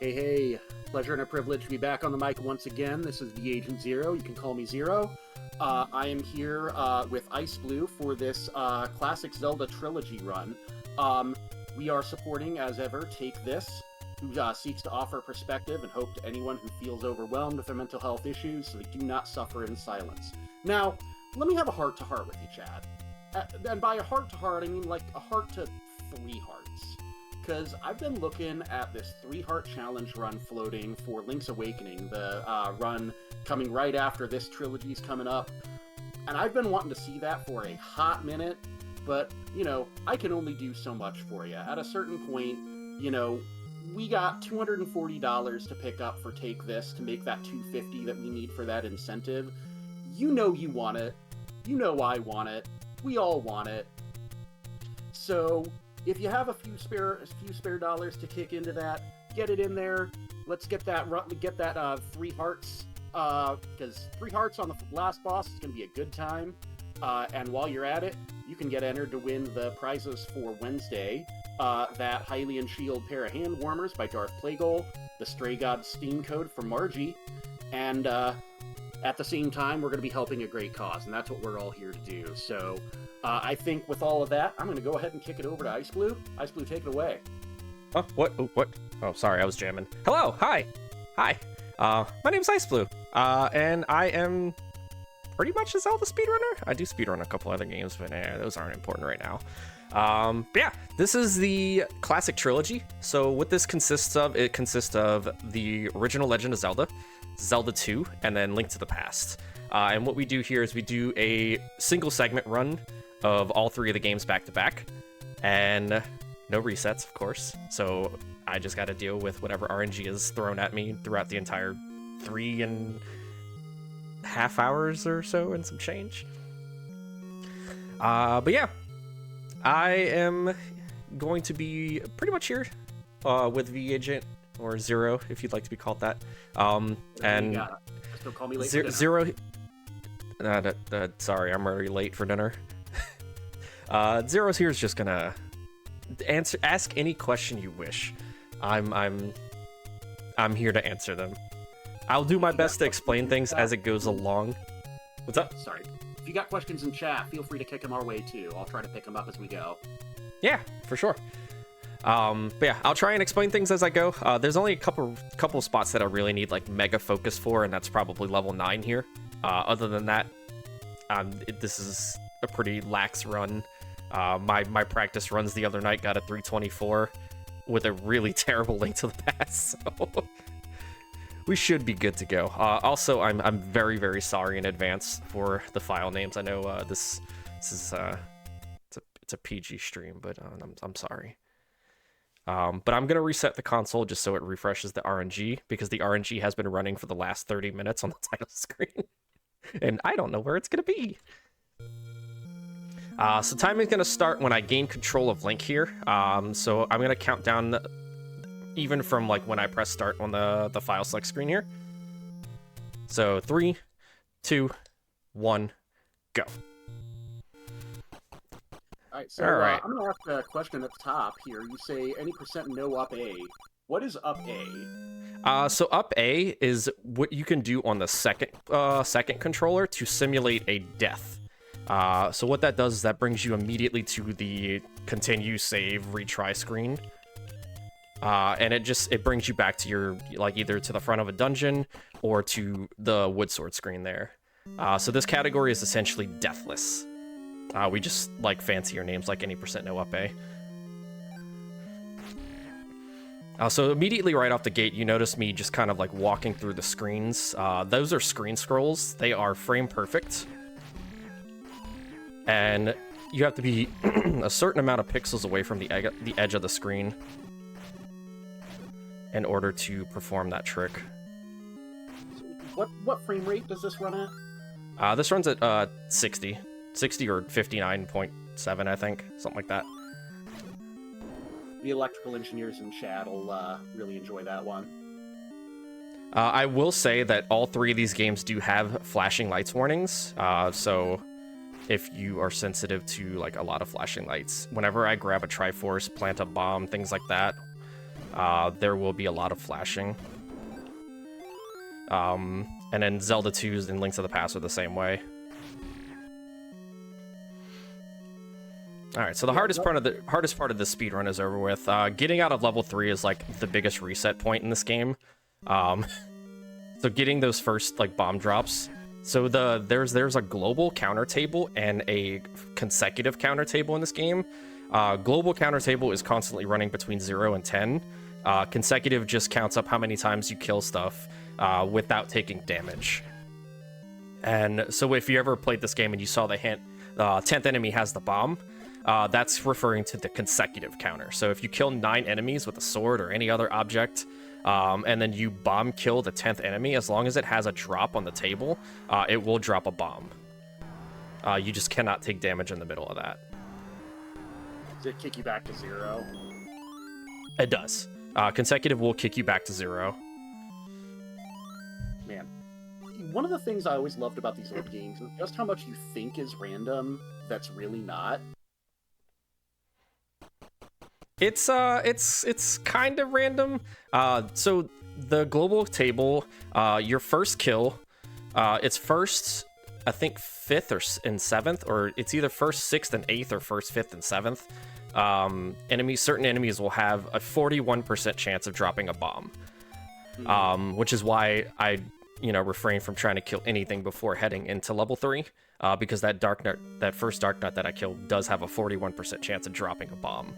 Hey, pleasure and a privilege to be back on the mic once again. This is the Agent Zero. You can call me Zero. I am here with iceblue for this classic Zelda Trilogy run. We are supporting, as ever, Take This, who seeks to offer perspective and hope to anyone who feels overwhelmed with their mental health issues so they do not suffer in silence. Now, let me have a heart-to-heart with you, Chad. And by a heart-to-heart, I mean like a heart to 3 hearts. Because I've been looking at this 3-heart challenge run floating for Link's Awakening, the run coming right after this trilogy's coming up, and I've been wanting to see that for a hot minute, but, you know, I can only do so much for you. At a certain point, you know, we got $240 to pick up for Take This to make that $250 that we need for that incentive. You know you want it. You know I want it. We all want it. So if you have a few spare dollars to kick into that, get it in there. Let's get that 3 hearts, because 3 hearts on the last boss is going to be a good time. And while you're at it, you can get entered to win the prizes for Wednesday. That Hylian Shield pair of hand warmers by Darth Plagueis, the Stray God Steam Code from Margie, and at the same time, we're going to be helping a great cause, and that's what we're all here to do. So I think with all of that, I'm going to go ahead and kick it over to iceblue. iceblue, take it away. Oh, what? Oh, what? Oh, sorry, I was jamming. Hello, hi. My name's iceblue, and I am pretty much a Zelda speedrunner. I do speedrun a couple other games, but those aren't important right now. But yeah, this is the classic trilogy. So what this consists of, it consists of the original Legend of Zelda, Zelda 2, and then Link to the Past. And what we do here is we do a single segment run of all 3 of the games back to back, and no resets, of course. So I just got to deal with whatever RNG is thrown at me throughout the entire 3.5 hours or so and some change. But yeah, I am going to be pretty much here with V Agent, or Zero, if you'd like to be called that. And Don't call me late Zero. Sorry, I'm already late for dinner. Zero's here is just gonna ask any question you wish. I'm here to answer them. I'll do my best to explain things as it goes along. What's up? Sorry. If you got questions in chat, feel free to kick them our way too. I'll try to pick them up as we go. Yeah, for sure. But yeah, I'll try and explain things as I go. There's only a couple spots that I really need like mega focus for, and that's probably level 9 here. Other than that, this is a pretty lax run. My practice runs the other night got a 324 with a really terrible Link to the Past, so we should be good to go. Also, I'm very, very sorry in advance for the file names. I know this is it's a PG stream, but I'm sorry. But I'm gonna reset the console just so it refreshes the RNG, because the RNG has been running for the last 30 minutes on the title screen, and I don't know where it's gonna be. So time is gonna start when I gain control of Link here. So I'm gonna count down even from like when I press start on the file select screen here. So 3, 2, 1, go. Alright, so I'm going to ask a question at the top here. You say any % no Up+A. What is Up+A? So Up+A is what you can do on the second controller to simulate a death. So what that does is that brings you immediately to the continue, save, retry screen. And it brings you back to your, like, either to the front of a dungeon or to the wood sword screen there. So this category is essentially deathless. We just like fancier names like any % no Up+A. So immediately right off the gate, you notice me just kind of like walking through the screens. Those are screen scrolls. They are frame perfect. And you have to be a certain amount of pixels away from the edge of the screen in order to perform that trick. What frame rate does this run at? This runs at 60 or 59.7, I think, something like that. The electrical engineers in chat will really enjoy that one. I will say that all 3 of these games do have flashing lights warnings, so if you are sensitive to like a lot of flashing lights, whenever I grab a Triforce, plant a bomb, things like that, there will be a lot of flashing. And then Zelda 2's and Links to the Past are the same way. All right, so the hardest part of the speedrun is over with. Getting out of level 3 is like the biggest reset point in this game. So getting those first like bomb drops. So there's a global counter table and a consecutive counter table in this game. Global counter table is constantly running between 0 and 10. Consecutive just counts up how many times you kill stuff without taking damage. And so if you ever played this game and you saw the hint, 10th enemy has the bomb, that's referring to the consecutive counter. So if you kill 9 enemies with a sword or any other object, and then you bomb kill the 10th enemy, as long as it has a drop on the table, it will drop a bomb. You just cannot take damage in the middle of that. Does it kick you back to 0? It does. Consecutive will kick you back to 0. Man. One of the things I always loved about these old games is just how much you think is random that's really not. It's kind of random. So the global table, your first kill, it's first, I think 5th and 7th, or it's either first 6th and 8th or first 5th and 7th. Certain enemies will have a 41% chance of dropping a bomb. Which is why I, refrain from trying to kill anything before heading into level 3, because that first dark nut that I killed does have a 41% chance of dropping a bomb.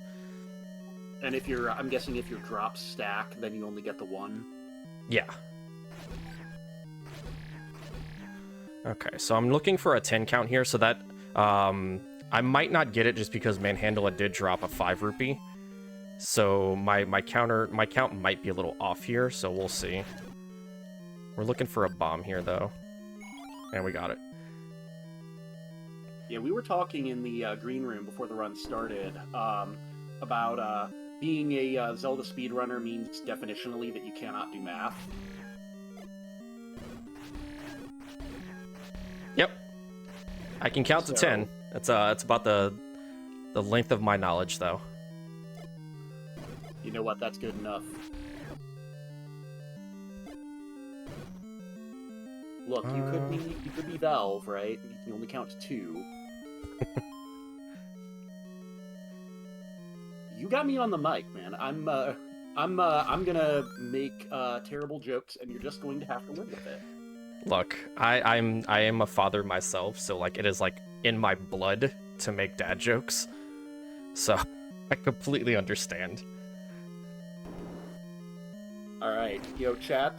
And I'm guessing if your drops stack, then you only get the 1? Yeah. Okay, so I'm looking for a 10 count here, so that, I might not get it just because Manhandla did drop a 5 rupee. So my count might be a little off here, so we'll see. We're looking for a bomb here, though. And we got it. Yeah, we were talking in the green room before the run started, about, being a Zelda speedrunner means definitionally that you cannot do math. Yep. I can count to 10. It's about the length of my knowledge, though. You know what? That's good enough. Look, you could be Valve, right? You can only count to 2. You got me on the mic, man. I'm gonna make terrible jokes, and you're just going to have to live with it. Look, I am a father myself, so like it is like in my blood to make dad jokes. So I completely understand. All right, chat.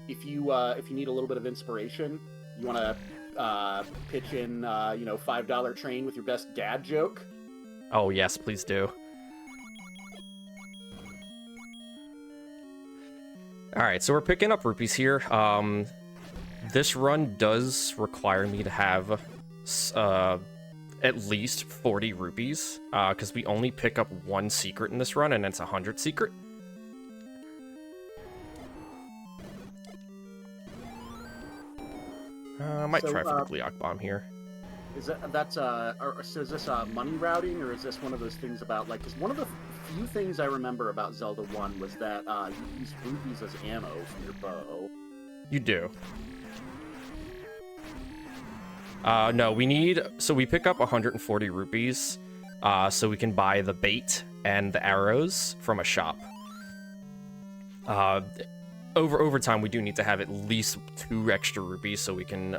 If you need a little bit of inspiration, you want to pitch in $5 train with your best dad joke. Oh yes, please do. All right, so we're picking up rupees here. This run does require me to have at least 40 rupees, because we only pick up 1 secret in this run, and it's 100 secret. I might try for the Gliok bomb here. Is this money routing, or is this one of those things about, like, because one of the few things I remember about Zelda 1 was that you use rupees as ammo for your bow. You do. No, we pick up 140 rupees, so we can buy the bait and the arrows from a shop. Over time, we do need to have at least 2 extra rupees so we can,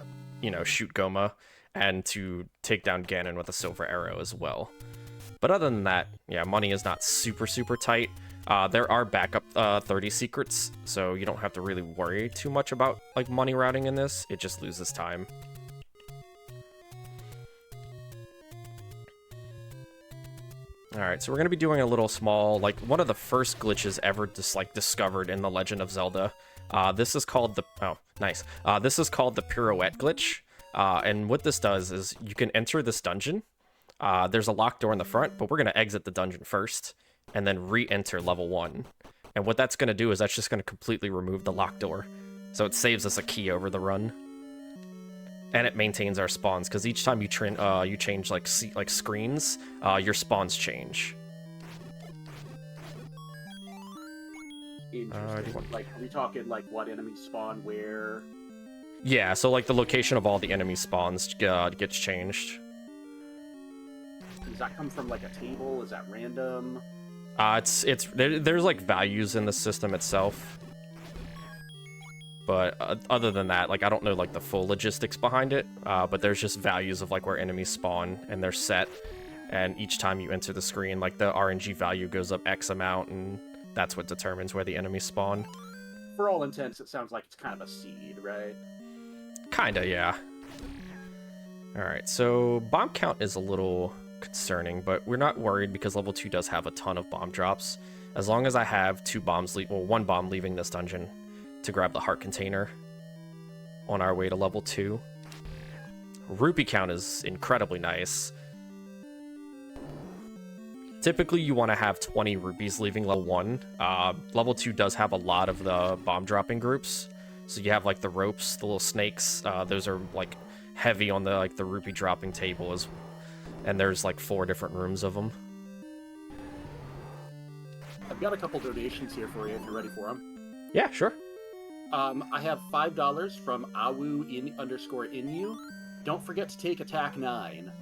shoot Goma and to take down Ganon with a silver arrow as well. But other than that, yeah, money is not super tight. There are backup 30 secrets, so you don't have to really worry too much about like money routing in this. It just loses time. Alright, so we're going to be doing a little small, like, one of the first glitches ever discovered in The Legend of Zelda. This is called the... Oh, nice. This is called the Pirouette glitch. And what this does is you can enter this dungeon. There's a locked door in the front, but we're going to exit the dungeon first, and then re-enter level 1. And what that's going to do is that's just going to completely remove the locked door. So it saves us a key over the run. And it maintains our spawns, because each time you change like screens, your spawns change. Interesting. Like, are we talking like what enemies spawn where? Yeah, so like the location of all the enemy spawns gets changed. Does that come from like a table? Is that random? There's like values in the system itself. But other than that, like I don't know like the full logistics behind it. But there's just values of like where enemies spawn and they're set. And each time you enter the screen, like the RNG value goes up X amount, and that's what determines where the enemies spawn. For all intents, it sounds like it's kind of a seed, right? Kinda, yeah. Alright, so bomb count is a little concerning, but we're not worried because level 2 does have a ton of bomb drops. As long as I have one bomb leaving this dungeon to grab the heart container on our way to level 2. Rupee count is incredibly nice. Typically, you want to have 20 rupees leaving level 1. Level 2 does have a lot of the bomb dropping groups. So you have like the ropes, the little snakes. Those are like heavy on the rupee dropping table, and there's like 4 different rooms of them. I've got a couple donations here for you if you're ready for them. Yeah, sure. I have $5 from awu_inu. Don't forget to take attack 9.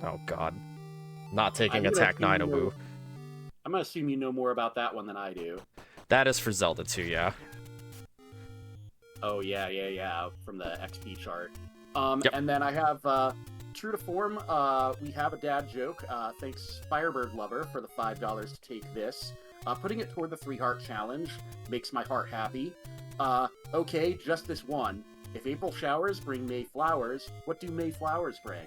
Oh god. Not taking attack 9, Awu. I'm gonna assume you know more about that one than I do. That is for Zelda 2, yeah. Oh, yeah, from the XP chart. Yep. And then I have, true to form, we have a dad joke. Thanks, Firebird Lover, for the $5 to take this. Putting it toward the 3-heart challenge makes my heart happy. Okay, just this one. If April showers bring May flowers, what do May flowers bring?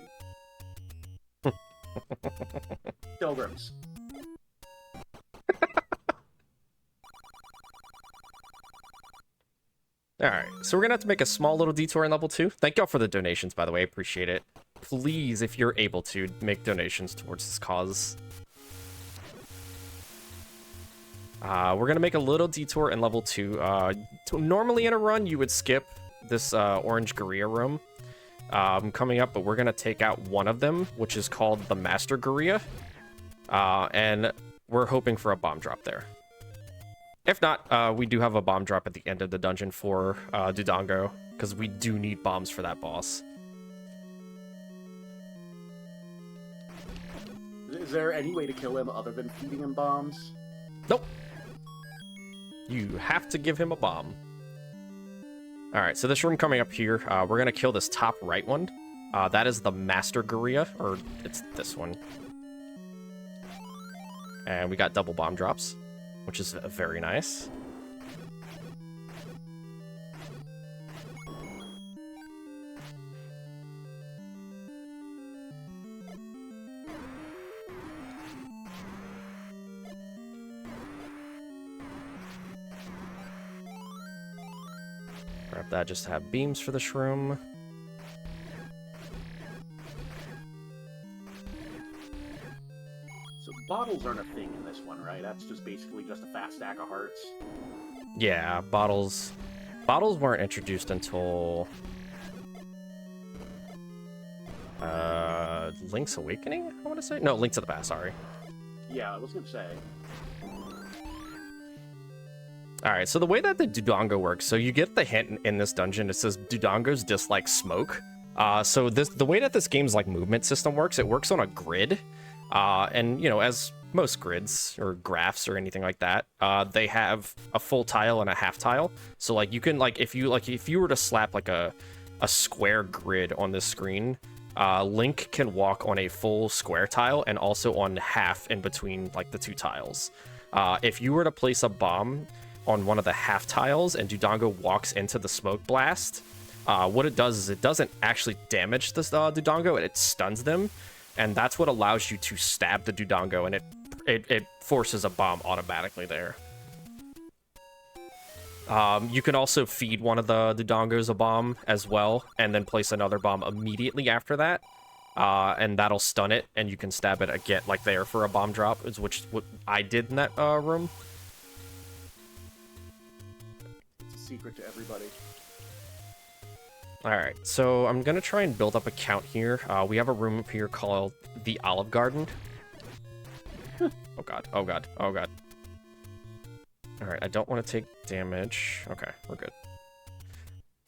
Pilgrims. Alright, so we're gonna have to make a small little detour in level 2. Thank y'all for the donations, by the way. I appreciate it. Please, if you're able to, make donations towards this cause. We're gonna make a little detour in level 2. Normally in a run, you would skip this orange Gorilla room coming up, but we're gonna take out one of them, which is called the Master Gorilla. And we're hoping for a bomb drop there. If not, we do have a bomb drop at the end of the dungeon for Dodongo, because we do need bombs for that boss. Is there any way to kill him other than feeding him bombs? Nope. You have to give him a bomb. Alright, so this room coming up here, we're going to kill this top right one. That is the Master Gorilla, or it's this one. And we got double bomb drops, which is very nice. Grab that just to have beams for this room. So bottles aren't a thing in this one, right? That's just basically just a fast stack of hearts. Yeah, bottles weren't introduced until Link's Awakening, I want to say? No, Link to the Past, sorry. Yeah, I was gonna say. Alright, so the way that the Dodongo works, so you get the hint in this dungeon, it says Dodongos dislike smoke. So the way that this game's like movement system works, it works on a grid. And, you know, as most grids or graphs or anything like that, they have a full tile and a half tile. So like you can if you were to slap like a square grid on this screen, Link can walk on a full square tile and also on half in between like the two tiles. If you were to place a bomb on one of the half tiles and Dodongo walks into the smoke blast, what it does is it doesn't actually damage the Dodongo, it stuns them, and that's what allows you to stab the Dodongo, and it forces a bomb automatically there. You can also feed one of the Dodongos a bomb as well, and then place another bomb immediately after that, and that'll stun it, and you can stab it again, like there for a bomb drop, is what I did in that room. Secret to everybody. Alright, so I'm gonna try and build up a count here. We have a room up here called the Olive Garden. Oh god, oh god, oh god. Alright, I don't want to take damage. Okay, we're good.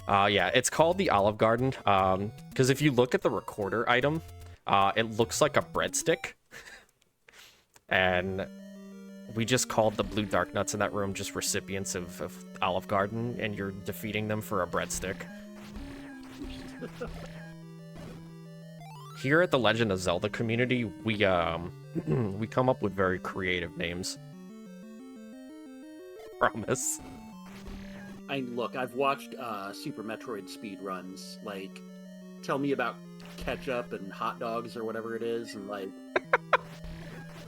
Yeah, it's called the Olive Garden, because if you look at the recorder item, it looks like a breadstick. And we just called the blue dark nuts in that room just recipients of Olive Garden, and you're defeating them for a breadstick. Here at the Legend of Zelda community, we come up with very creative names. Promise. Look, I've watched Super Metroid speedruns. Like, tell me about ketchup and hot dogs or whatever it is, and like.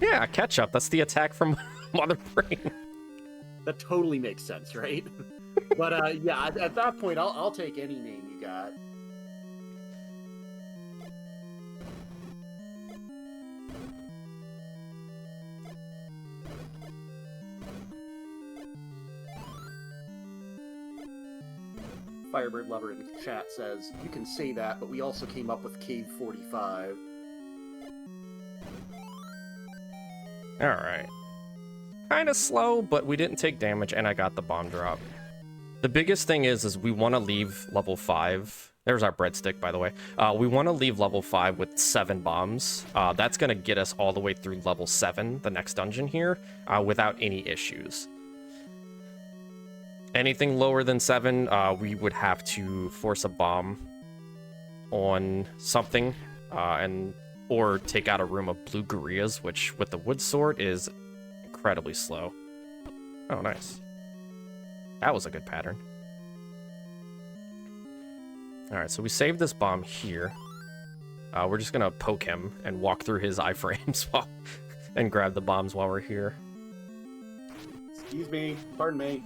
Yeah, ketchup. That's the attack from Mother Brain. That totally makes sense, right? But yeah, at that point, I'll take any name you got. Firebird Lover in chat says, you can say that, but we also came up with Cave 45. Alright. Kind of slow, but we didn't take damage, and I got the bomb drop. The biggest thing is we want to leave level 5. There's our breadstick, by the way. We want to leave level 5 with 7 bombs. That's going to get us all the way through level 7, the next dungeon here, without any issues. Anything lower than 7, we would have to force a bomb on something, or take out a room of blue gorillas, which with the wood sword is incredibly slow. Oh, nice. That was a good pattern. Alright, so we saved this bomb here. We're just gonna poke him and walk through his iframes and grab the bombs while we're here. Excuse me, pardon me.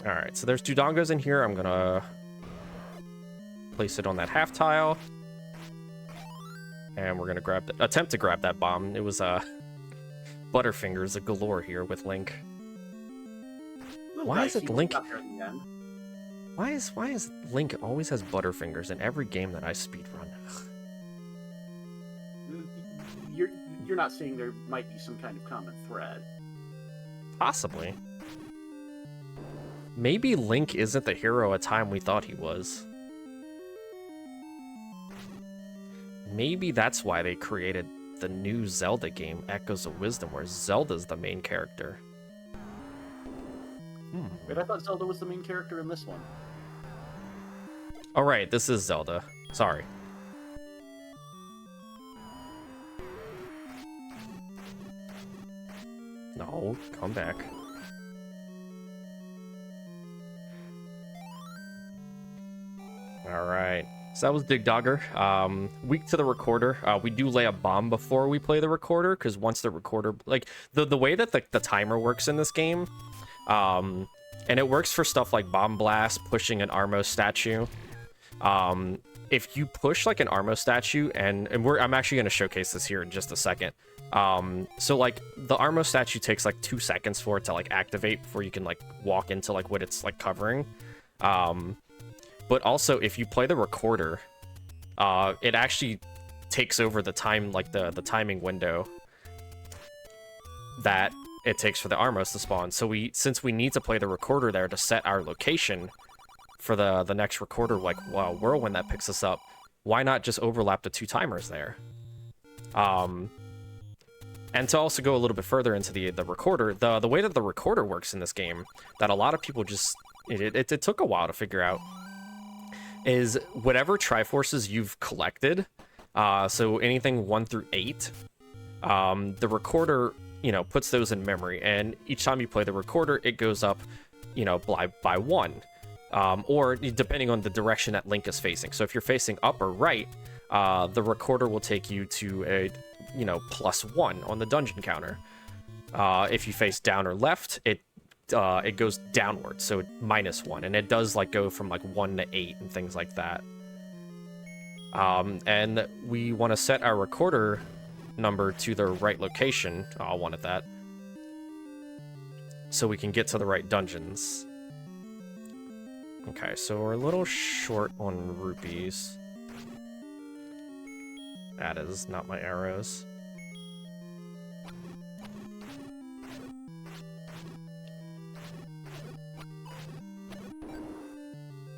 Alright, so there's 2 dongos in here. I'm gonna place it on that half tile. And we're gonna attempt to grab that bomb. It was Butterfingers a galore here with Link. Why is it Link? Why is Link always has Butterfingers in every game that I speedrun? You're not saying there might be some kind of common thread. Possibly. Maybe Link isn't the hero at time we thought he was. Maybe that's why they created the new Zelda game, Echoes of Wisdom, where Zelda's the main character. Wait, I thought Zelda was the main character in this one. Oh, right, this is Zelda. Sorry. No, come back. Alright. So that was Dig Dogger. Weak to the recorder. We do lay a bomb before we play the recorder, because once the recorder... Like, the way that the timer works in this game, and it works for stuff like Bomb Blast, pushing an Armo statue. If you push, like, an Armo statue, and I'm actually going to showcase this here in just a second. So, like, the Armo statue takes, like, 2 seconds for it to, like, activate before you can, like, walk into, like, what it's, like, covering. But also, if you play the recorder, it actually takes over the time, like the timing window that it takes for the Armos to spawn. So since we need to play the recorder there to set our location for the next recorder, like whirlwind that picks us up, why not just overlap the 2 timers there? And to also go a little bit further into the recorder, the way that the recorder works in this game, that a lot of people just it took a while to figure out, is whatever Triforces you've collected, so anything 1 through 8, the recorder, puts those in memory, and each time you play the recorder, it goes up, by 1, or depending on the direction that Link is facing. So if you're facing up or right, the recorder will take you to a, +1 on the dungeon counter. If you face down or left, it goes downward, so -1, and it does like go from like 1 to 8 and things like that. And we want to set our recorder number to the right location. I wanted that, so we can get to the right dungeons. Okay, so we're a little short on rupees. That is not my arrows.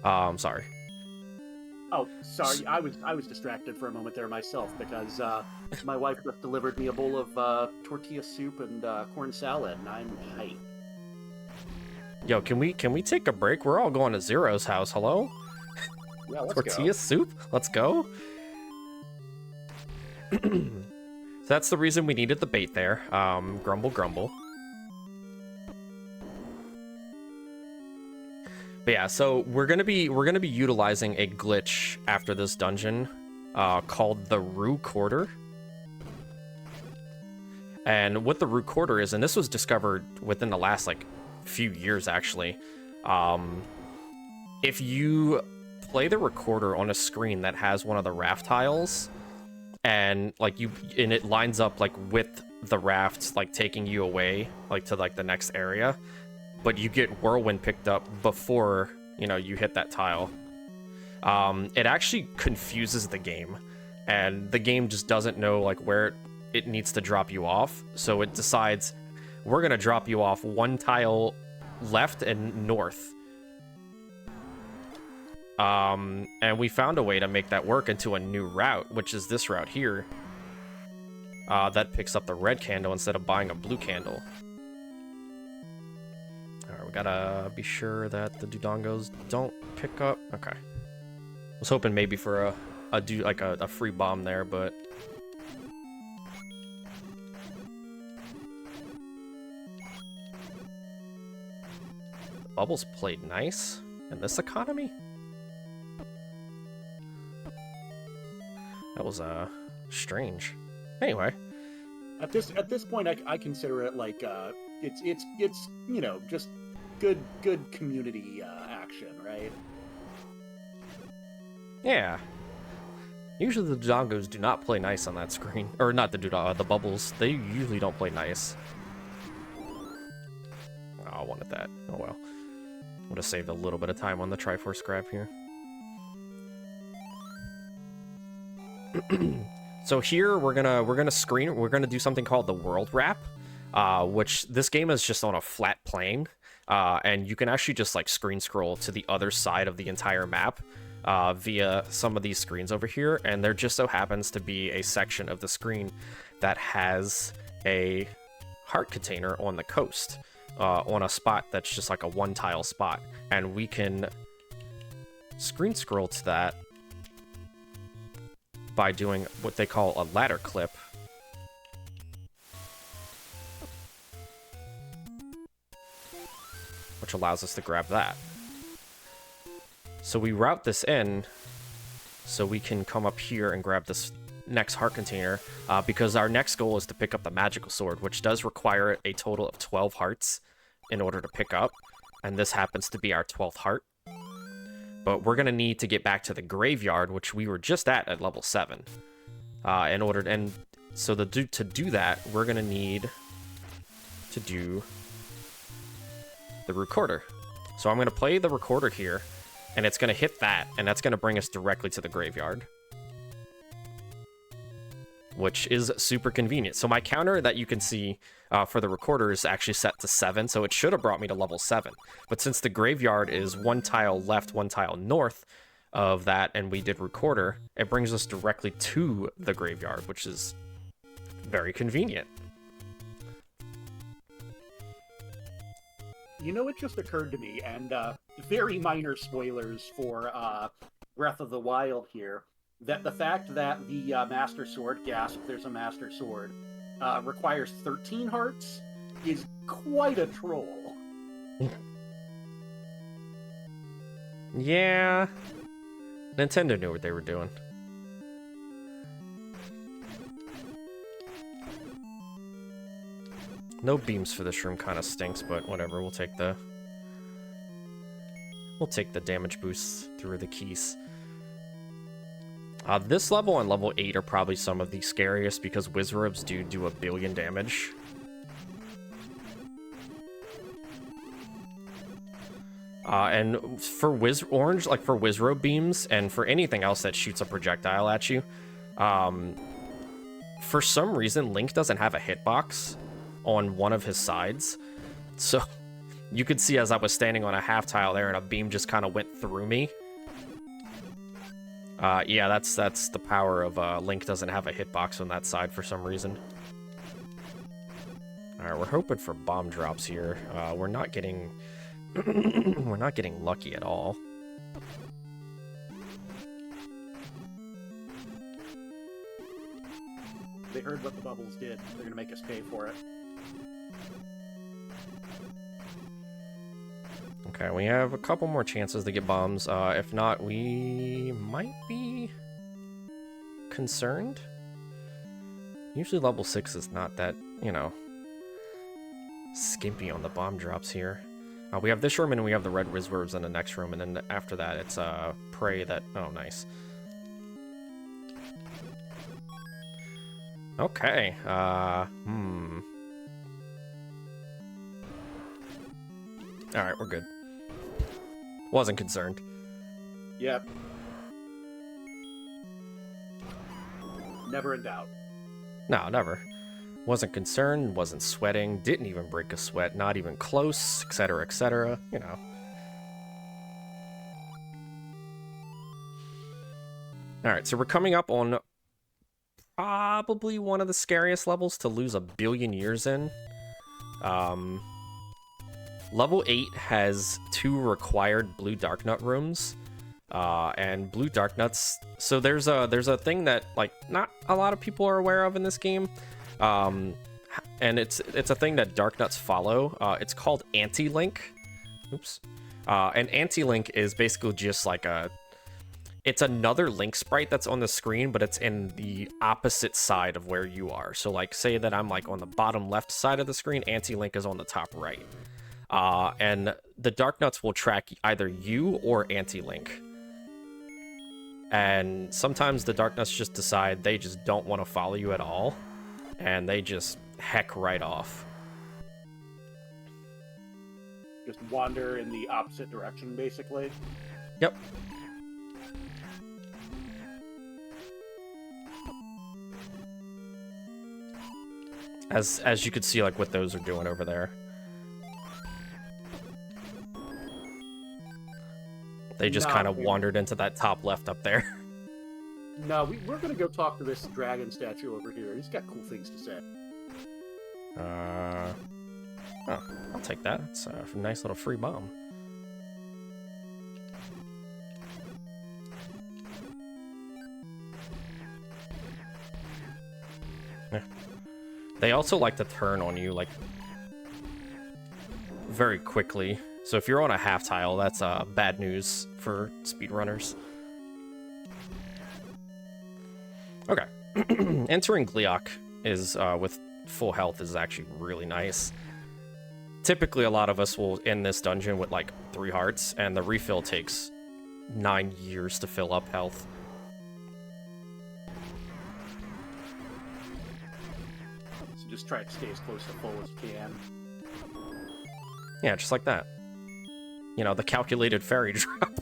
Sorry. Oh, sorry. I was distracted for a moment there myself because my wife just delivered me a bowl of tortilla soup and corn salad, and I'm hyped. Yo, can we take a break? We're all going to Zero's house. Hello? Yeah, let's Tortilla go. soup? Let's go. So that's the reason we needed the bait there. Grumble, grumble. But yeah, so we're gonna be utilizing a glitch after this dungeon, called the Recorder. And what the Recorder is, and this was discovered within the last like few years actually. If you play the Recorder on a screen that has one of the raft tiles, and like it lines up like with the rafts, like taking you away like to like the next area, but you get whirlwind picked up before, you know, you hit that tile. It actually confuses the game, and the game just doesn't know like where it needs to drop you off. So it decides, we're gonna drop you off one tile left and north. And we found a way to make that work into a new route, which is this route here. That picks up the red candle instead of buying a blue candle. Alright, we gotta be sure that the Dudongos don't pick up. Okay. I was hoping maybe for a free bomb there, but Bubbles played nice in this economy. That was strange. Anyway, At this point, I consider it like it's you know, just good community action, right? yeah. Usually the Dodongos do not play nice on that screen, or not the the Bubbles. They usually don't play nice. Oh, I wanted that. Oh well. Would have saved a little bit of time on the Triforce grab here. So here we're gonna do something called the World Wrap, which this game is just on a flat plane, and you can actually just like screen scroll to the other side of the entire map via some of these screens over here, and there just so happens to be a section of the screen that has a heart container on the coast, on a spot that's just like a one tile spot, and we can screen scroll to that by doing what they call a ladder clip. Which allows us to grab that. So we route this in so we can come up here and grab this next heart container, because our next goal is to pick up the magical sword, which does require a total of 12 hearts in order to pick up, and this happens to be our 12th heart. But we're gonna need to get back to the graveyard, which we were just at level 7. So to do that, we're gonna need to do the Recorder. So I'm gonna play the Recorder here, and it's gonna hit that, and that's gonna bring us directly to the graveyard, which is super convenient. So my counter that you can see for the Recorder is actually set to 7, so it should have brought me to level 7. But since the graveyard is one tile left, one tile north of that, and we did Recorder, it brings us directly to the graveyard, which is very convenient. You know, it just occurred to me, and very minor spoilers for Breath of the Wild here, that the fact that the Master Sword, gasp, there's a Master Sword, requires 13 hearts is quite a troll. Yeah. Nintendo knew what they were doing. No beams for this room kind of stinks, but whatever, we'll take the damage boosts through the keys. This level and level 8 are probably some of the scariest because Wizrobes do 1 billion damage. And for Wizrobe beams and for anything else that shoots a projectile at you, for some reason Link doesn't have a hitbox on one of his sides, so You could see as I was standing on a half tile there and a beam just kind of went through me. Yeah, that's the power of Link doesn't have a hitbox on that side for some reason. Alright, we're hoping for bomb drops here. We're not getting... we're not getting lucky at all. They heard what the bubbles did. They're gonna make us pay for it. Okay, we have a couple more chances to get bombs. If not, we might be concerned. Usually level 6 is not that, you know, skimpy on the bomb drops here. We have this room and we have the red wizards in the next room, and then after that it's prey that... Oh, nice. Okay, Alright, we're good. Wasn't concerned. Yep. Never in doubt. No, never. Wasn't concerned, wasn't sweating, didn't even break a sweat, not even close, etc., you know. Alright, so we're coming up on probably one of the scariest levels to lose 1 billion years in. Level 8 has 2 required blue dark nut rooms. And blue dark nuts. So there's a thing that like not a lot of people are aware of in this game. And it's a thing that dark nuts follow. It's called anti-link. Oops. And anti-link is basically just like it's another Link sprite that's on the screen, but it's in the opposite side of where you are. So like say that I'm like on the bottom left side of the screen, anti-link is on the top right. And the dark nuts will track either you or anti-link. And sometimes the dark nuts just decide they just don't want to follow you at all, and they just heck right off. Just wander in the opposite direction, basically. Yep. As you could see, like what those are doing over there. They just kind of wandered into that top left up there. No, we're gonna go talk to this dragon statue over here. He's got cool things to say. Oh, I'll take that. It's a nice little free bomb. Yeah. They also like to turn on you, like, very quickly. So if you're on a half tile, that's bad news for speedrunners. Okay. Entering Gleok is with full health is actually really nice. Typically, a lot of us will end this dungeon with like 3 hearts, and the refill takes 9 years to fill up health. So just try to stay as close to full as you can. Yeah, just like that. You know, the calculated fairy drop.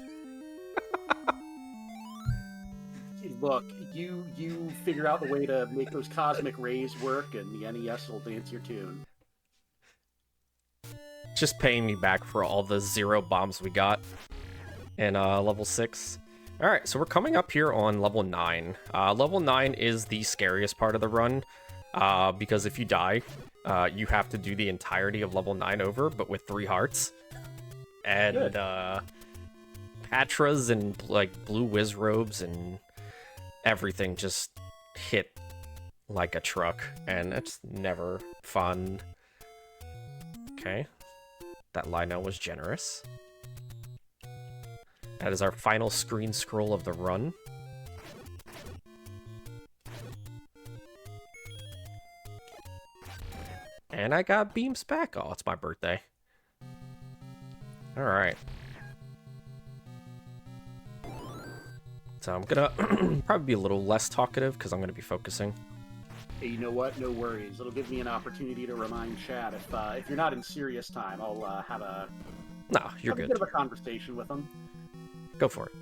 Look, you figure out the way to make those cosmic rays work, and the NES will dance your tune. Just paying me back for all the 0 bombs we got in level 6. Alright, so we're coming up here on level 9. Level 9 is the scariest part of the run, because if you die, you have to do the entirety of level 9 over, but with 3 hearts. And Patras and like blue whiz robes and everything just hit like a truck, and it's never fun. Okay, that Lionel was generous. That is our final screen scroll of the run. And I got beams back. Oh, it's my birthday. Alright. So I'm gonna probably be a little less talkative because I'm gonna be focusing. Hey, you know what? No worries. It'll give me an opportunity to remind Chad if you're not in serious time, I'll have a you're good. A bit of a conversation with him. Go for it.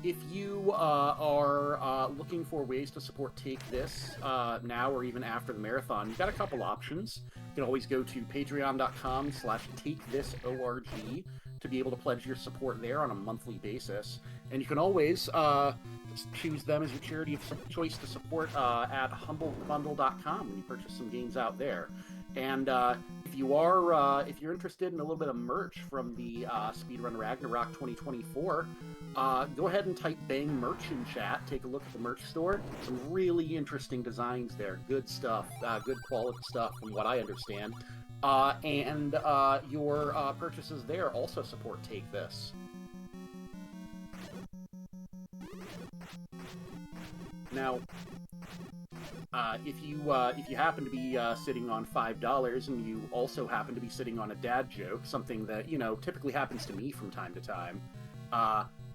If you are looking for ways to support Take This now or even after the marathon, you've got a couple options. You can always go to patreon.com/takethisorg to be able to pledge your support there on a monthly basis. And you can always choose them as your charity of choice to support at humblebundle.com when you purchase some games out there. And if you're interested in a little bit of merch from the Speedrun Ragnarok 2024, go ahead and type Bang Merch in chat. Take a look at the merch store. Some really interesting designs there. Good stuff. Good quality stuff from what I understand. And your purchases there also support Take This. Now, if you happen to be sitting on $5 and you also happen to be sitting on a dad joke, something that typically happens to me from time to time,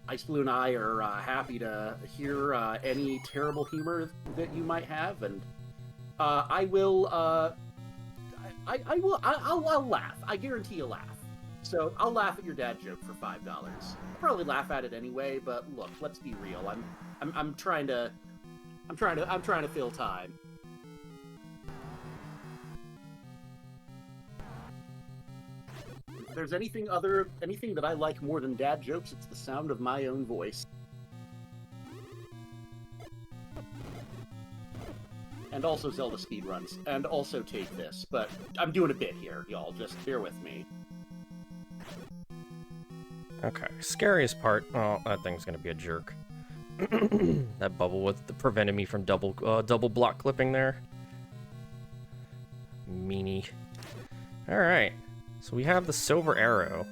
iceblue and I are happy to hear any terrible humor that you might have, and I'll laugh. I guarantee a laugh. So I'll laugh at your dad joke for $5. I'll probably laugh at it anyway, but look, let's be real. I'm trying to fill time. If there's anything that I like more than dad jokes, it's the sound of my own voice. And also Zelda speedruns, and also Take This, but I'm doing a bit here, y'all. Just bear with me. Okay, scariest part. Oh, that thing's gonna be a jerk. That bubble was prevented me from double block clipping there. Meanie. Alright, so we have the silver arrow.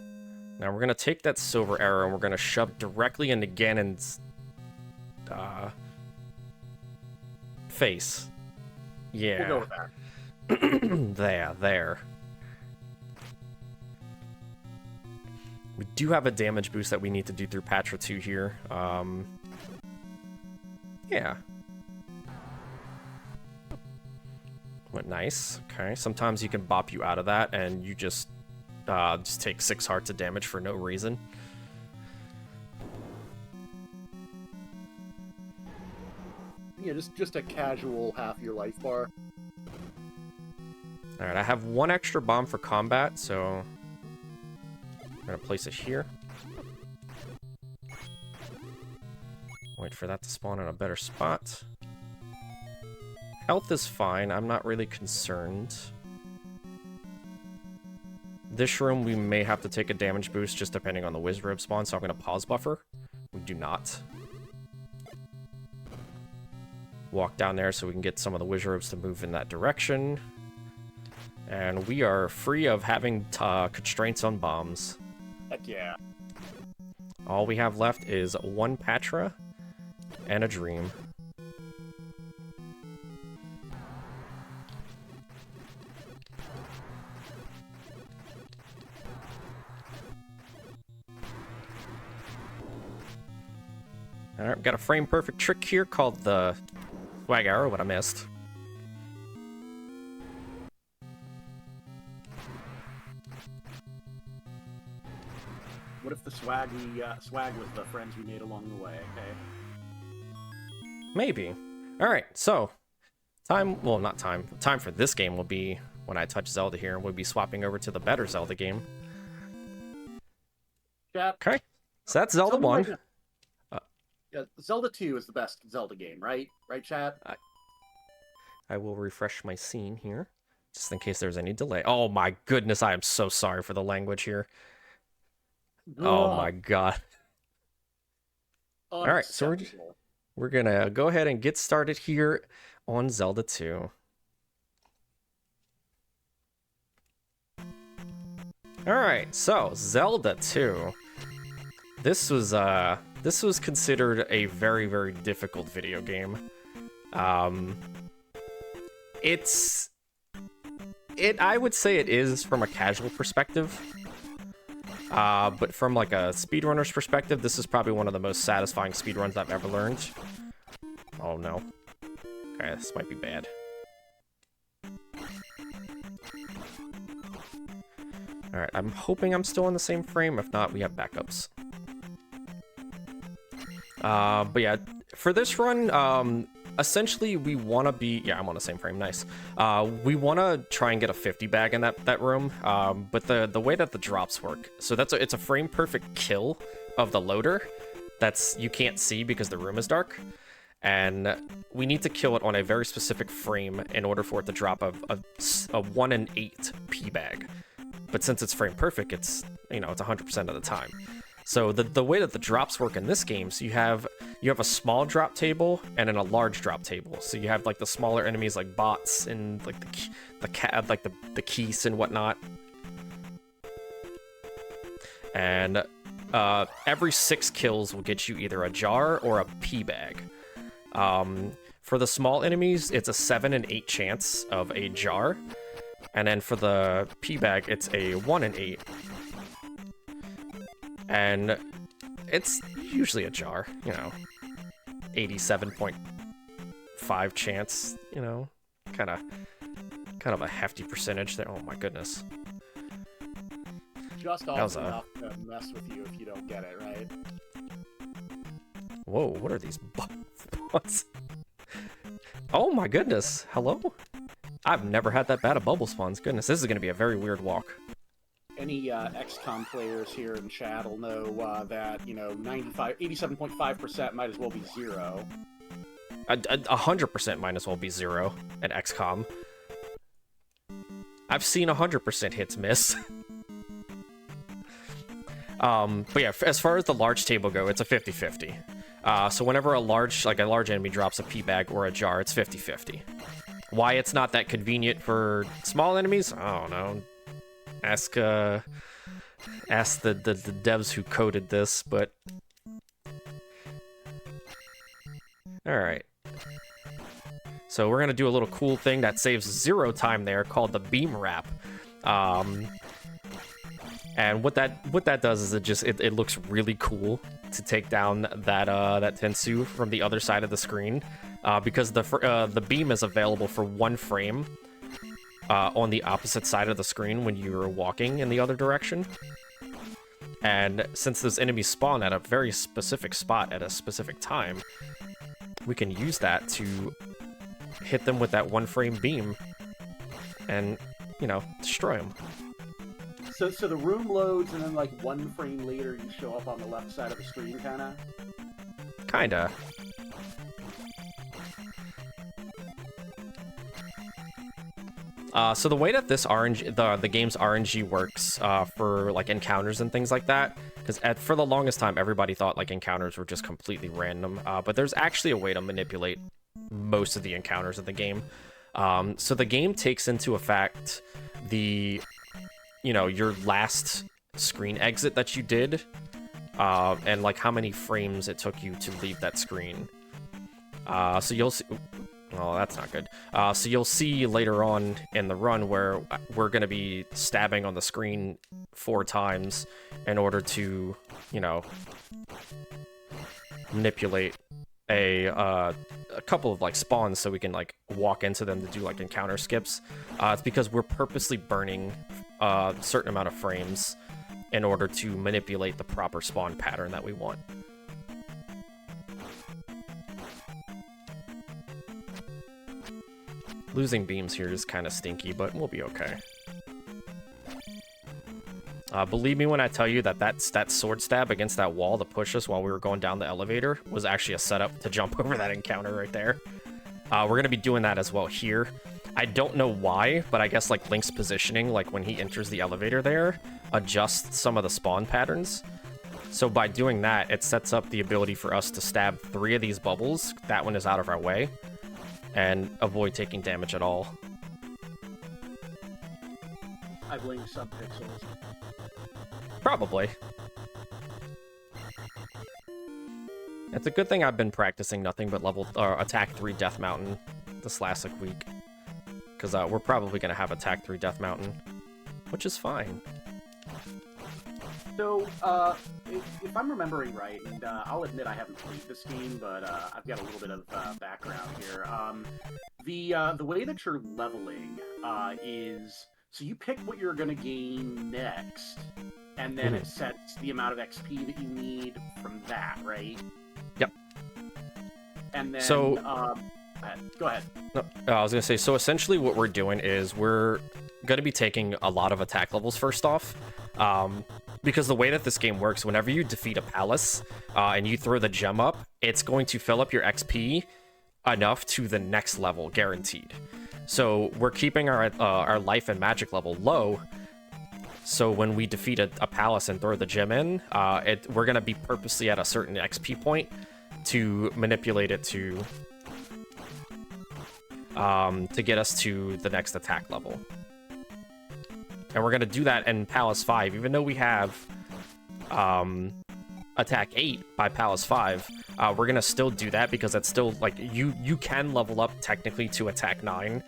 Now we're gonna take that silver arrow and we're gonna shove directly into Ganon's face. Yeah. We'll go with that. There. We do have a damage boost that we need to do through Patra 2 here. Yeah. Went nice. Okay, sometimes you can bop you out of that and you just take 6 hearts of damage for no reason. Yeah, just a casual half your life bar. Alright, I have 1 extra bomb for combat, so I'm gonna place it here. Wait for that to spawn in a better spot. Health is fine, I'm not really concerned. This room we may have to take a damage boost just depending on the Wizrobe spawn, so I'm gonna pause buffer. We do not. Walk down there so we can get some of the Wizrobes to move in that direction. And we are free of having constraints on bombs. Heck yeah. All we have left is 1 Patra and a dream. Alright, we've got a frame perfect trick here called the swag arrow, but I missed. What if the swag was the friends we made along the way, okay? Maybe. Alright, so time for this game will be when I touch Zelda here, and we'll be swapping over to the better Zelda game. Yeah. Okay. So that's Zelda 1. Yeah, Zelda 2 is the best Zelda game, right? Right, chat? I will refresh my scene here, just in case there's any delay. Oh my goodness, I am so sorry for the language here. Oh my god. Alright, so we're gonna go ahead and get started here on Zelda 2. Alright, so Zelda 2. This was considered a very, very difficult video game. I would say it is from a casual perspective. But from like a speedrunner's perspective, this is probably one of the most satisfying speedruns I've ever learned. Oh no. Okay, this might be bad. Alright, I'm hoping I'm still in the same frame. If not, we have backups. But yeah, for this run, essentially we want to be, yeah, I'm on the same frame, nice. We want to try and get a 50 bag in that room, but the way that the drops work, so it's a frame perfect kill of the loader that's you can't see because the room is dark, and we need to kill it on a very specific frame in order for it to drop a 1 in 8 P bag. But since it's frame perfect, it's, you know, it's 100% of the time. So the way that the drops work in this game, so you have a small drop table and then a large drop table. So you have like the smaller enemies like bots and like the keys and whatnot. And every 6 kills will get you either a jar or a P bag. For the small enemies, it's a 7 in 8 chance of a jar. And then for the P bag, it's a 1 in 8. And it's usually a jar, you know, 87.5 chance, you know, kind of a hefty percentage there. Oh my goodness. Just often enough to mess with you if you don't get it, right? Whoa, what are these bots? Oh my goodness, hello? I've never had that bad of bubble spawns. Goodness, this is going to be a very weird walk. Any XCOM players here in chat will know that, you know, 87.5% might as well be 0. 100% might as well be 0 at XCOM. I've seen 100% hits miss. But yeah, as far as the large table go, it's a 50-50. So whenever a large enemy drops a P bag or a jar, it's 50-50. Why it's not that convenient for small enemies, I don't know. Ask the devs who coded this, but all right. So we're gonna do a little cool thing that saves 0 time there, called the beam wrap. And what that does is it looks really cool to take down that Tensu from the other side of the screen, because the beam is available for 1 frame on the opposite side of the screen when you're walking in the other direction. And since those enemies spawn at a very specific spot at a specific time, we can use that to hit them with that 1 frame beam and, you know, destroy them. So the room loads, and then like 1 frame later, you show up on the left side of the screen, kinda. So the way that this the game's RNG works for like encounters and things like that, because for the longest time everybody thought like encounters were just completely random, but there's actually a way to manipulate most of the encounters of the game. So the game takes into effect your last screen exit that you did, and like how many frames it took you to leave that screen. So you'll see. Oh, that's not good. So you'll see later on in the run where we're going to be stabbing on the screen 4 times in order to, you know, manipulate a couple of like spawns so we can like walk into them to do like encounter skips. It's because we're purposely burning a certain amount of frames in order to manipulate the proper spawn pattern that we want. Losing beams here is kind of stinky, but we'll be okay. Believe me when I tell you that sword stab against that wall to push us while we were going down the elevator was actually a setup to jump over that encounter right there. We're going to be doing that as well here. I don't know why, but I guess like Link's positioning, like when he enters the elevator there, adjusts some of the spawn patterns. So by doing that, it sets up the ability for us to stab 3 of these bubbles. That one is out of our way. And avoid taking damage at all. I blame subpixels. Probably. It's a good thing I've been practicing nothing but attack 3 Death Mountain this last like week. Because we're probably going to have attack 3 Death Mountain, which is fine. So, if I'm remembering right, and I'll admit I haven't played this game, but I've got a little bit of background here. The way that you're leveling is, so you pick what you're going to gain next, and then it sets the amount of XP that you need from that, right? Yep. And then, So, go ahead. no, I was gonna say, so essentially what we're doing is we're gonna be taking a lot of attack levels first off, because the way that this game works, whenever you defeat a palace and you throw the gem up, it's going to fill up your XP enough to the next level, guaranteed. So we're keeping our life and magic level low. So when we defeat a palace and throw the gem in, we're gonna be purposely at a certain XP point to manipulate it to get us to the next attack level. And we're gonna do that in Palace 5, even though we have attack 8 by Palace 5. We're gonna still do that because that's still like you can level up technically to attack 9,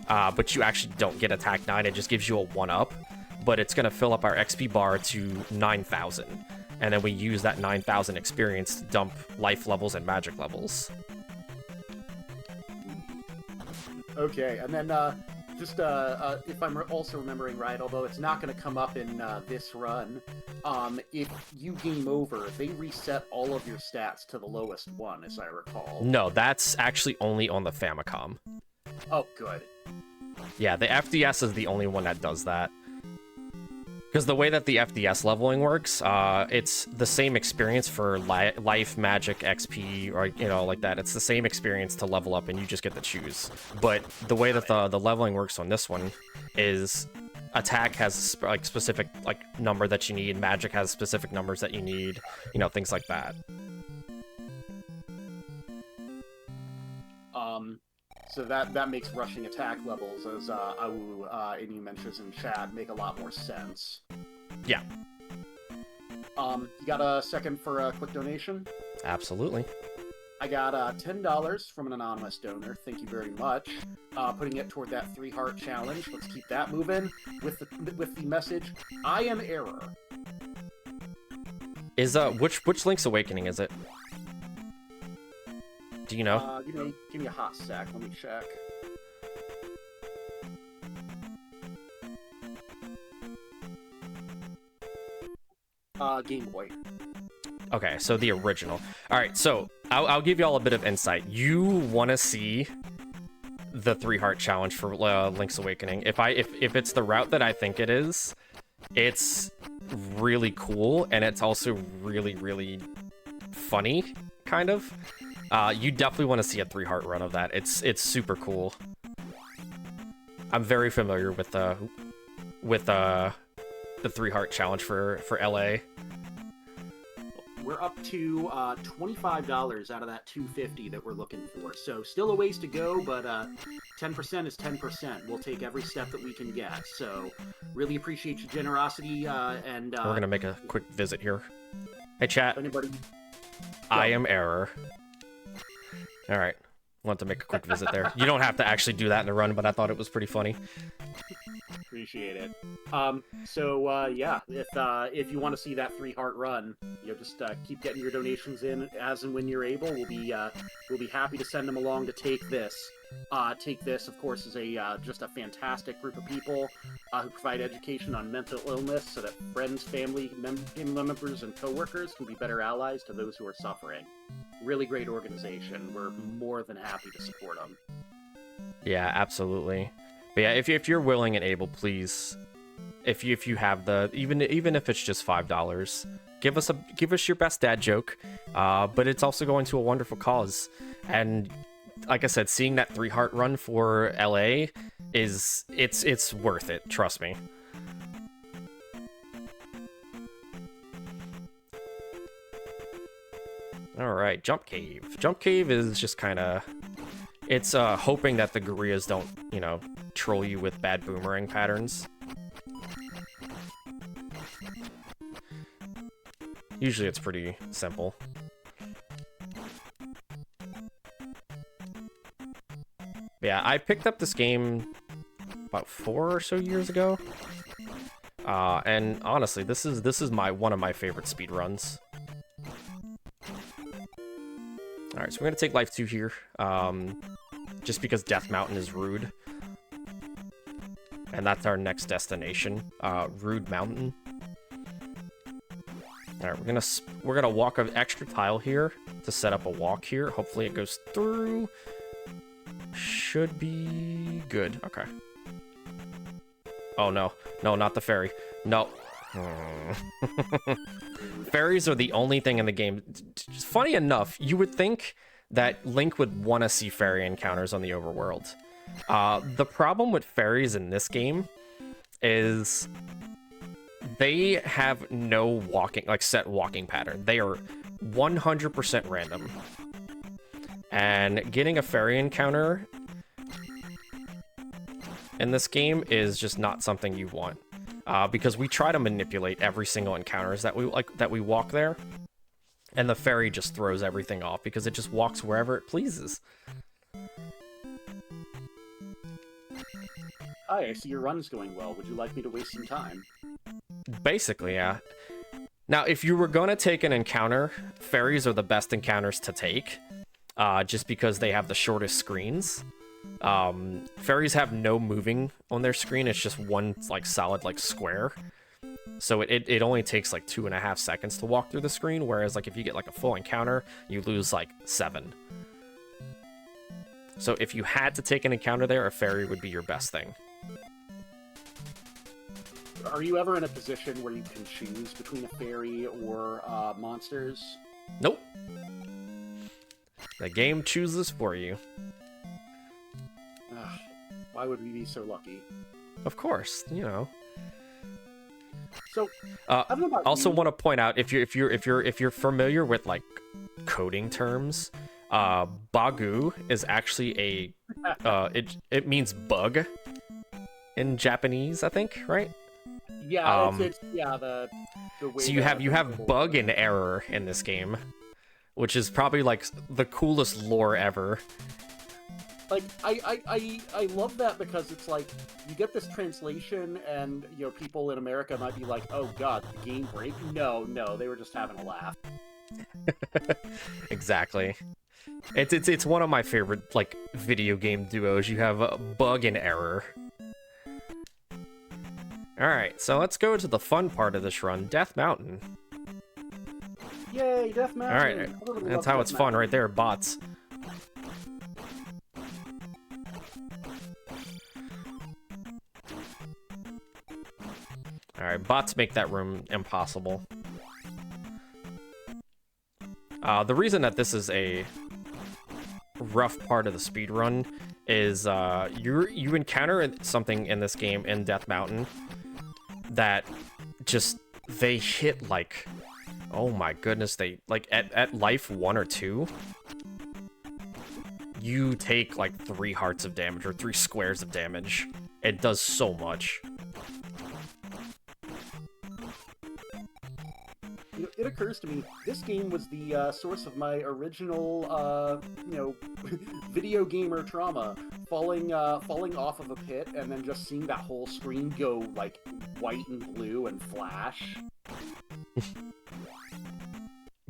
but you actually don't get attack 9. It just gives you a 1-up, but it's gonna fill up our XP bar to 9,000, and then we use that 9,000 experience to dump life levels and magic levels. Okay, and then just if I'm also remembering right, although it's not going to come up in this run, if you game over, they reset all of your stats to the lowest one, as I recall. No, that's actually only on the Famicom. Oh, good. Yeah, the FDS is the only one that does that. Because the way that the FDS leveling works, it's the same experience for life, magic, XP, or, you know, like that. It's the same experience to level up, and you just get to choose. But the way that the leveling works on this one is attack has like specific like number that you need, magic has specific numbers that you need, you know, things like that. So that makes rushing attack levels, as Awu and you mentions in chat, make a lot more sense. Yeah. You got a second for a quick donation? Absolutely. I got $10 from an anonymous donor. Thank you very much. Putting it toward that 3-heart challenge. Let's keep that moving with the message, I am error. Is which Link's Awakening is it? Do you know? Give me a hot sec. Let me check. Game Boy. Okay, so the original. All right, so I'll give you all a bit of insight. You want to see the 3-heart challenge for Link's Awakening. If it's the route that I think it is, it's really cool, and it's also really, really funny, kind of. You definitely want to see a 3-heart run of that. It's super cool. I'm very familiar with the 3-heart challenge for LA. We're up to $25 out of that $250 that we're looking for. So still a ways to go, but 10% is 10%. We'll take every step that we can get. So really appreciate your generosity. And we're gonna make a quick visit here. Hey chat. Anybody? I am error. All right, want to make a quick visit there. You don't have to actually do that in the run, but I thought it was pretty funny. Appreciate it. Yeah, if you want to see that 3-heart run, just keep getting your donations in as and when you're able. We'll be happy to send them along to take this. Take This, of course, is just a fantastic group of people who provide education on mental illness so that friends, family members, and coworkers can be better allies to those who are suffering. Really great organization. We're more than happy to support them. Yeah, absolutely. But yeah, if you're willing and able, please, if you have the even if it's just $5, give us your best dad joke. But it's also going to a wonderful cause, and like I said, seeing that 3-heart run for LA it's worth it. Trust me. All right, Jump Cave. Jump Cave is just kind of, it's hoping that the gorillas don't, troll you with bad boomerang patterns. Usually it's pretty simple. Yeah, I picked up this game about 4 or so years ago. And honestly, this is one of my favorite speedruns. Alright, so we're gonna take Life 2 here. Just because Death Mountain is rude. And that's our next destination. Rude Mountain. Alright, we're gonna walk an extra tile here to set up a walk here. Hopefully it goes through. Should be good. Okay. Oh, no. No, not the fairy. No. Fairies are the only thing in the game. Funny enough, you would think that Link would want to see fairy encounters on the overworld. The problem with fairies in this game is they have no walking, like set walking pattern. They are 100% random. And getting a fairy encounter in this game is just not something you want. Because we try to manipulate every single encounters that we walk there. And the fairy just throws everything off because it just walks wherever it pleases. Hi, I see your run's going well. Would you like me to waste some time? Basically, yeah. Now, if you were going to take an encounter, fairies are the best encounters to take, just because they have the shortest screens. Fairies have no moving on their screen. It's just one like solid like square. So it only takes like 2.5 seconds to walk through the screen, whereas like if you get like a full encounter, you lose like 7. So if you had to take an encounter there, a fairy would be your best thing. Are you ever in a position where you can choose between a fairy or monsters? Nope. The game chooses for you. Ugh, why would we be so lucky? Of course, you know. So, I don't know about also you. want to point out if you're familiar with like coding terms, bagu is actually a it means bug in Japanese, I think, right? Yeah, it's the way. So you have bug and error in this game, which is probably like the coolest lore ever. Like I love that because it's like you get this translation and you know people in America might be like, oh god, the game break? No, they were just having a laugh. Exactly. It's one of my favorite like video game duos. You have bug and error. All right, so let's go to the fun part of this run, Death Mountain. Yay, Death Mountain! All right, that's how it's fun right there, bots. All right, bots make that room impossible. The reason that this is a rough part of the speedrun is you encounter something in this game in Death Mountain that just they hit like, oh my goodness, they like at life 1 or 2 you take like 3 hearts of damage or 3 squares of damage. It does so much. You know, it occurs to me, this game was the source of my original, video gamer trauma. Falling off of a pit and then just seeing that whole screen go, like, white and blue and flash.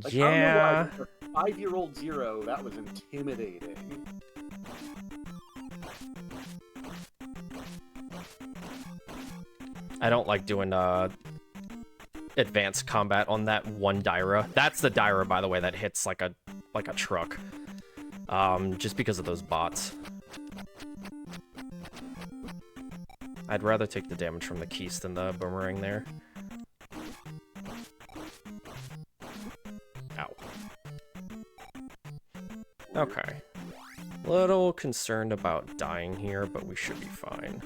Like, yeah. I don't know why, for 5-year-old Zero, that was intimidating. I don't like doing, advanced combat on that one Daira. That's the Daira, by the way, that hits like a truck. Just because of those bots. I'd rather take the damage from the Keist than the boomerang there. Ow. Okay. Little concerned about dying here, but we should be fine.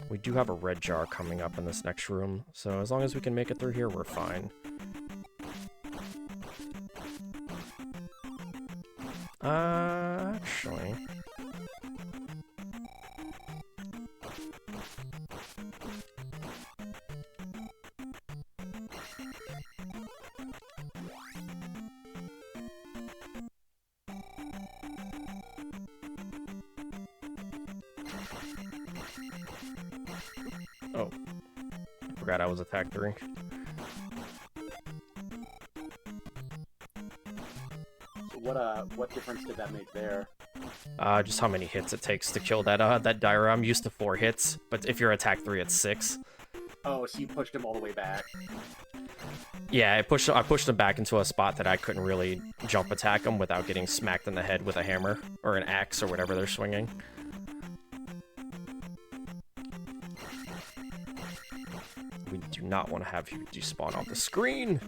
We do have a red jar coming up in this next room, so as long as we can make it through here, we're fine. Actually... Oh, I forgot I was attack 3. So what difference did that make there? Just how many hits it takes to kill that Dire. I'm used to 4 hits, but if you're attack 3, it's 6. Oh, so you pushed him all the way back. Yeah, I pushed him back into a spot that I couldn't really jump attack him without getting smacked in the head with a hammer or an axe or whatever they're swinging. We do not want to have you despawn off the screen.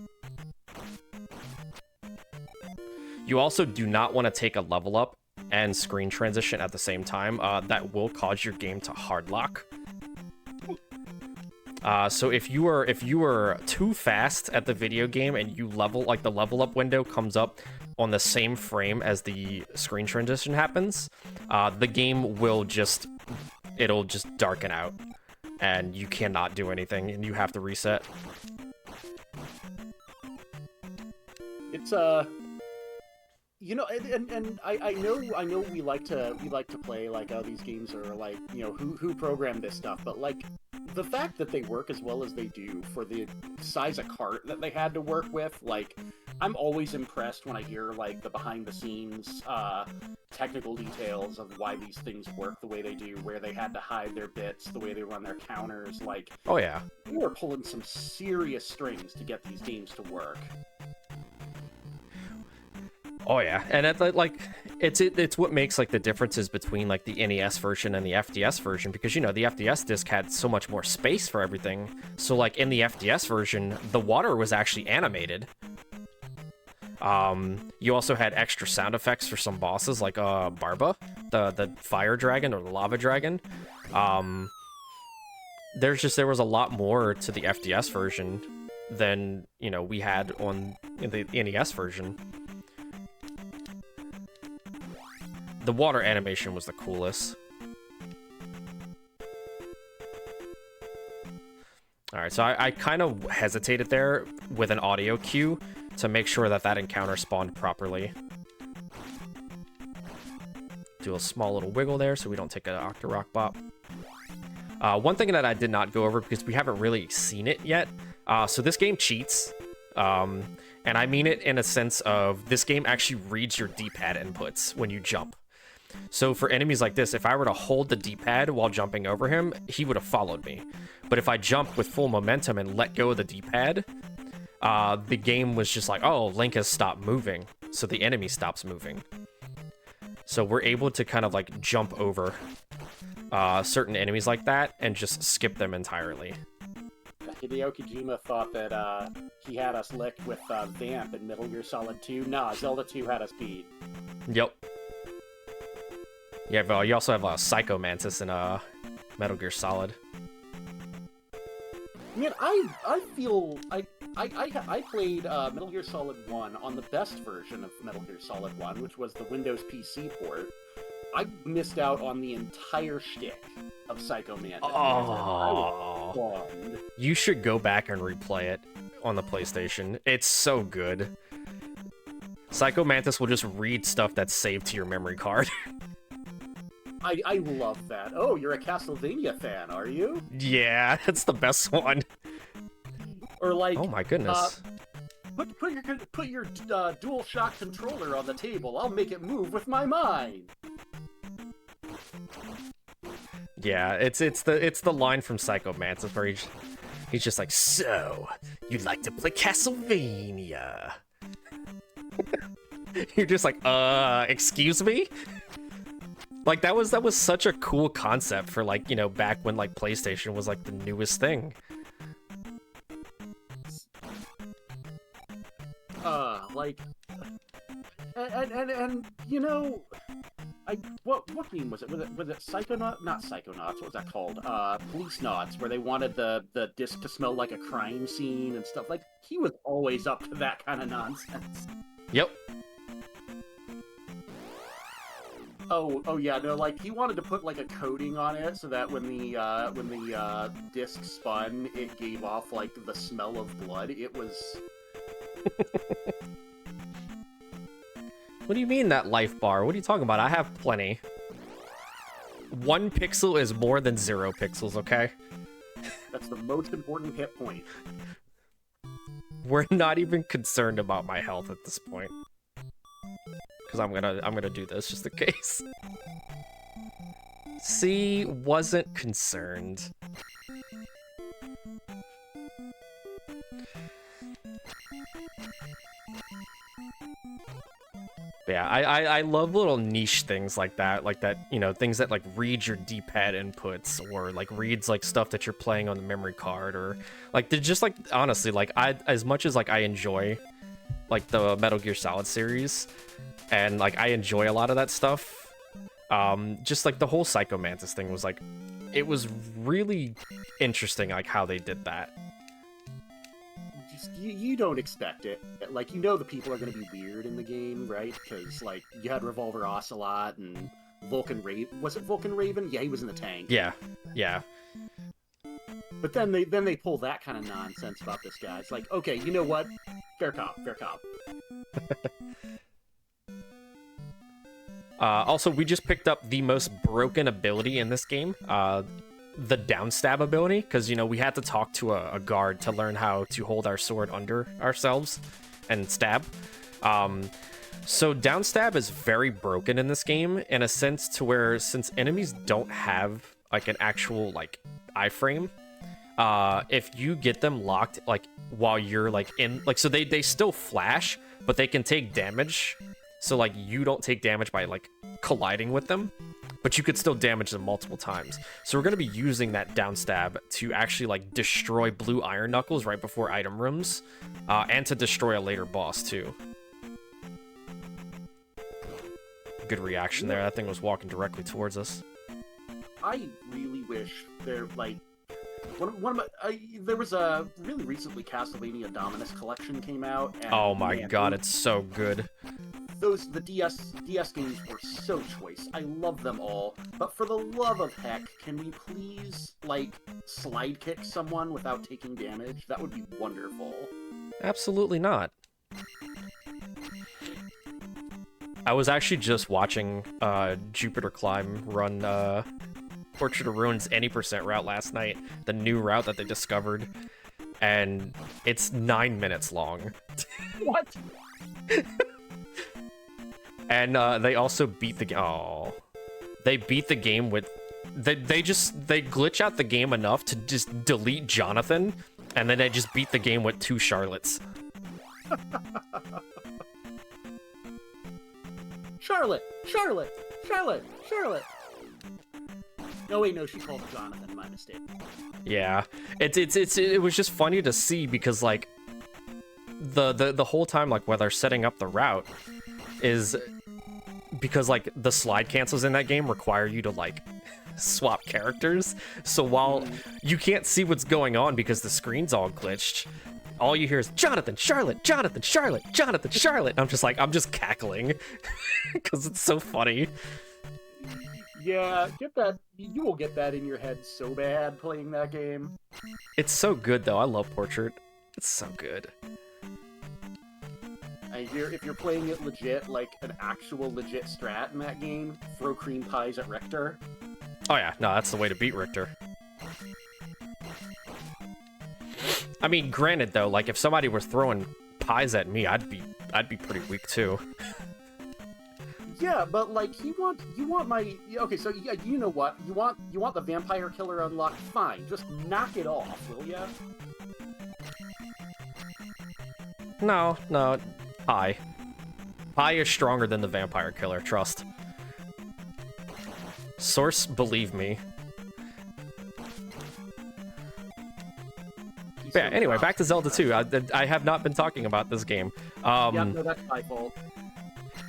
You also do not want to take a level up and screen transition at the same time. That will cause your game to hard lock. So if you are too fast at the video game and you level, like the level up window comes up on the same frame as the screen transition happens, the game will it'll just darken out and you cannot do anything and you have to reset. It's you know, and I know we like to play like, oh, these games are like, you know, who programmed this stuff, but like the fact that they work as well as they do for the size of cart that they had to work with, like, I'm always impressed when I hear like the behind the scenes technical details of why these things work the way they do, where they had to hide their bits, the way they run their counters. Like, oh yeah, they were pulling some serious strings to get these games to work. Oh yeah, and it's what makes like the differences between like the NES version and the FDS version, because you know the FDS disc had so much more space for everything. So like in the FDS version, the water was actually animated. You also had extra sound effects for some bosses, like Barba, the fire dragon or the lava dragon. There was a lot more to the FDS version than, you know, we had on the NES version. The water animation was the coolest. Alright, so I kind of hesitated there with an audio cue to make sure that encounter spawned properly. Do a small little wiggle there so we don't take an Octorok bop. One thing that I did not go over, because we haven't really seen it yet, so this game cheats. And I mean it in a sense of this game actually reads your D-pad inputs when you jump. So for enemies like this, if I were to hold the D-pad while jumping over him, he would have followed me. But if I jump with full momentum and let go of the D-pad, the game was just like, oh, Link has stopped moving, so the enemy stops moving. So we're able to kind of like jump over certain enemies like that and just skip them entirely. Hideo Kojima thought that he had us licked with Vamp in Metal Gear Solid 2. Nah, Zelda 2 had us beat. Yep. Yeah, you also have Psycho Mantis in Metal Gear Solid. Man, I feel I played Metal Gear Solid 1 on the best version of Metal Gear Solid 1, which was the Windows PC port. I missed out on the entire shtick of Psycho Mantis. Oh, you should go back and replay it on the PlayStation. It's so good. Psycho Mantis will just read stuff that's saved to your memory card. I love that. Oh, you're a Castlevania fan, are you? Yeah, that's the best one. Or like, oh my goodness. Put your DualShock controller on the table. I'll make it move with my mind. Yeah, it's the line from Psycho Mantis where he's just like, so you'd like to play Castlevania? You're just like, excuse me? Like that was such a cool concept for, like, you know, back when like PlayStation was like the newest thing. Like, and you know, what game was it? Was it Psychonauts? Not Psychonauts. What was that called? Police Knots, where they wanted the disc to smell like a crime scene and stuff. Like, he was always up to that kind of nonsense. Yep. Oh yeah, no, like, he wanted to put like a coating on it so that when the disc spun, it gave off like the smell of blood. It was. What do you mean that life bar? What are you talking about? I have plenty. 1 pixel is more than 0 pixels, okay? That's the most important hit point. We're not even concerned about my health at this point. Because I'm gonna do this just in case. See, wasn't concerned. Yeah, I love little niche things like that, you know, things that like read your D-pad inputs or like reads like stuff that you're playing on the memory card, or like they're just like, honestly, like as much as like I enjoy like the Metal Gear Solid series and like I enjoy a lot of that stuff, just like the whole Psycho Mantis thing was like, it was really interesting like how they did that. You don't expect it. Like, you know the people are going to be weird in the game, right? Because, like, you had Revolver Ocelot and Vulcan Raven. Was it Vulcan Raven? Yeah, he was in the tank. Yeah, yeah. But then they pull that kind of nonsense about this guy. It's like, okay, you know what? Fair cop, fair cop. Also, we just picked up the most broken ability in this game. The downstab ability, because, you know, we had to talk to a guard to learn how to hold our sword under ourselves and stab. So downstab is very broken in this game in a sense to where, since enemies don't have like an actual like iframe, if you get them locked like while you're like in, like, so they still flash, but they can take damage. So like you don't take damage by like colliding with them, but you could still damage them multiple times. So we're going to be using that downstab to actually like destroy blue iron knuckles right before item rooms, and to destroy a later boss too. Good reaction there. That thing was walking directly towards us. I really wish there, like, there was a really recently Castlevania Dominus collection came out. And, oh my god, it's so good. The DS games were so choice. I love them all. But for the love of heck, can we please, like, slide kick someone without taking damage? That would be wonderful. Absolutely not. I was actually just watching Jupiter Climb run Portrait of Ruins any % route last night, the new route that they discovered, and it's 9 minutes long. What? And they also beat the game. Oh, they beat the game with they glitch out the game enough to just delete Jonathan, and then they just beat the game with 2 Charlottes. Charlotte. No, wait, no, she called Jonathan. My mistake. Yeah, it was just funny to see because like the whole time, like, while they're setting up the route, is because like the slide cancels in that game require you to like swap characters. So while you can't see what's going on because the screen's all glitched, all you hear is Jonathan, Charlotte, Jonathan, Charlotte, Jonathan, Charlotte. I'm just cackling because it's so funny. Yeah, get that. You will get that in your head so bad playing that game. It's so good though. I love Portrait. It's so good. If you're playing it legit, like an actual legit strat in that game, throw cream pies at Richter. Oh yeah, no, that's the way to beat Richter. I mean, granted though, like if somebody was throwing pies at me, I'd be pretty weak too. Yeah, but like you want my okay, so yeah, you know what? You want the vampire killer unlocked? Fine, just knock it off, will ya? No. Pie is stronger than the vampire killer, trust. Source, believe me. But yeah, anyway, back to Zelda 2. I have not been talking about this game. Yeah, no, that's my fault.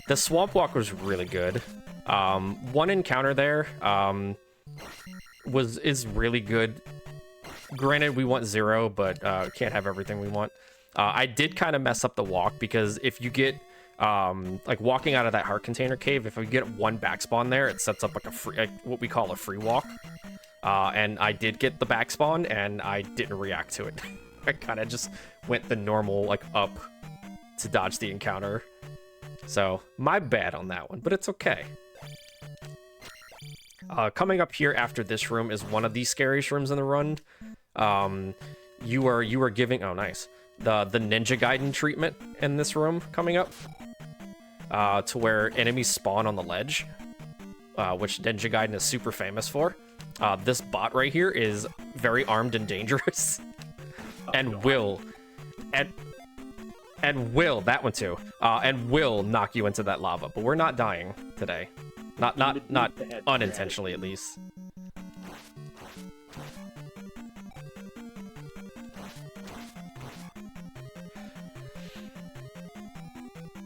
The Swamp Walk was really good. One encounter there is really good. Granted, we want 0, but can't have everything we want. I did kind of mess up the walk because if you get like walking out of that heart container cave, if you get 1 backspawn there, it sets up like a free, like what we call a free walk. And I did get the backspawn and I didn't react to it. I kind of just went the normal like up to dodge the encounter. So my bad on that one, but it's okay. Coming up here after this room is one of the scariest rooms in the run. You are giving, oh nice, the Ninja Gaiden treatment in this room coming up, to where enemies spawn on the ledge. which Ninja Gaiden is super famous for. This bot right here is very armed and dangerous, and will that one too, and will knock you into that lava. But we're not dying today, not unintentionally at least.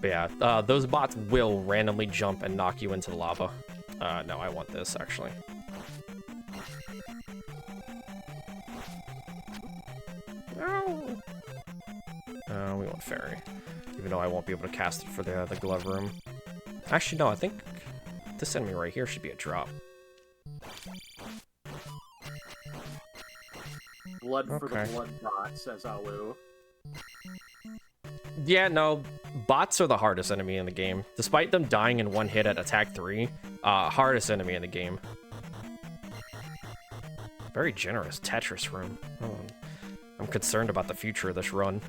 But yeah, those bots will randomly jump and knock you into the lava. No, I want this, actually. No! We want fairy. Even though I won't be able to cast it for the glove room. Actually, no, I think this enemy right here should be a drop. Blood for the blood bot, says Alu. Yeah, no, bots are the hardest enemy in the game. Despite them dying in one hit at attack 3, hardest enemy in the game. Very generous Tetris room. Oh, I'm concerned about the future of this run.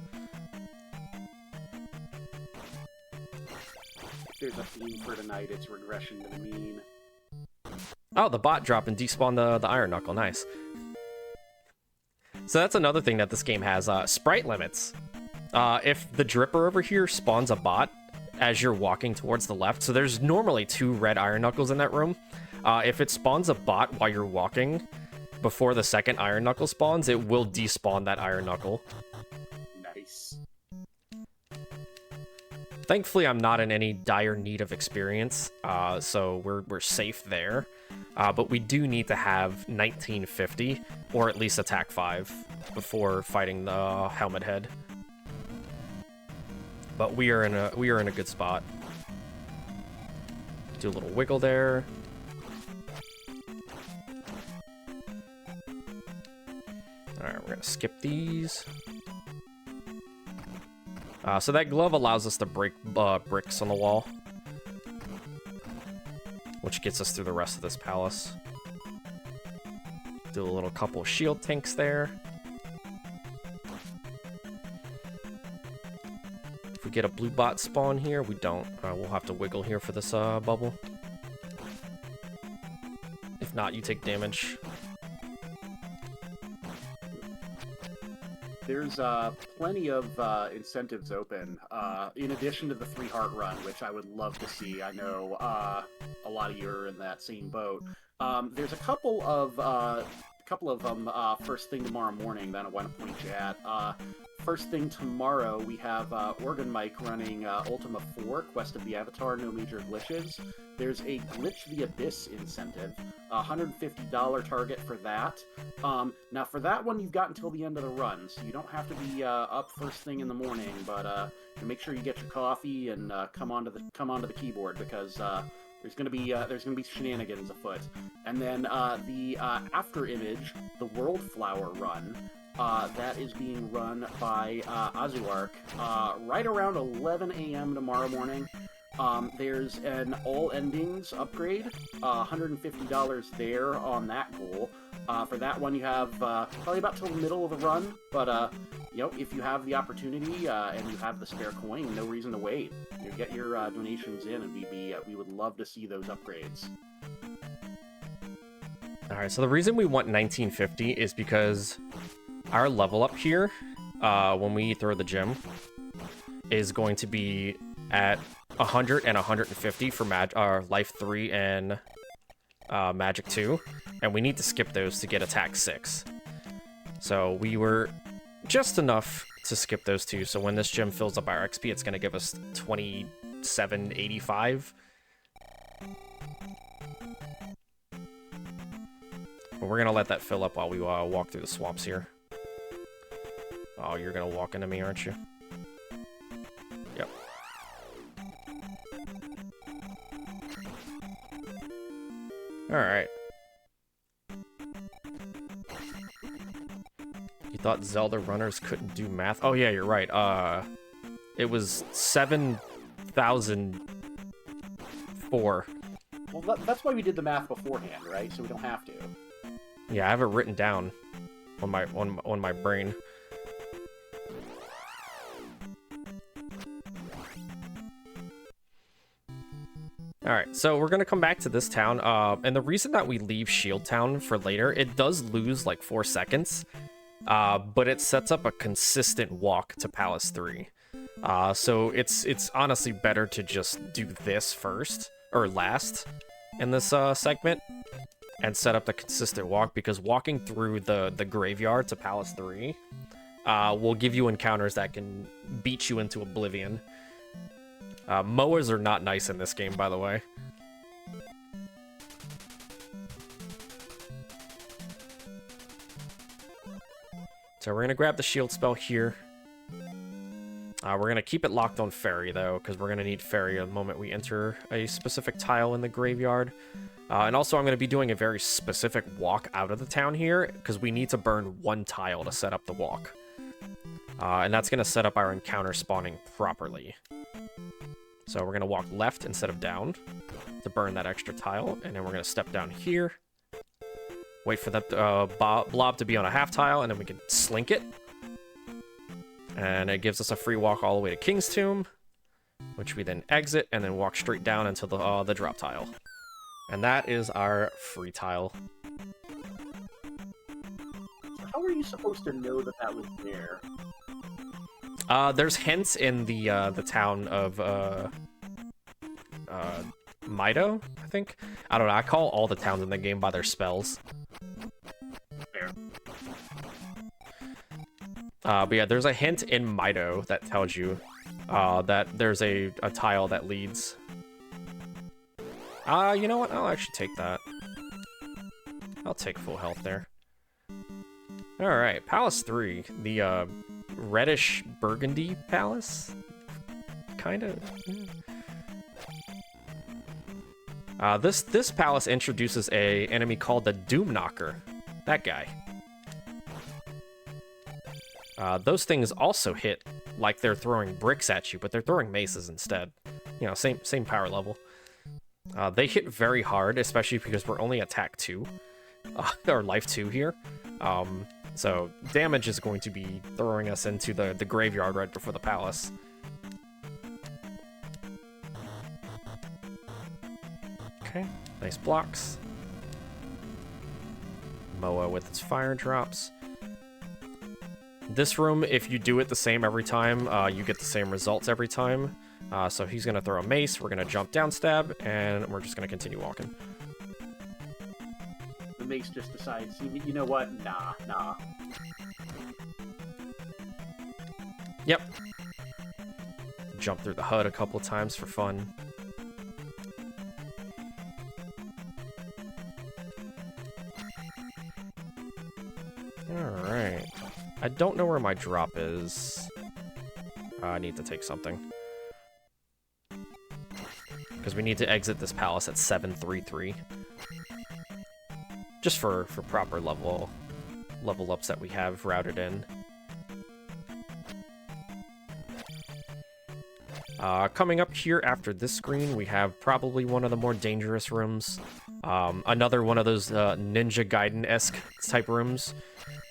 If there's a theme for tonight, it's regression to the mean. Oh, the bot drop and despawn the Iron Knuckle. Nice. So that's another thing that this game has. Sprite limits. If the dripper over here spawns a bot as you're walking towards the left, so there's normally 2 red Iron Knuckles in that room. If it spawns a bot while you're walking before the second Iron Knuckle spawns, it will despawn that Iron Knuckle. Nice. Thankfully, I'm not in any dire need of experience, so we're safe there. But we do need to have 1950, or at least attack 5, before fighting the Helmet Head. But we are in a good spot. Do a little wiggle there. Alright, we're gonna skip these. So that glove allows us to break bricks on the wall, which gets us through the rest of this palace. Do a little couple shield tanks there. If we get a blue bot spawn here, we don't. We'll have to wiggle here for this bubble. If not, you take damage. There's plenty of incentives open, in addition to the 3-heart run, which I would love to see. I know a lot of you are in that same boat. There's a couple of them first thing tomorrow morning that I want to point you at. First thing tomorrow, we have Organ Mike running Ultima 4, Quest of the Avatar, No Major Glitches. There's a Glitch the Abyss incentive, $150 target for that. Now, for that one, you've got until the end of the run, so you don't have to be up first thing in the morning, but make sure you get your coffee and come onto the keyboard, because there's gonna be shenanigans afoot. And then the after image, the World Flower run. That is being run by Azuark right around 11 a.m. tomorrow morning. There's an all endings upgrade, $150 there on that goal. For that one, you have probably about till the middle of the run, but you know, if you have the opportunity and you have the spare coin, no reason to wait. You get your donations in, and we would love to see those upgrades. All right, so the reason we want 1950 is because our level up here, when we throw the gem, is going to be at 100 and 150 for Life 3 and Magic 2, and we need to skip those to get Attack 6. So we were just enough to skip those two, so when this gem fills up our XP, it's going to give us 2785. But we're going to let that fill up while we walk through the swamps here. Oh, you're gonna walk into me, aren't you? Yep. Alright. You thought Zelda runners couldn't do math? Oh yeah, you're right. It was 7,004. Well, that's why we did the math beforehand, right? So we don't have to. Yeah, I have it written down on my brain. All right, so we're gonna come back to this town, and the reason that we leave Shield Town for later, it does lose like 4 seconds, but it sets up a consistent walk to Palace 3. So it's honestly better to just do this first, or last, in this segment, and set up the consistent walk, because walking through the graveyard to Palace 3 will give you encounters that can beat you into oblivion. Moas are not nice in this game, by the way. So we're going to grab the shield spell here. We're going to keep it locked on Fairy, though, because we're going to need Fairy the moment we enter a specific tile in the graveyard. And also, I'm going to be doing a very specific walk out of the town here, because we need to burn 1 tile to set up the walk. And that's going to set up our encounter spawning properly. So we're going to walk left instead of down to burn that extra tile, and then we're going to step down here. Wait for that blob to be on a half tile, and then we can slink it. And it gives us a free walk all the way to King's Tomb, which we then exit, and then walk straight down until the drop tile. And that is our free tile. How are you supposed to know that that was there? There's hints in the town of Mido, I think. I don't know. I call all the towns in the game by their spells. Fair. But yeah, there's a hint in Mido that tells you that there's a tile that leads. You know what? I'll actually take that. I'll take full health there. Alright, Palace 3. The reddish burgundy palace? Kind of. This palace introduces a enemy called the Doom Knocker. That guy. Those things also hit like they're throwing bricks at you, but they're throwing maces instead. You know, same power level. They hit very hard, especially because we're only attack 2. Or life 2 here. So damage is going to be throwing us into the graveyard right before the palace. Okay, nice blocks. Moa with its fire drops. This room, if you do it the same every time, you get the same results every time. So he's going to throw a mace, we're going to jump down stab, and we're just going to continue walking. The mace just decides, you know what? Nah. Yep. Jump through the HUD a couple of times for fun. Alright. I don't know where my drop is. I need to take something. Because we need to exit this palace at 733. Just for proper level ups that we have routed in. Coming up here after this screen, we have probably one of the more dangerous rooms. Another one of those Ninja Gaiden-esque type rooms,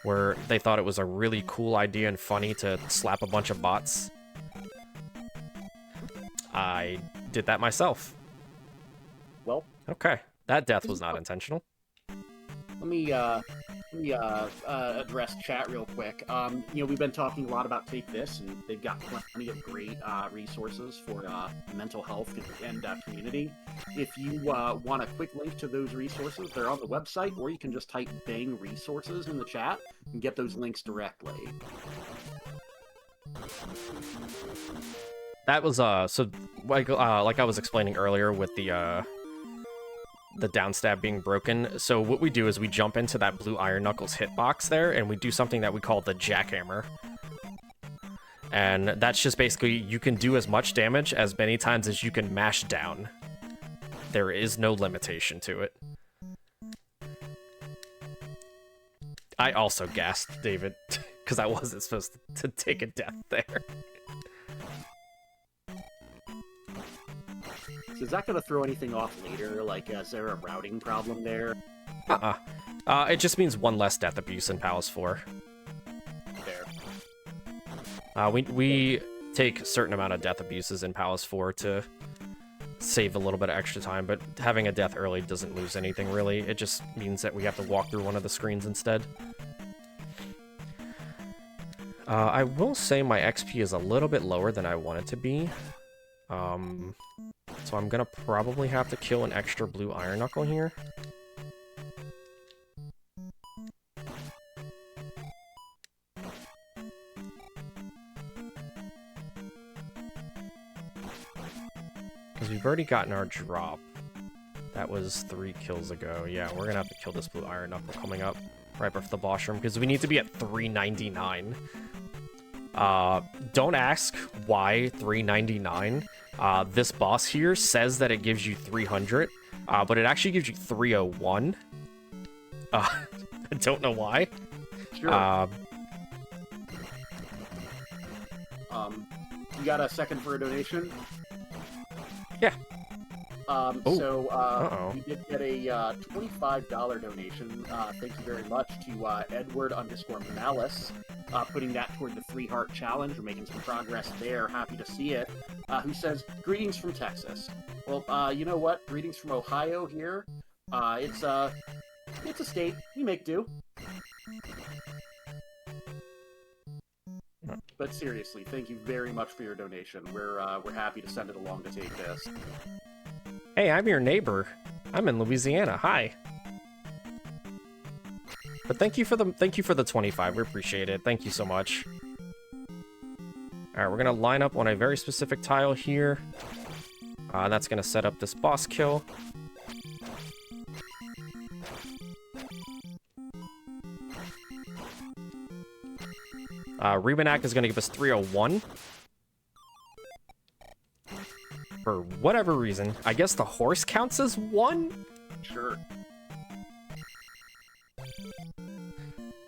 where they thought it was a really cool idea and funny to slap a bunch of bots. I did that myself. Well, okay. That death was not intentional. Let me address chat real quick. We've been talking a lot about Take This, and they've got plenty of great resources for mental health and community. If you want a quick link to those resources, they're on the website, or you can just type Bang Resources in the chat and get those links directly. That was so like I was explaining earlier with the downstab being broken. So what we do is we jump into that blue Iron Knuckles hitbox there, and we do something that we call the jackhammer. And that's just basically, you can do as much damage as many times as you can mash down. There is no limitation to it. I also gasped, David, because I wasn't supposed to take a death there. So is that going to throw anything off later? Like, is there a routing problem there? It just means one less death abuse in Palace 4. Fair. We take a certain amount of death abuses in Palace 4 to save a little bit of extra time, but having a death early doesn't lose anything, really. It just means that we have to walk through one of the screens instead. I will say my XP is a little bit lower than I want it to be. So I'm gonna probably have to kill an extra blue iron knuckle here. Because we've already gotten our drop. That was 3 kills ago. Yeah, we're gonna have to kill this blue iron knuckle coming up right before the boss room, because we need to be at 399. Don't ask why 399. This boss here says that it gives you 300, but it actually gives you 301. I don't know why. Sure. You got a second for a donation? Yeah. We did get a $25 donation. Thank you very much to Edward_Malice, putting that toward the 3-heart challenge. We're making some progress there. Happy to see it. Who says, greetings from Texas. Well, you know what? Greetings from Ohio here. It's a state. We make do. But seriously, thank you very much for your donation. We're happy to send it along to take this. Hey, I'm your neighbor. I'm in Louisiana. Hi. But thank you for the 25. We appreciate it. Thank you so much. All right, we're gonna line up on a very specific tile here. That's gonna set up this boss kill. Rebanak is gonna give us 301. For whatever reason. I guess the horse counts as 1? Sure.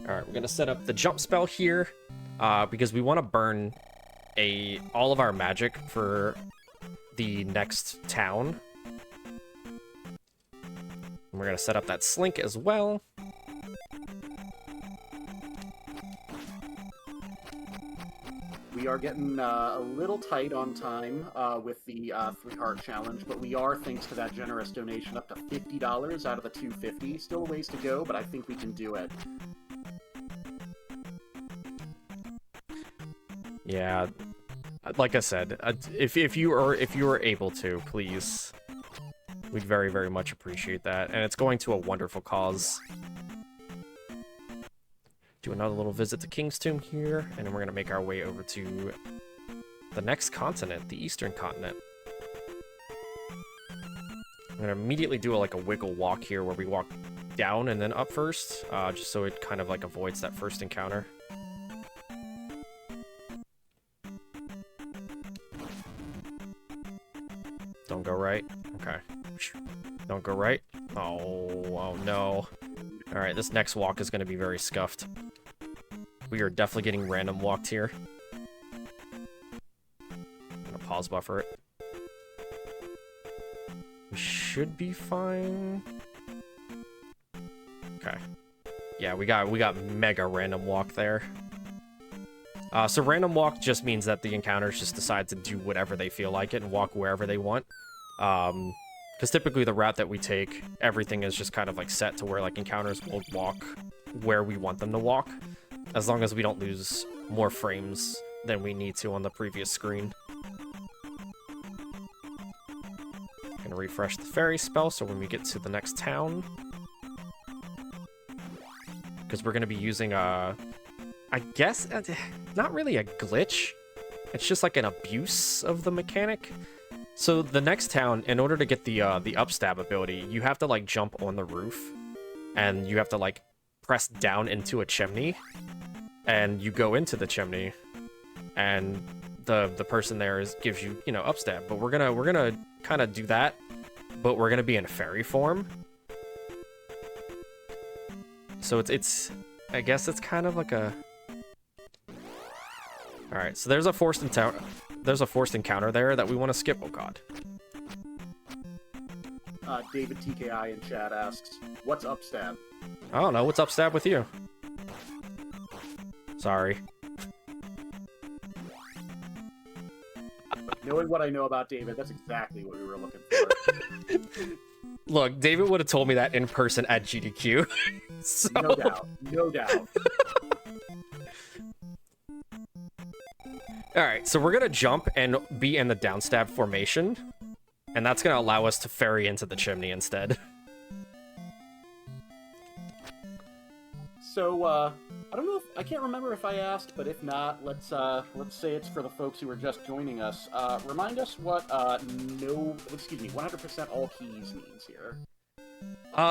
Alright, we're gonna set up the jump spell here, because we want to burn all of our magic for the next town. And we're gonna set up that slink as well. We are getting a little tight on time with the 3-heart challenge, but we are, thanks to that generous donation, up to $50 out of the $250. Still a ways to go, but I think we can do it. Yeah, like I said, if you are able to, please, we'd very, very much appreciate that, and it's going to a wonderful cause. Do another little visit to King's Tomb here, and then we're gonna make our way over to the next continent, the Eastern Continent. I'm gonna immediately do a wiggle walk here, where we walk down and then up first, just so it kind of avoids that first encounter. Don't go right. Okay. Don't go right. Oh no. Alright, this next walk is going to be very scuffed. We are definitely getting random walked here. I'm going to pause buffer it. We should be fine. Okay. Yeah, we got mega random walk there. So random walk just means that the encounters just decide to do whatever they feel like it and walk wherever they want. Because typically the route that we take, everything is just kind of set to where encounters will walk where we want them to walk, as long as we don't lose more frames than we need to on the previous screen. Gonna refresh the fairy spell so when we get to the next town, because we're gonna be using I guess not really a glitch, it's just an abuse of the mechanic. So the next town, in order to get the up-stab ability, you have to jump on the roof, and you have to press down into a chimney, and you go into the chimney, and the person there gives you up-stab. But we're gonna kind of do that, but we're gonna be in fairy form. So it's I guess it's kind of a. All right, so there's a forced encounter. There's a forced encounter there that we want to skip. Oh god. David TKI in chat asks, "What's up-stab?" I don't know. What's up-stab with you? Sorry. Knowing what I know about David, that's exactly what we were looking for. Look, David would have told me that in person at GDQ. So... No doubt. No doubt. Alright, so we're gonna jump and be in the downstab formation. And that's gonna allow us to ferry into the chimney instead. So, I don't know if, I can't remember if I asked, but if not, let's say it's for the folks who are just joining us. Remind us what, 100% all keys means here.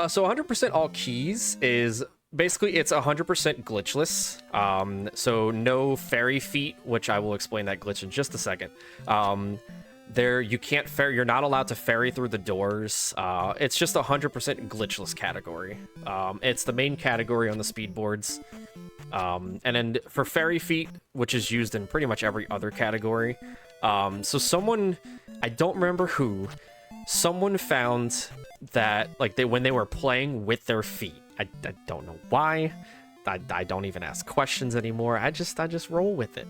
So 100% all keys is basically it's 100% glitchless. So no fairy feet, which I will explain that glitch in just a second. You can't ferry, you're not allowed to ferry through the doors. It's just 100% glitchless category. It's the main category on the speed boards. And then for fairy feet, which is used in pretty much every other category. So someone, I don't remember who, someone found that like when they were playing with their feet. I don't know why. I don't even ask questions anymore. I just roll with it.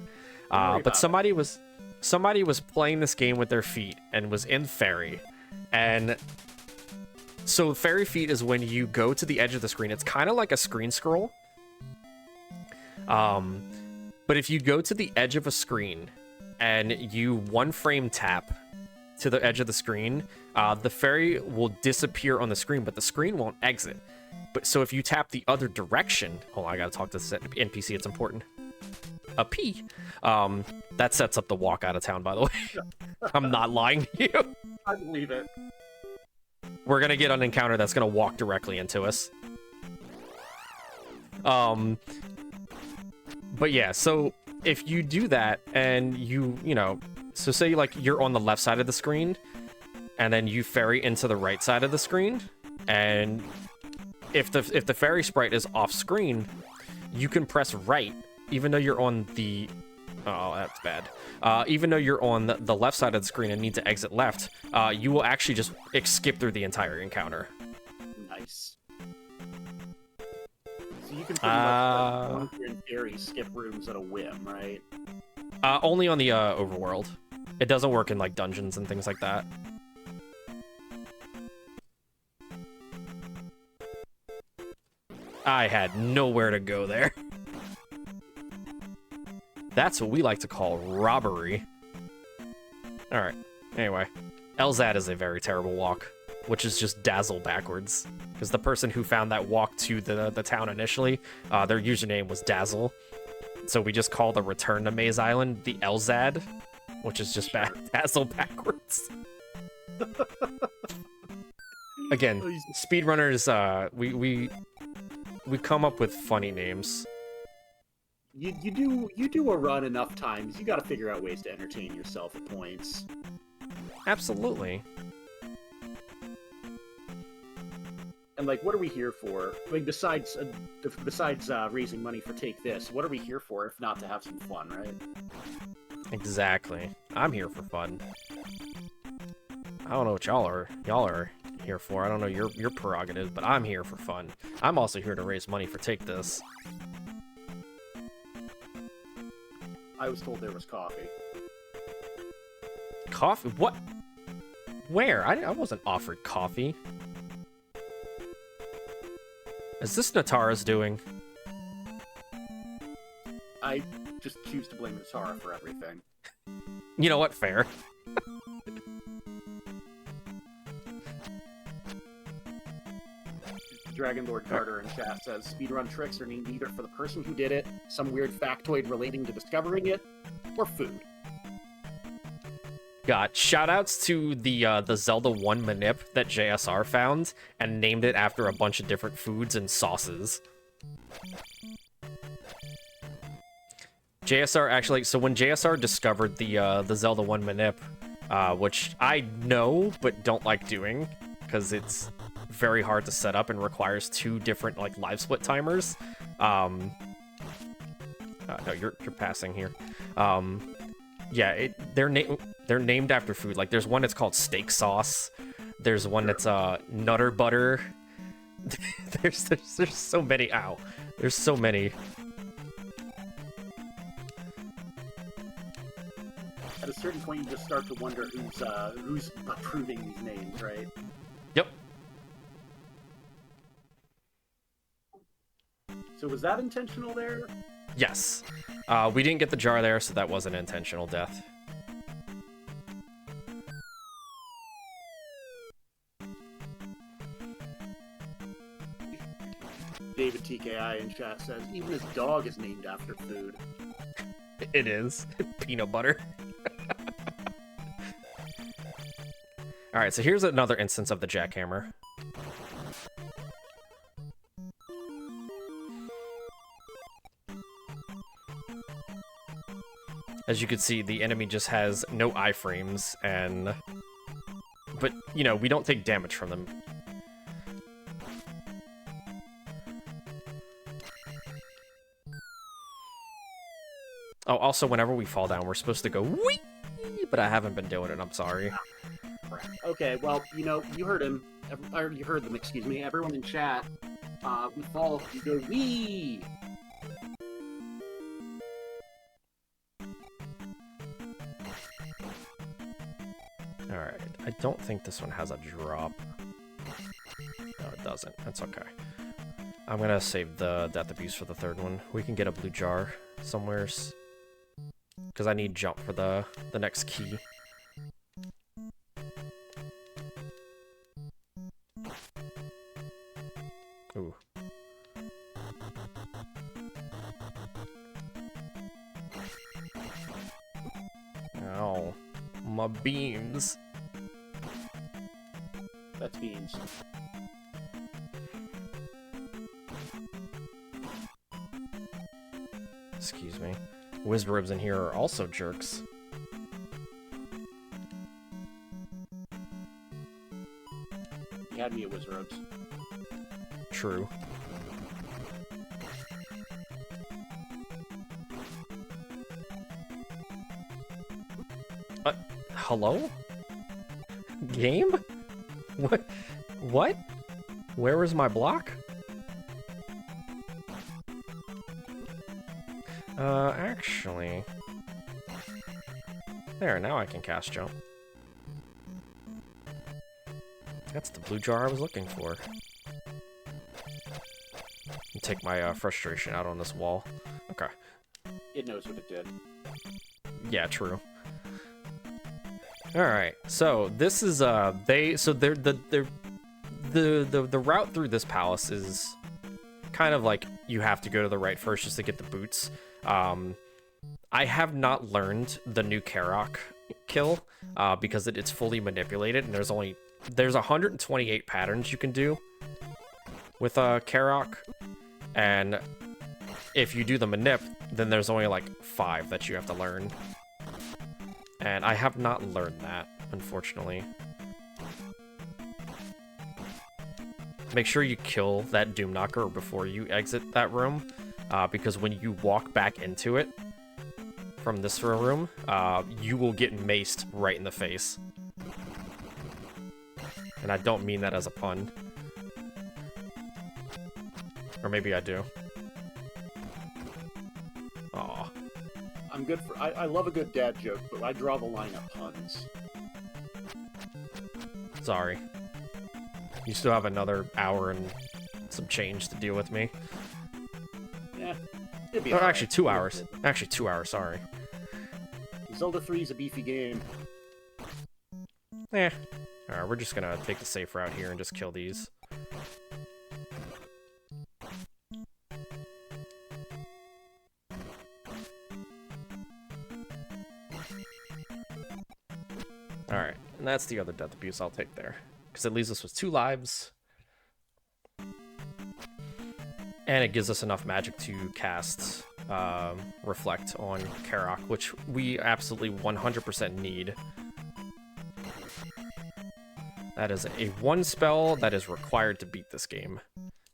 But somebody was playing this game with their feet and was in fairy. And so fairy feet is when you go to the edge of the screen. It's kind of like a screen scroll. But if you go to the edge of a screen and you one frame tap to the edge of the screen, the fairy will disappear on the screen, but the screen won't exit. But so if you tap the other direction, hold on, I gotta talk to this NPC, it's important. A P. That sets up the walk out of town, by the way. I'm not lying to you. I believe it. We're gonna get an encounter that's gonna walk directly into us. But yeah, so if you do that and you know, so say like you're on the left side of the screen and then you ferry into the right side of the screen, and if the fairy sprite is off screen, you can press right even though you're on the that's bad. Even though you're on the left side of the screen and need to exit left, you will actually just skip through the entire encounter. Nice. So you can pretty much conquer and fairy skip rooms at a whim, right? Only on the overworld. It doesn't work in like dungeons and things like that. I had nowhere to go there. That's what we like to call robbery. Alright, anyway. Elzad is a very terrible walk, which is just dazzle backwards. Because the person who found that walk to the town initially, their username was Dazzle. So we just call the return to Maze Island the Elzad, which is just dazzle backwards. Again, speedrunners, we come up with funny names. You do a run enough times, you gotta figure out ways to entertain yourself at points. Absolutely. And like, what are we here for? I mean, besides raising money for Take This, what are we here for if not to have some fun, right? Exactly. I'm here for fun. I don't know what y'all are here for. I don't know your prerogative, but I'm here for fun. I'm also here to raise money for Take This. I was told there was coffee. Coffee? What? Where? I wasn't offered coffee. Is this Natara's doing? I just choose to blame Natara for everything. You know what? Fair. Dragon Lord Carter in chat says, speedrun tricks are named either for the person who did it, some weird factoid relating to discovering it, or food. Got shoutouts to the Zelda 1 manip that JSR found and named it after a bunch of different foods and sauces. JSR actually, so when JSR discovered the Zelda 1 manip, which I know but don't like doing because it's very hard to set up and requires 2 different like live split timers. No, you're passing here. Yeah, they're named after food. Like there's one that's called steak sauce. There's one that's nutter butter. there's so many. Ow, there's so many. at a certain point, you just start to wonder who's approving these names, right? Yep. So was that intentional there? Yes. We didn't get the jar there, so that was an intentional death. David TKI in chat says, even his dog is named after food. It is. Peanut butter. Alright, so here's another instance of the jackhammer. As you can see, the enemy just has no iframes, but, you know, we don't take damage from them. Oh, also, whenever we fall down, we're supposed to go whee! But I haven't been doing it, I'm sorry. Okay, well, you know, you heard him. Or you heard them, excuse me. Everyone in chat, we fall, you go wee! Alright, I don't think this one has a drop. No, it doesn't. That's okay. I'm gonna save the Death Abuse for the third one. We can get a blue jar somewheres. Because I need jump for the next key. Ooh. Ow. My beans. That's beans. Excuse me. Wizrobes in here are also jerks. You had me at Wizrobes. True. Hello? Game? What? What? Where is my block? Actually... There, now I can cast jump. That's the blue jar I was looking for. And take my frustration out on this wall. Okay. It knows what it did. Yeah, true. Alright, so this is the route through this palace is kind of like you have to go to the right first just to get the boots. I have not learned the new Karok kill because it's fully manipulated, and there's 128 patterns you can do with Karok, and if you do the manip, then there's only like 5 that you have to learn. And I have not learned that, unfortunately. Make sure you kill that Doom Knocker before you exit that room, because when you walk back into it from this room, you will get maced right in the face. And I don't mean that as a pun. Or maybe I do. Aw. I'm good for... I love a good dad joke, but I draw the line at puns. Sorry. You still have another hour and some change to deal with me. Yeah. It'd be Oh, alright. actually 2 hours. Actually 2 hours, sorry. Zelda 3 is a beefy game. Eh. Alright, we're just gonna take the safe route here and just kill these. Alright, and that's the other Death Abuse I'll take there. Because it leaves us with 2 lives. And it gives us enough magic to cast Reflect on Karok, which we absolutely 100% need. That is a 1 spell that is required to beat this game,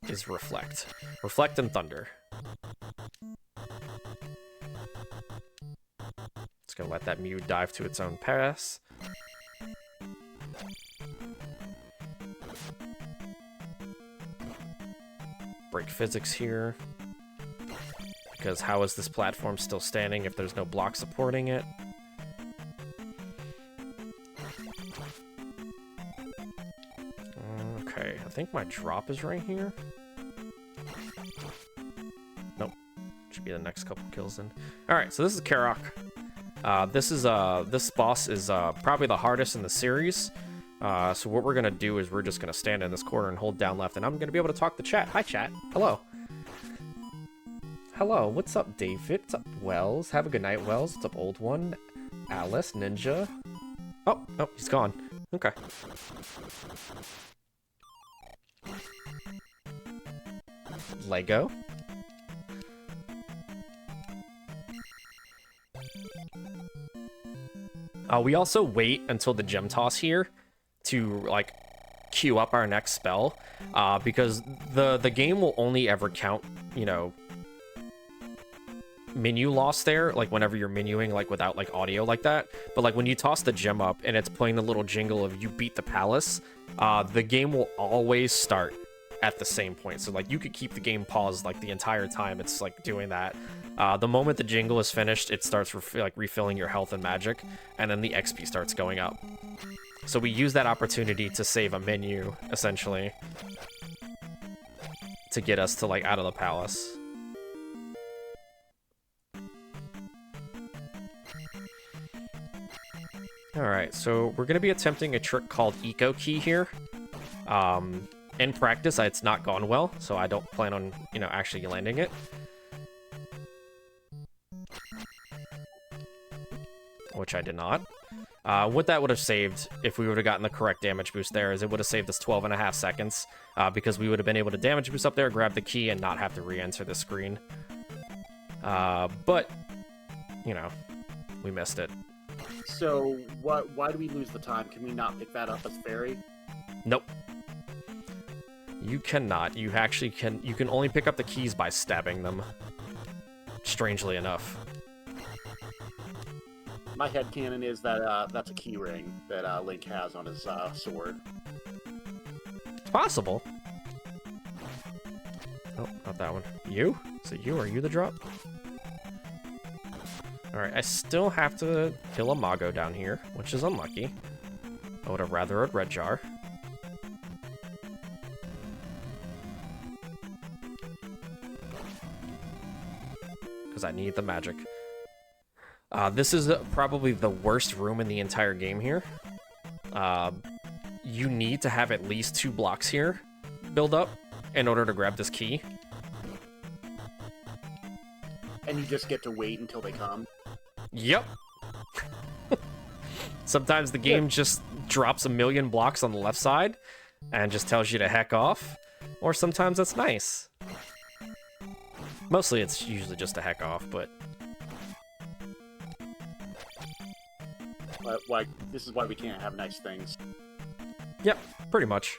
is Reflect. Reflect and Thunder. Just gonna let that Mew dive to its own pass. Break physics here. Because how is this platform still standing if there's no block supporting it? think my drop is right here. Nope. Should be the next couple kills then. Alright, so this is Karok. This boss is probably the hardest in the series. So what we're gonna do is we're just gonna stand in this corner and hold down left, and I'm gonna be able to talk to chat. Hi, chat. Hello. Hello. What's up, David? What's up, Wells? Have a good night, Wells. What's up, old one? Alice, Ninja. Oh, he's gone. Okay. Lego. We also wait until the gem toss here to, like, queue up our next spell, because the game will only ever count, you know, menu loss there, like whenever you're menuing, like without like audio like that. But like when you toss the gem up and it's playing the little jingle of you beat the palace, the game will always start at the same point. So like you could keep the game paused like the entire time it's like doing that. The moment the jingle is finished, it starts refilling your health and magic, and then the XP starts going up. So we use that opportunity to save a menu, essentially, to get us to like out of the palace. Alright, so we're going to be attempting a trick called Eco Key here. In practice, it's not gone well, so I don't plan on, you know, actually landing it. Which I did not. What that would have saved, if we would have gotten the correct damage boost there, is it would have saved us 12.5 seconds, because we would have been able to damage boost up there, grab the key, and not have to re-enter the screen. But, you know, we missed it. So, why do we lose the time? Can we not pick that up as fairy? Nope. You cannot. You actually can. You can only pick up the keys by stabbing them. Strangely enough. My headcanon is that that's a key ring that Link has on his sword. It's possible. Oh, not that one. You? Is it you? Are you the drop? Alright, I still have to kill a Mago down here, which is unlucky. I would have rather a red jar. Because I need the magic. This is probably the worst room in the entire game here. You need to have at least 2 blocks here build up in order to grab this key. And you just get to wait until they come? Yep. Sometimes the game just drops a million blocks on the left side and just tells you to heck off. Or sometimes that's nice. Mostly it's usually just a heck off, but... This is why we can't have nice things. Yep, pretty much.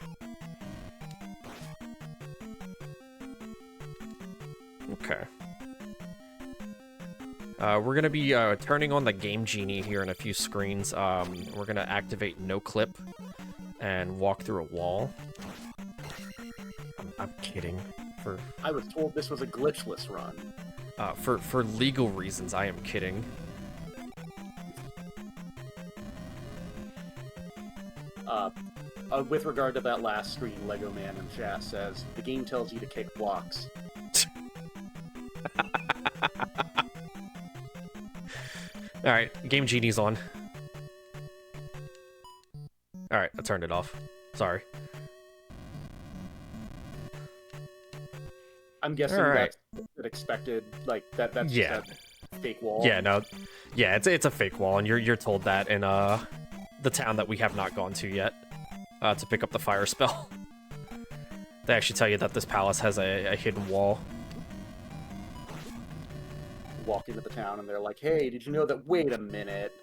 Okay. We're going to be turning on the Game Genie here in a few screens. We're going to activate No Clip and walk through a wall. I'm kidding. I was told this was a glitchless run. For legal reasons, I am kidding. With regard to that last screen, Lego Man in chat says, the game tells you to kick blocks. Alright, Game Genie's on. Alright, I turned it off. Sorry. I'm guessing that's an expected, like, that's yeah. a fake wall. Yeah, no. Yeah, it's a fake wall, and you're told that in the town that we have not gone to yet to pick up the fire spell. They actually tell you that this palace has a hidden wall. Walk into the town and they're like, hey, did you know that? Wait a minute.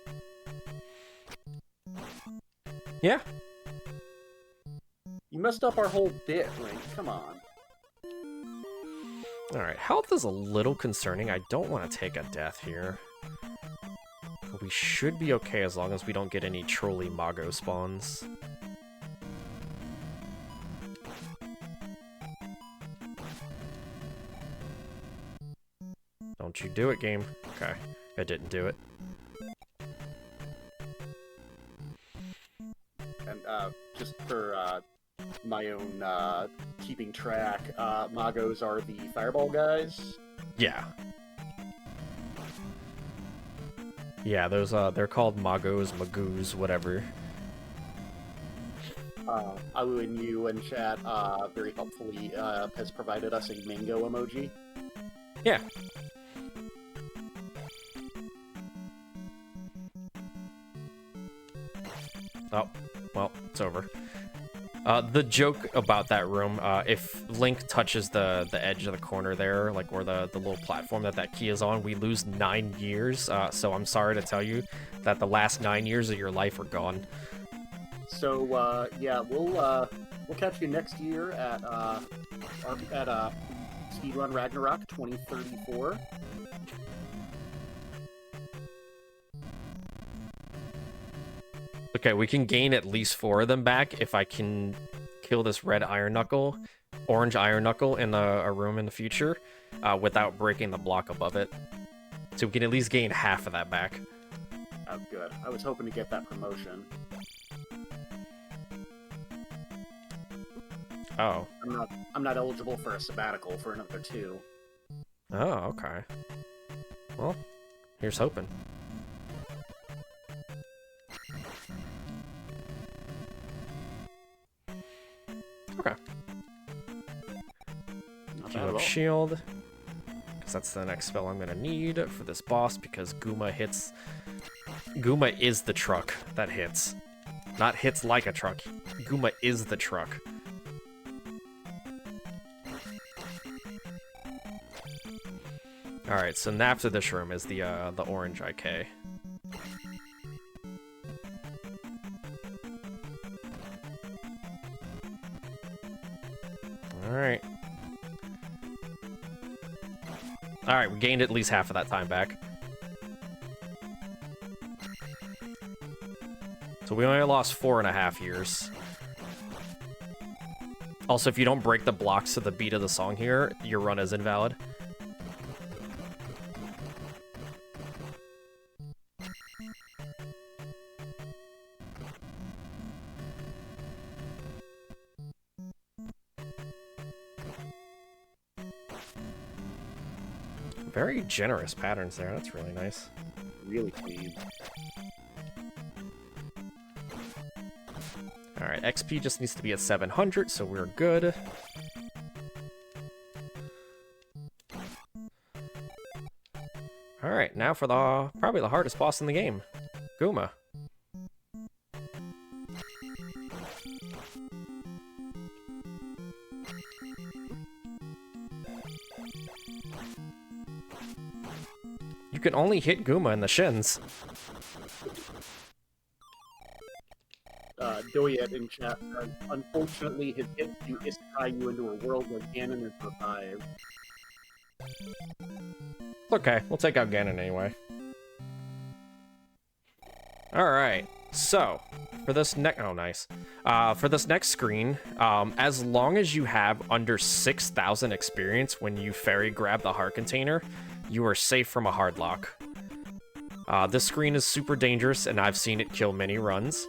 Yeah. You messed up our whole bit, Link. Come on. Alright, health is a little concerning. I don't want to take a death here. But we should be okay as long as we don't get any trolley Mago spawns. Don't you do it, game. Okay, I didn't do it. And just for my own keeping track. Magos are the fireball guys. Yeah. Yeah, those they're called Magos, Magoos, whatever. Alu and you in chat very helpfully has provided us a mango emoji. Yeah. Oh, well, it's over. The joke about that room, if Link touches the edge of the corner there, like where the little platform that key is on, we lose 9 years. So I'm sorry to tell you that the last 9 years of your life are gone. So yeah, we'll catch you next year at Speedrun Ragnarok 2034. Okay, we can gain at least 4 of them back if I can kill this red iron knuckle, orange iron knuckle in a room in the future, without breaking the block above it. So we can at least gain half of that back. Oh, good. I was hoping to get that promotion. Oh. I'm not eligible for a sabbatical for another 2. Oh, okay. Well, here's hoping. Okay. Keep up shield, because that's the next spell I'm gonna need for this boss, because Gooma hits... Gooma is the truck that hits. Not hits like a truck. Gooma is the truck. Alright, so after this room is the orange IK. Alright. Alright, we gained at least half of that time back. So we only lost 4.5 years. Also, if you don't break the blocks to the beat of the song here, your run is invalid. Very generous patterns there. That's really nice. Really clean. Alright, XP just needs to be at 700, so we're good. Alright, now for probably the hardest boss in the game. Gooma. You can only hit Gooma in the shins. Doyet in chat says, unfortunately, his hits do isekai you into a world where Ganon is revived. Okay, we'll take out Ganon anyway. Alright, so, for this next... Oh, nice. For this next screen, as long as you have under 6,000 experience when you fairy grab the heart container, you are safe from a hard lock. This screen is super dangerous, and I've seen it kill many runs.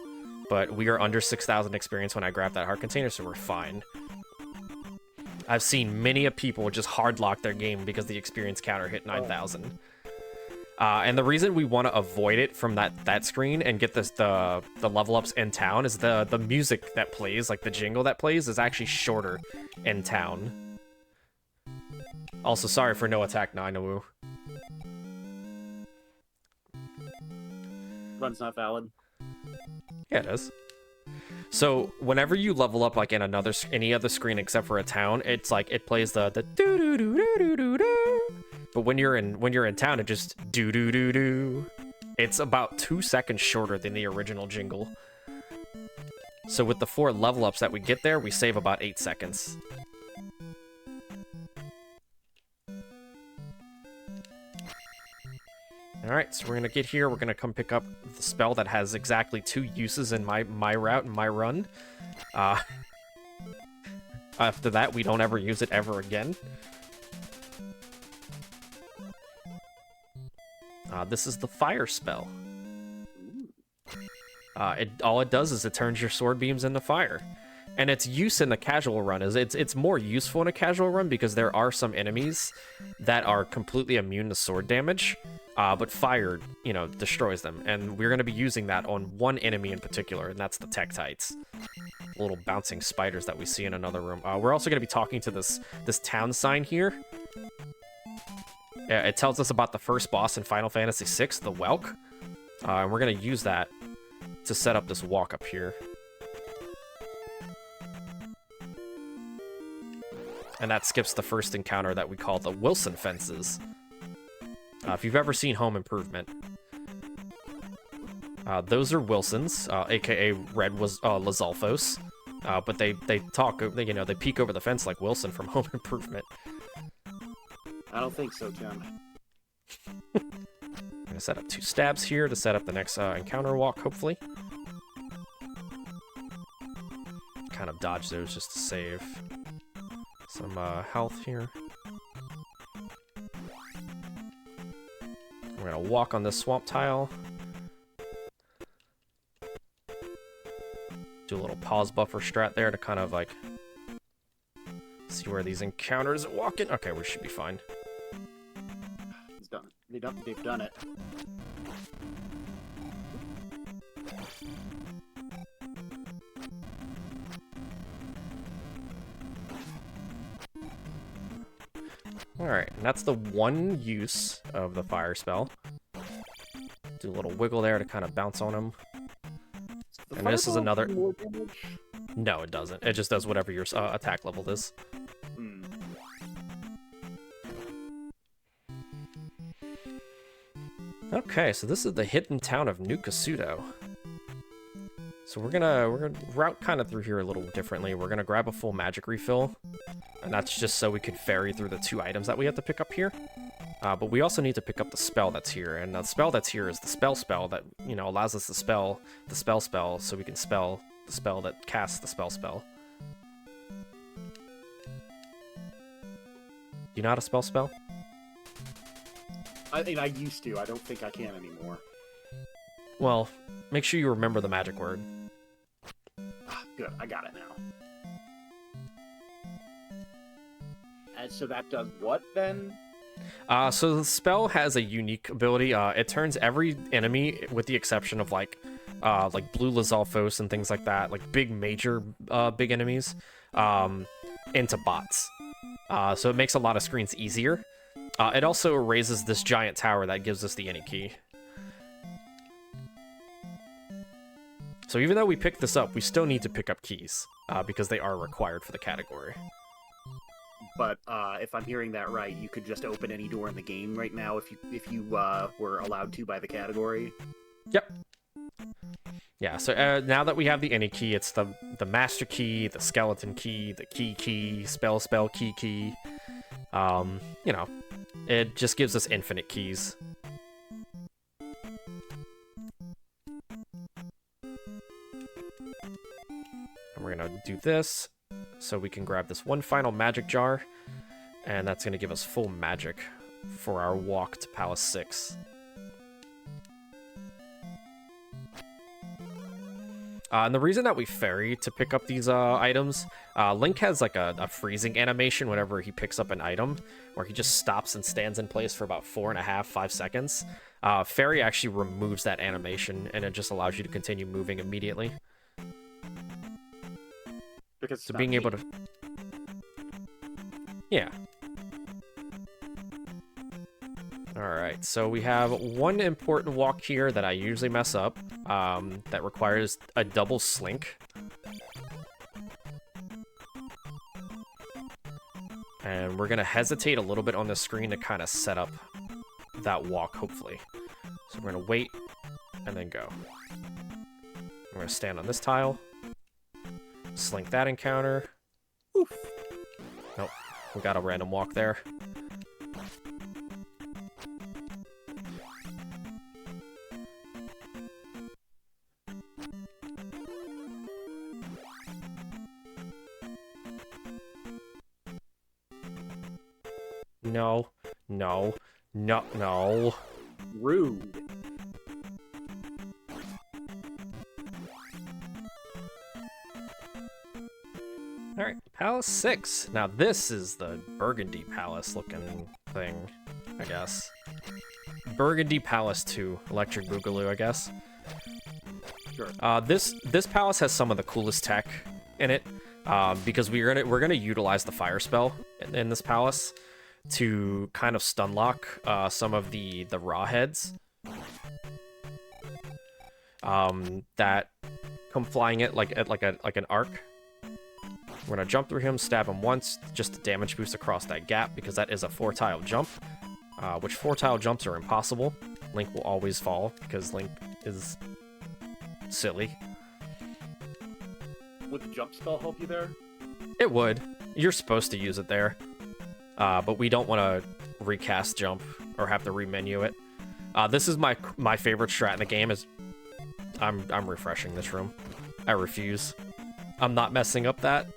But we are under 6,000 experience when I grab that heart container, so we're fine. I've seen many of people just hard lock their game because the experience counter hit 9,000. And the reason we want to avoid it from that screen and get the level ups in town is the music that plays, like the jingle that plays, is actually shorter in town. Also, sorry for no attack, Nainawu. Run's not valid. Yeah, it is. So whenever you level up, like in any other screen except for a town, it's like it plays the doo doo doo doo doo doo doo. But when you're in town, it just doo doo doo doo. It's about 2 seconds shorter than the original jingle. So with the 4 level ups that we get there, we save about 8 seconds. Alright, so we're gonna get here, we're gonna come pick up the spell that has exactly 2 uses in my route and my run. After that, we don't ever use it ever again. This is the fire spell. All it does is it turns your sword beams into fire. And its use in the casual run is it's more useful in a casual run because there are some enemies that are completely immune to sword damage, but fire, destroys them. And we're going to be using that on one enemy in particular, and that's the Tektites. Little bouncing spiders that we see in another room. We're also going to be talking to this town sign here. It tells us about the first boss in Final Fantasy VI, the Welk. And we're going to use that to set up this walk up here. And that skips the first encounter that we call the Wilson Fences. If you've ever seen Home Improvement, those are Wilsons, aka Red was Lizalfos. But they peek over the fence like Wilson from Home Improvement. I don't think so, Tim. I'm gonna set up 2 stabs here to set up the next encounter walk, hopefully. Kind of dodge those just to save some health here. We're gonna walk on this swamp tile. Do a little pause buffer strat there to kind of like see where these encounters are walking. Okay, we should be fine. He's done it. They've done it. Alright, and that's the one use of the fire spell. Do a little wiggle there to kind of bounce on him. And this is another... No, it doesn't. It just does whatever your attack level is. Okay, so this is the hidden town of New Kasuto. So we're gonna route kind of through here a little differently. We're gonna grab a full magic refill, and that's just so we could ferry through the 2 items that we have to pick up here. But we also need to pick up the spell that's here, and the spell that's here is the spell that allows us to spell the spell, so we can spell the spell that casts the spell. Do you know how to spell? I think I used to. I don't think I can anymore. Well, make sure you remember the magic word. Good, I got it now. And so that does what, then? So the spell has a unique ability. It turns every enemy, with the exception of like Blue Lizalfos and things like that, like big enemies, into bots. So it makes a lot of screens easier. It also raises this giant tower that gives us the any key. So even though we picked this up, we still need to pick up keys, because they are required for the category. But if I'm hearing that right, you could just open any door in the game right now if you were allowed to by the category. Yep. Yeah. So now that we have the any key, it's the master key, the skeleton key, the key, spell key. It just gives us infinite keys. And we're gonna do this so we can grab this one final magic jar, and that's gonna give us full magic for our walk to Palace 6. And the reason that we ferry to pick up these items, Link has like a freezing animation whenever he picks up an item, where he just stops and stands in place for about 4.5-5 seconds. Ferry actually removes that animation, and it just allows you to continue moving immediately. Because so being able to... Yeah. Alright, so we have one important walk here that I usually mess up, that requires a double slink. And we're going to hesitate a little bit on the screen to kind of set up that walk, hopefully. So we're going to wait, and then go. We're going to stand on this tile. Slink that encounter. Oof. Nope, we got a random walk there. No. Rude. Palace 6. Now this is the Burgundy Palace looking thing, I guess. Burgundy Palace 2, Electric Boogaloo, I guess. Sure. This palace has some of the coolest tech in it, because we're gonna utilize the fire spell in this palace to kind of stun lock some of the raw heads that come flying at like an arc. We're gonna jump through him, stab him once, just a damage boost across that gap because that is a 4-tile jump, which 4-tile jumps are impossible. Link will always fall because Link is silly. Would the jump spell help you there? It would. You're supposed to use it there, but we don't want to recast jump or have to remenu it. This is my favorite strat in the game. Is I'm refreshing this room. I refuse. I'm not messing up that.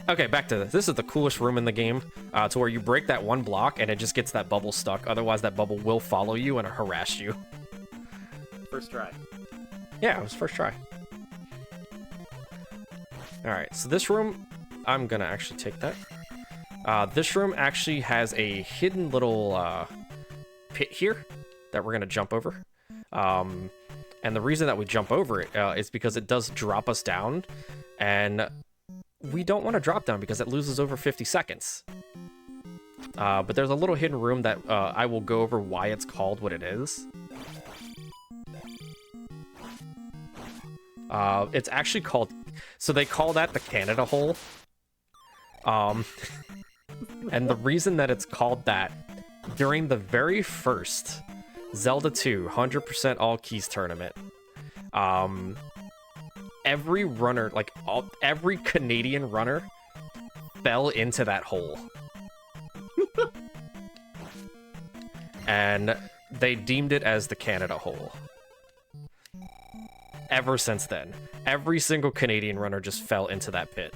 Okay, back to this. This is the coolest room in the game, to where you break that one block and it just gets that bubble stuck. Otherwise, that bubble will follow you and harass you. First try. Yeah, it was first try. Alright, so this room, I'm gonna actually take that. This room actually has a hidden little pit here that we're gonna jump over. And the reason that we jump over it is because it does drop us down, and we don't want to drop down because it loses over 50 seconds. But there's a little hidden room that I will go over why it's called what it is. It's actually called... So they call that the Canada hole. And the reason that it's called that, during the very first Zelda 2 100% all keys tournament, every runner, like every Canadian runner, fell into that hole. And they deemed it as the Canada hole. Ever since then, every single Canadian runner just fell into that pit.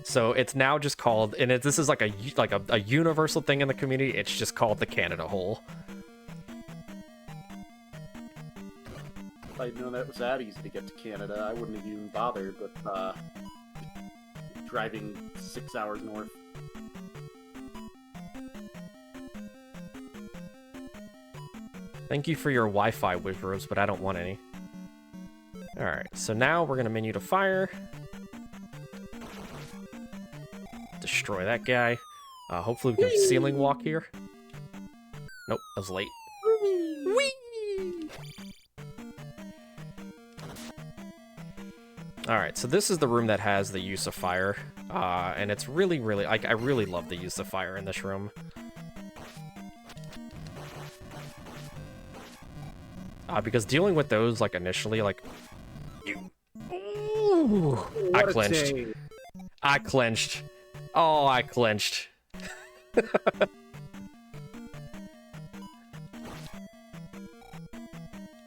So it's now just called, and this is like a universal thing in the community. It's just called the Canada hole. If I'd known that it was that easy to get to Canada, I wouldn't have even bothered with driving 6 hours north. Thank you for your Wi-Fi wizards, but I don't want any. Alright, so now we're gonna menu to fire. Destroy that guy. Hopefully we can ceiling walk here. Nope, I was late. Whee! Alright, so this is the room that has the use of fire. And it's really, really... I really love the use of fire in this room. Because dealing with those, like, initially, like... Ooh! I clenched. I clenched. Oh, I clenched.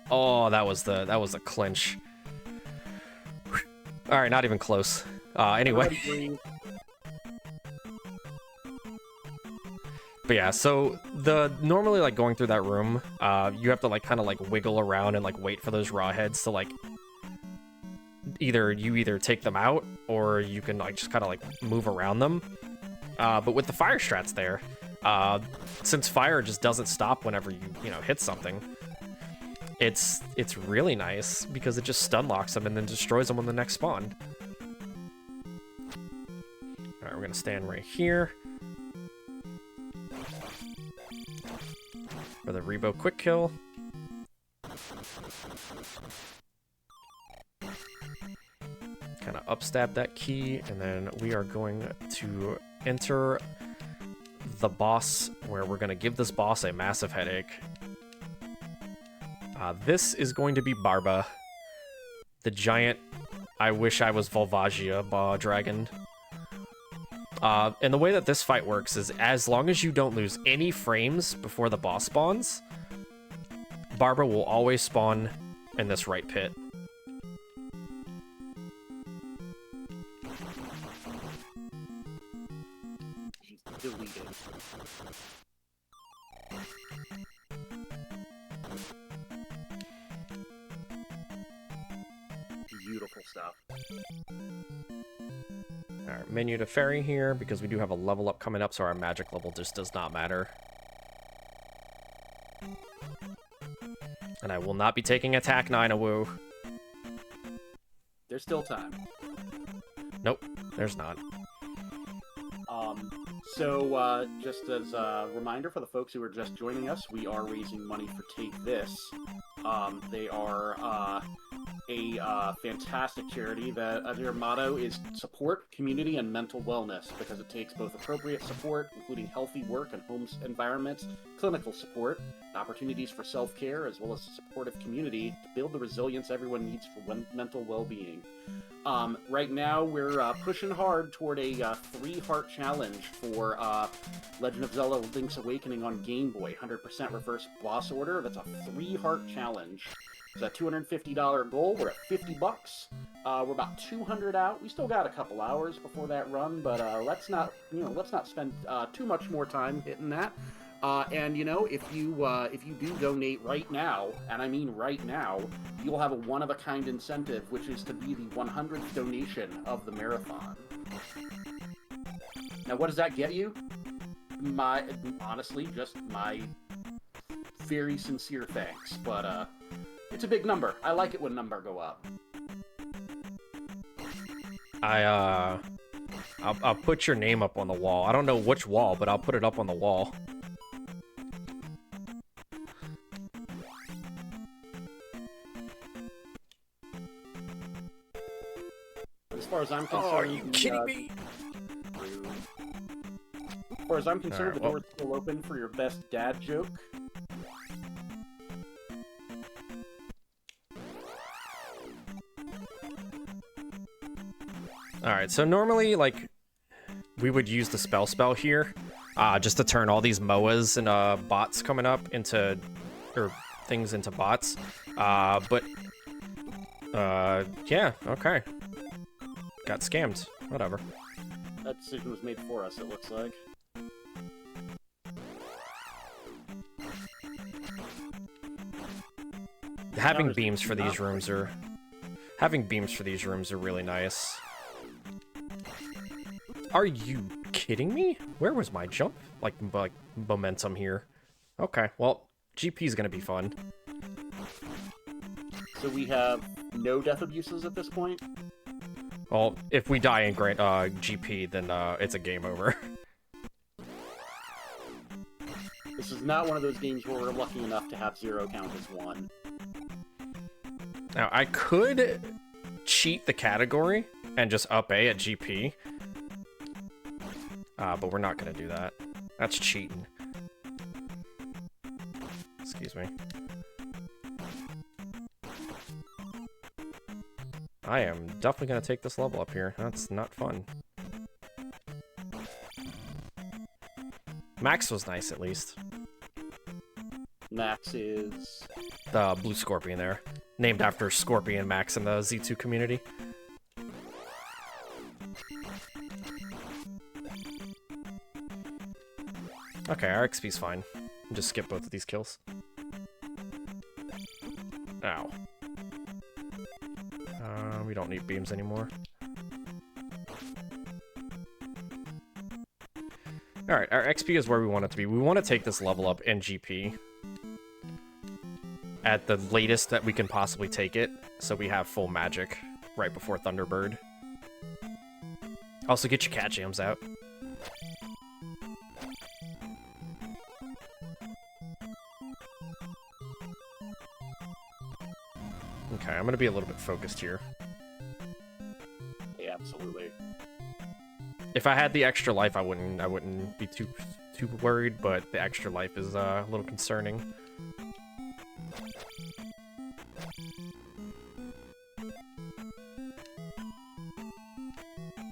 Oh, that was the clinch. All right, not even close. Anyway. But yeah, so normally like going through that room, you have to like kind of like wiggle around and like wait for those raw heads to like either take them out or you can like just kind of like move around them. But with the fire strats there, since fire just doesn't stop whenever you hit something, it's really nice because it just stun locks them and then destroys them on the next spawn. All right, we're gonna stand right here for the Rebo quick kill. Kind of upstab that key, and then we are going to enter the boss, where we're going to give this boss a massive headache. This is going to be Barba, the giant I wish I was Volvagia dragon. And the way that this fight works is as long as you don't lose any frames before the boss spawns, Barba will always spawn in this right pit. Deleted. Beautiful. beautiful stuff. Alright, menu to ferry here, because we do have a level up coming up, so our magic level just does not matter. And I will not be taking attack 9 woo. There's still time. Nope, there's not. So, just as a reminder for the folks who are just joining us, we are raising money for Take This. They are a fantastic charity that their motto is support community and mental wellness, because it takes both appropriate support, including healthy work and home environments, clinical support, and opportunities for self-care, as well as a supportive community to build the resilience everyone needs for mental well-being. Right now, we're pushing hard toward a 3-heart challenge for Legend of Zelda Link's Awakening on Game Boy. 100% reverse boss order. That's a 3-heart challenge. It's a $250 goal. We're at $50. We're about 200 out. We still got a couple hours before that run, but let's not spend too much more time hitting that. And if you do donate right now, and I mean right now, you'll have a one-of-a-kind incentive, which is to be the 100th donation of the marathon. Now, what does that get you? Honestly, just my very sincere thanks. But it's a big number. I like it when numbers go up. I'll put your name up on the wall. I don't know which wall, but I'll put it up on the wall. As far as I'm concerned, are you kidding me? As far as I'm concerned, right, the door's still open for your best dad joke. Alright, so normally, like, we would use the spell here, just to turn all these MOAs and bots coming up into, or things into bots. Yeah, okay. Got scammed. Whatever. That decision was made for us, it looks like. Having beams for these rooms are really nice. Are you kidding me? Where was my jump? Like momentum here. Okay, well, GP is gonna be fun. So we have no death abuses at this point? Well, if we die in GP, then it's a game over. This is not one of those games where we're lucky enough to have 0 count as 1. Now, I could cheat the category and just up-A at GP. But we're not gonna do that. That's cheating. Excuse me. I am definitely gonna take this level up here. That's not fun. Max was nice, at least. Max is... the blue scorpion there. Named after Scorpion Max in the Z2 community. Okay, our XP's fine. Just skip both of these kills. Ow. We don't need beams anymore. Alright, our XP is where we want it to be. We want to take this level up in GP. At the latest that we can possibly take it, so we have full magic right before Thunderbird. Also, get your cat jams out. Okay, I'm gonna be a little bit focused here. Yeah, absolutely. If I had the extra life, I wouldn't be too worried, but the extra life is a little concerning.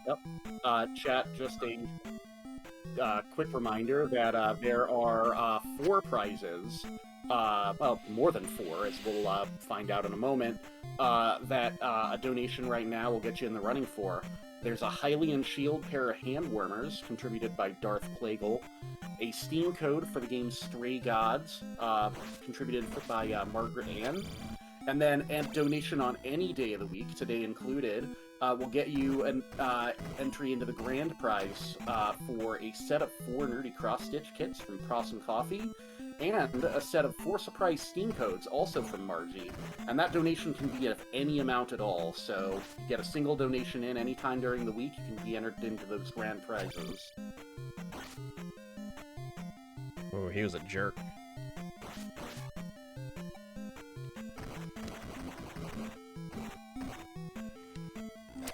Yep. Chat, just a quick reminder that there are 4 prizes, well, more than 4, as we'll find out in a moment, that a donation right now will get you in the running for. There's a Hylian Shield pair of handwarmers, contributed by Darth Plagle, a Steam code for the game Stray Gods, contributed by Margaret Ann, And then a donation on any day of the week, today included, will get you an entry into the grand prize for a set of 4 Nerdy Cross-Stitch kits from Cross and Coffee, and a set of 4 surprise Steam codes, also from Margie. And that donation can be of any amount at all, so you get a single donation in anytime during the week, you can be entered into those grand prizes. Oh, he was a jerk.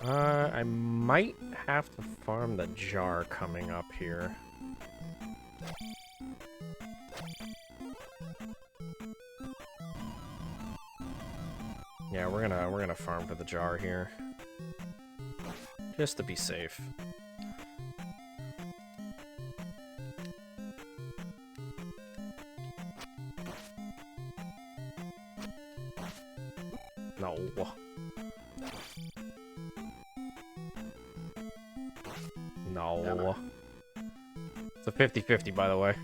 I might have to farm the jar coming up here. Yeah, we're gonna farm for the jar here. Just to be safe. No. No. It's a 50-50, by the way.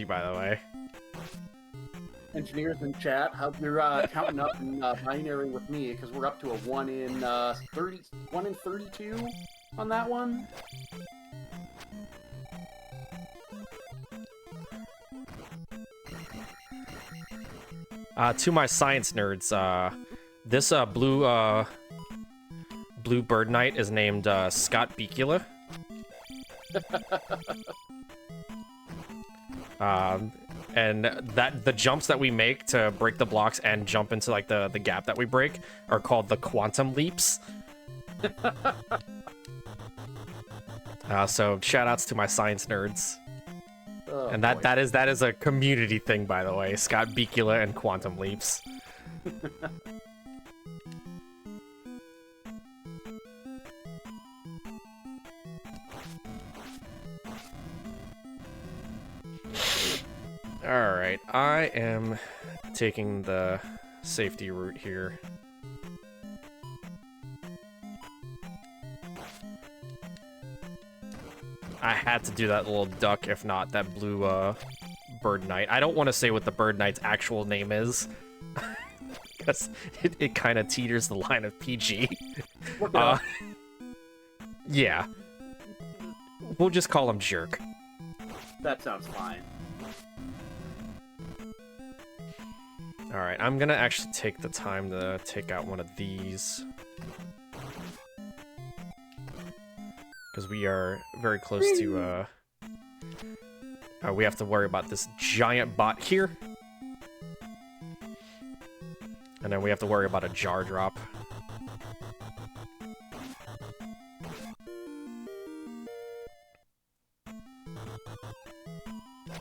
By the way. Engineers in chat, hope you're counting up in binary with me, because we're up to a 1 in 32 on that one. To my science nerds, this blue bird knight is named Scott Bicula. And the jumps that we make to break the blocks and jump into like the gap that we break are called the quantum leaps. So shout outs to my science nerds. Oh, and that is a community thing, by the way. Scott Bicula and quantum leaps. Alright, I am taking the safety route here. I had to do that little duck, if not that blue bird knight. I don't want to say what the bird knight's actual name is, because it kind of teeters the line of PG. Yeah. We'll just call him Jerk. That sounds fine. Alright, I'm gonna actually take the time to take out one of these. Because we are very close to, we have to worry about this giant bot here. And then we have to worry about a jar drop.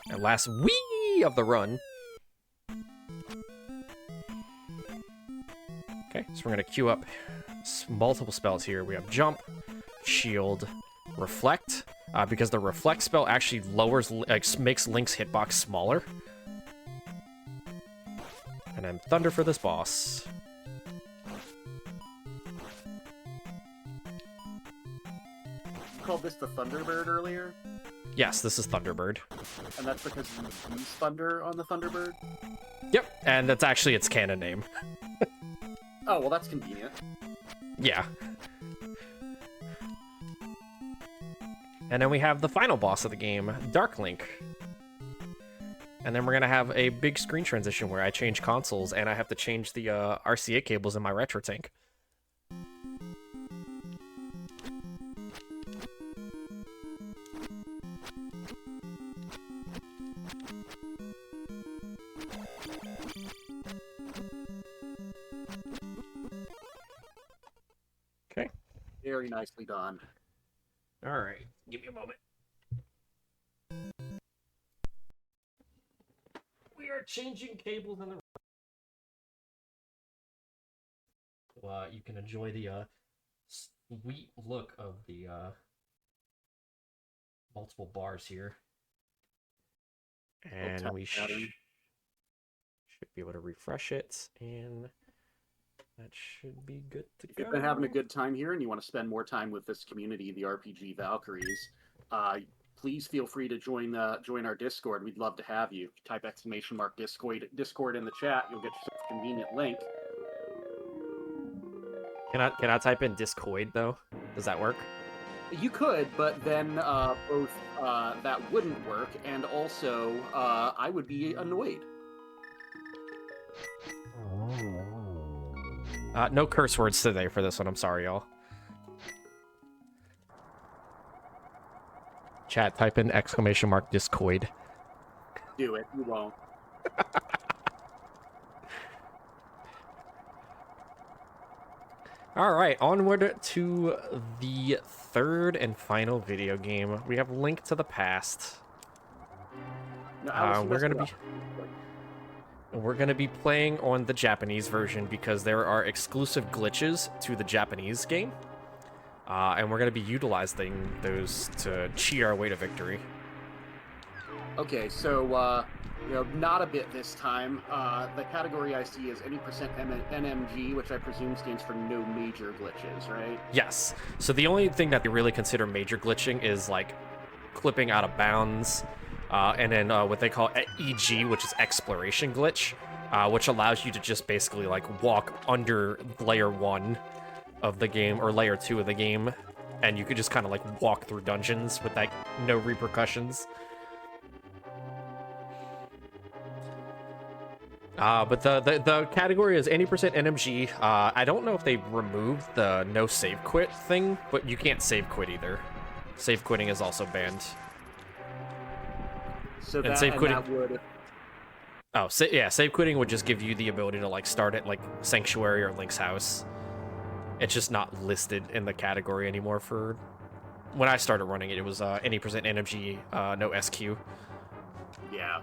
And last wee of the run. Okay, so we're gonna queue up multiple spells here. We have jump, shield, reflect, because the reflect spell actually makes Link's hitbox smaller. And then thunder for this boss. You called this the Thunderbird earlier? Yes, this is Thunderbird. And that's because you use thunder on the Thunderbird? Yep, and that's actually its canon name. Oh, well, that's convenient. Yeah. And then we have the final boss of the game, Dark Link. And then we're gonna have a big screen transition where I change consoles and I have to change the RCA cables in my retro tank. Okay. Very nicely done. All right, give me a moment. We are changing cables in the. You can enjoy the sweet look of the multiple bars here, and we should be able to refresh it. And That should be good to If you've been having a go. good time here and you want to spend more time with this community, the RPG Valkyries, please feel free to join our Discord. We'd love to have you. Type Discord in the chat. You'll get yourself a convenient link. Can I type in Discoid though? Does that work? You could, but then both that wouldn't work, and also I would be annoyed. No curse words today for this one. I'm sorry, y'all. Chat, type in !Discoid. Do it. You won't. All right, onward to the third and final video game. We have Link to the Past. No, We're gonna be playing on the Japanese version because there are exclusive glitches to the Japanese game, and we're gonna be utilizing those to cheat our way to victory. Okay, so not a bit this time. The category I see is any percent NMG, which I presume stands for no major glitches, right? Yes. So the only thing that they really consider major glitching is like clipping out of bounds, and then what they call EG, which is exploration glitch, which allows you to just basically like walk under layer 1 of the game or layer 2 of the game, and you could just kind of like walk through dungeons with like no repercussions. But the category is any percent NMG. I don't know if they removed the no save quit thing, but you can't save quit either. Save quitting is also banned. So And save quitting. Oh, yeah, save quitting would just give you the ability to like start at like Sanctuary or Link's house. It's just not listed in the category anymore. For when I started running it, it was any percent NMG, no SQ. Yeah.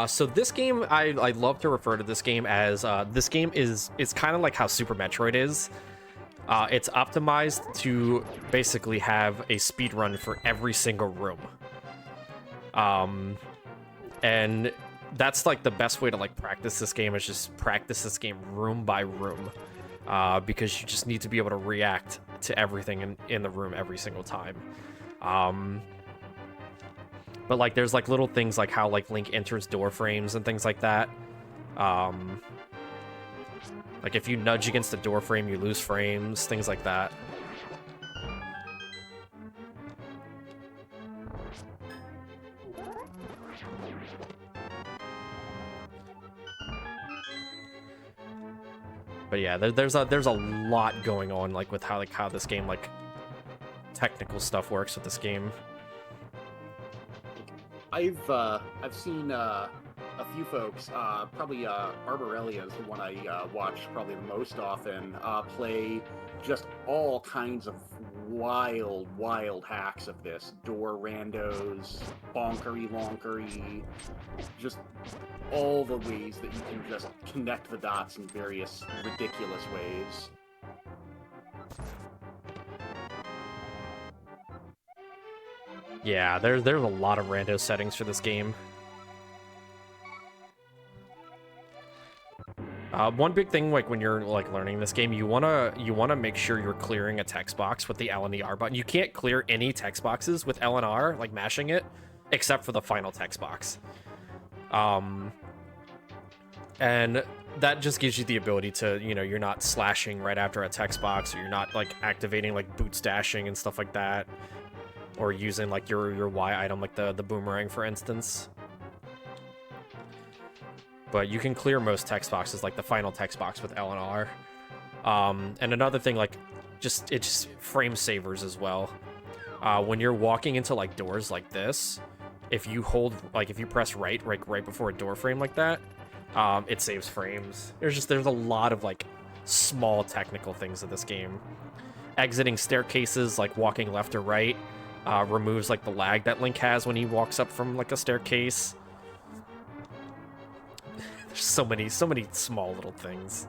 So this game, I love to refer to this game as this game is kind of like how Super Metroid is. It's optimized to basically have a speed run for every single room. And that's like the best way to like practice this game, is just practice this game room by room, because you just need to be able to react to everything in the room every single time. But like there's like little things like how like Link enters door frames and things like that. Like if you nudge against the door frame, you lose frames, things like that. But yeah, there's a lot going on like with how this game, like technical stuff works with this game. I've seen a few folks, probably Barbarella is the one I watch probably the most often, play just all kinds of wild hacks of this. Door randos, bonkery, just all the ways that you can just connect the dots in various ridiculous ways. Yeah, there's a lot of rando settings for this game. One big thing, like when you're like learning this game, you wanna make sure you're clearing a text box with the L and the R button. You can't clear any text boxes with L and R, like mashing it, except for the final text box. And that just gives you the ability to, you're not slashing right after a text box, or you're not like activating like boot stashing and stuff like that, or using like your Y item, like the boomerang, for instance. But you can clear most text boxes, like the final text box, with L and R. And another thing, like, it just frame savers as well. When you're walking into like doors like this, if you press right before a door frame like that, it saves frames. There's a lot of like small technical things in this game. Exiting staircases, like walking left or right, removes like the lag that Link has when he walks up from like a staircase. There's so many small little things.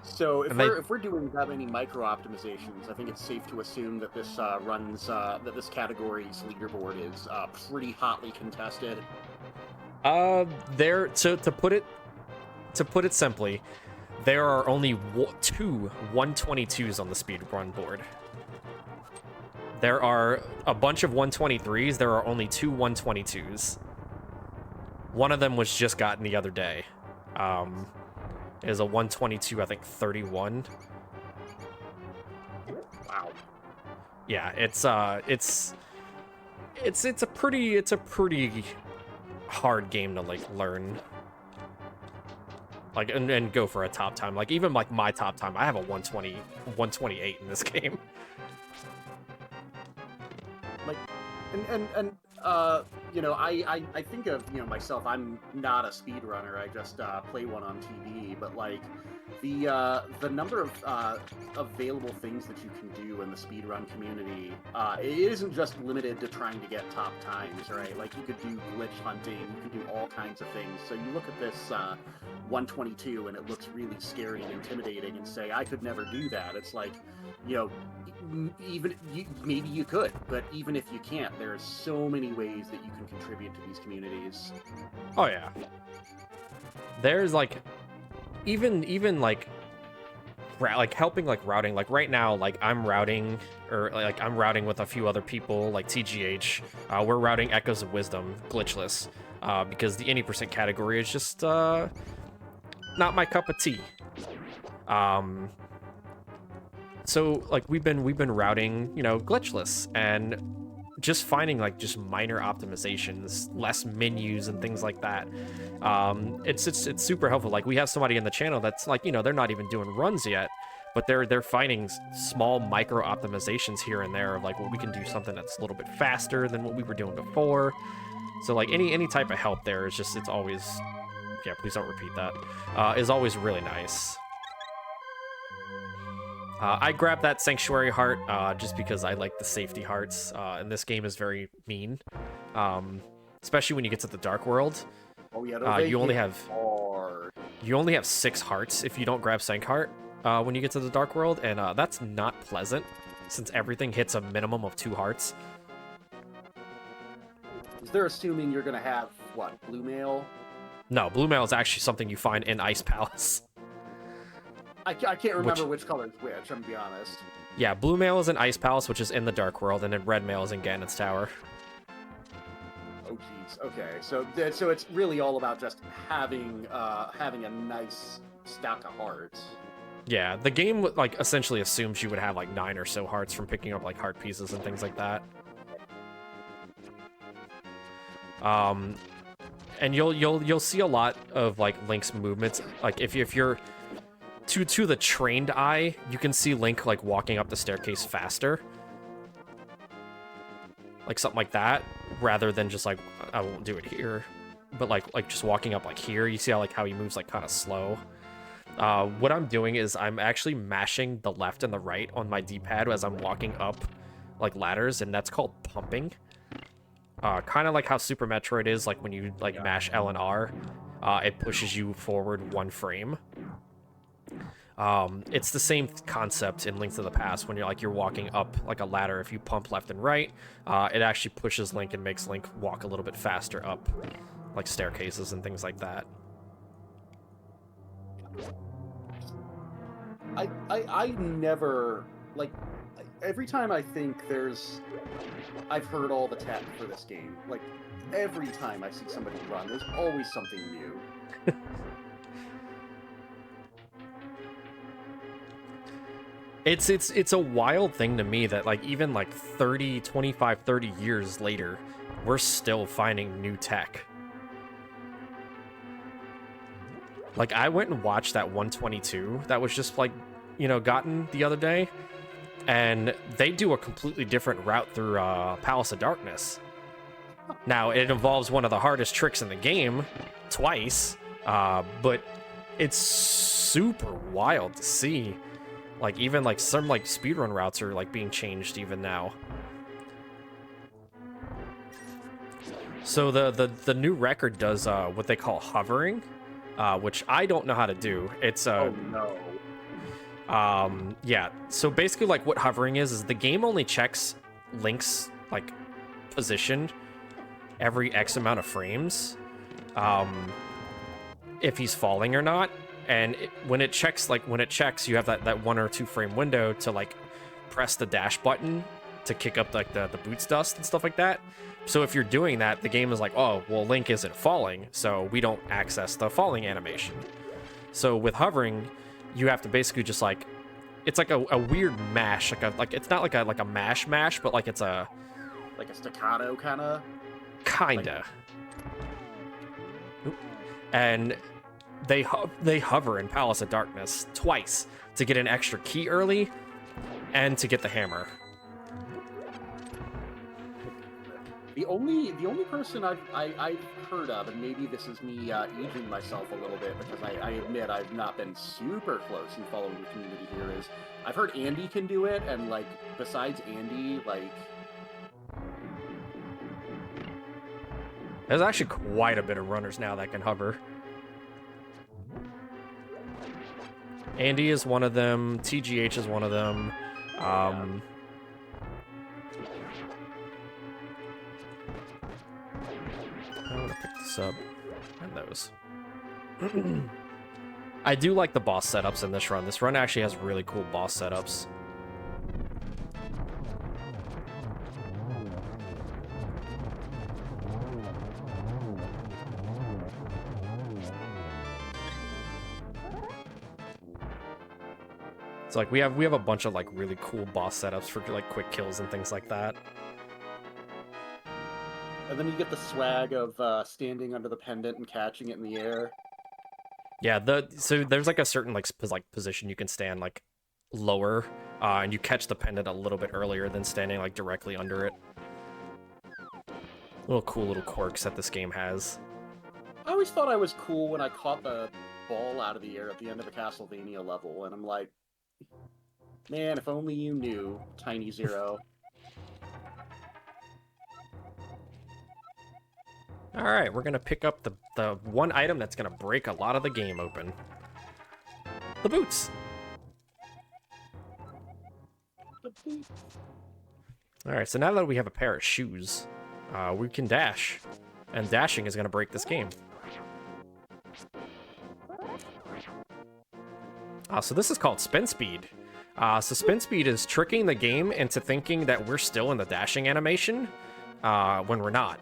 So if we're doing that many micro optimizations, I think it's safe to assume that this that this category's leaderboard is pretty hotly contested. There to put it simply, there are only two 122s on the speedrun board. There are a bunch of 123s. There are only two 122s. One of them was just gotten the other day. It is a 122, I think 31. Wow. Yeah, it's a pretty hard game to like learn. Like and go for a top time. Like even like my top time, I have a 128 in this game. Like, and you know, I think of, you know, myself, I'm not a speedrunner, I just play one on TV, but like the number of available things that you can do in the speedrun community, it isn't just limited to trying to get top times, right? Like you could do glitch hunting, you could do all kinds of things. So you look at this 122 and it looks really scary and intimidating and say, I could never do that. It's like, you know, maybe you could, but even if you can't, there's so many ways that you can contribute to these communities. Oh yeah. There's like even like helping like routing. Like right now, like I'm routing with a few other people like TGH. We're routing Echoes of Wisdom glitchless because the any percent category is just not my cup of tea. So like we've been routing, you know, glitchless and just finding like just minor optimizations, less menus and things like that. It's super helpful. Like we have somebody in the channel that's like, you know, they're not even doing runs yet, but they're finding small micro optimizations here and there of like, well, we can do something that's a little bit faster than what we were doing before. So like any type of help there is just, it's always, yeah, please don't repeat that, is always really nice. I grabbed that Sanctuary heart just because I like the safety hearts, and this game is very mean, especially when you get to the Dark World. Oh yeah, you only have 6 hearts if you don't grab Sank heart when you get to the Dark World, and that's not pleasant since everything hits a minimum of 2 hearts. They're assuming you're gonna have what, blue mail? No, blue mail is actually something you find in Ice Palace. I can't remember which color is which, I'm gonna be honest. Yeah, blue mail is in Ice Palace, which is in the Dark World, and then red mail is in Ganon's Tower. Oh jeez. Okay, so it's really all about just having a nice stack of hearts. Yeah, the game like essentially assumes you would have like 9 or so hearts from picking up like heart pieces and things like that. And you'll see a lot of like Link's movements. Like if you're to the trained eye, you can see Link like walking up the staircase faster, like something like that, rather than just like, I won't do it here, but like just walking up like here. You see how he moves like kind of slow. What I'm doing is I'm actually mashing the left and the right on my D-pad as I'm walking up like ladders, and that's called pumping. Kind of like how Super Metroid is, like when you like mash L and R, it pushes you forward 1 frame. It's the same concept in Link to the Past when you're walking up like a ladder. If you pump left and right, it actually pushes Link and makes Link walk a little bit faster up like staircases and things like that. I never, like, every time I think I've heard all the tech for this game, like, every time I see somebody run, there's always something new. It's a wild thing to me that like even like 25, 30 years later, we're still finding new tech. Like I went and watched that 122 that was just like, you know, gotten the other day, and they do a completely different route through Palace of Darkness. Now it involves one of the hardest tricks in the game twice, but it's super wild to see. Like even like some like speedrun routes are like being changed even now. So the new record does what they call hovering, which I don't know how to do. It's oh no. Yeah. So basically like what hovering is the game only checks Link's like position every X amount of frames. if he's falling or not. And when it checks, you have that 1 or 2 frame window to like press the dash button to kick up like the boots dust and stuff like that. So if you're doing that, the game is like, oh, well, Link isn't falling, so we don't access the falling animation. So with hovering, you have to basically just like, it's like a weird mash, like it's not like a mash, but like it's a staccato kinda. Oop. And they hover in Palace of Darkness twice to get an extra key early and to get the hammer. The only person I've heard of, and maybe this is me aging myself a little bit because I admit I've not been super close in following the community here, is I've heard Andy can do it, and like besides Andy, like there's actually quite a bit of runners now that can hover. Andy is one of them. TGH is one of them. I'm gonna pick this up and those. I do like the boss setups in this run. This run actually has really cool boss setups. It's like we have a bunch of like really cool boss setups for like quick kills and things like that. And then you get the swag of standing under the pendant and catching it in the air. Yeah, so there's like a certain like position you can stand like lower, and you catch the pendant a little bit earlier than standing like directly under it. Cool little quirks that this game has. I always thought I was cool when I caught the ball out of the air at the end of a Castlevania level, and I'm like, man, if only you knew, Tiny Zero. Alright, we're gonna pick up the one item that's gonna break a lot of the game open. The boots! Alright, so now that we have a pair of shoes, we can dash. And dashing is gonna break this game. So this is called spin speed. So spin speed is tricking the game into thinking that we're still in the dashing animation when we're not.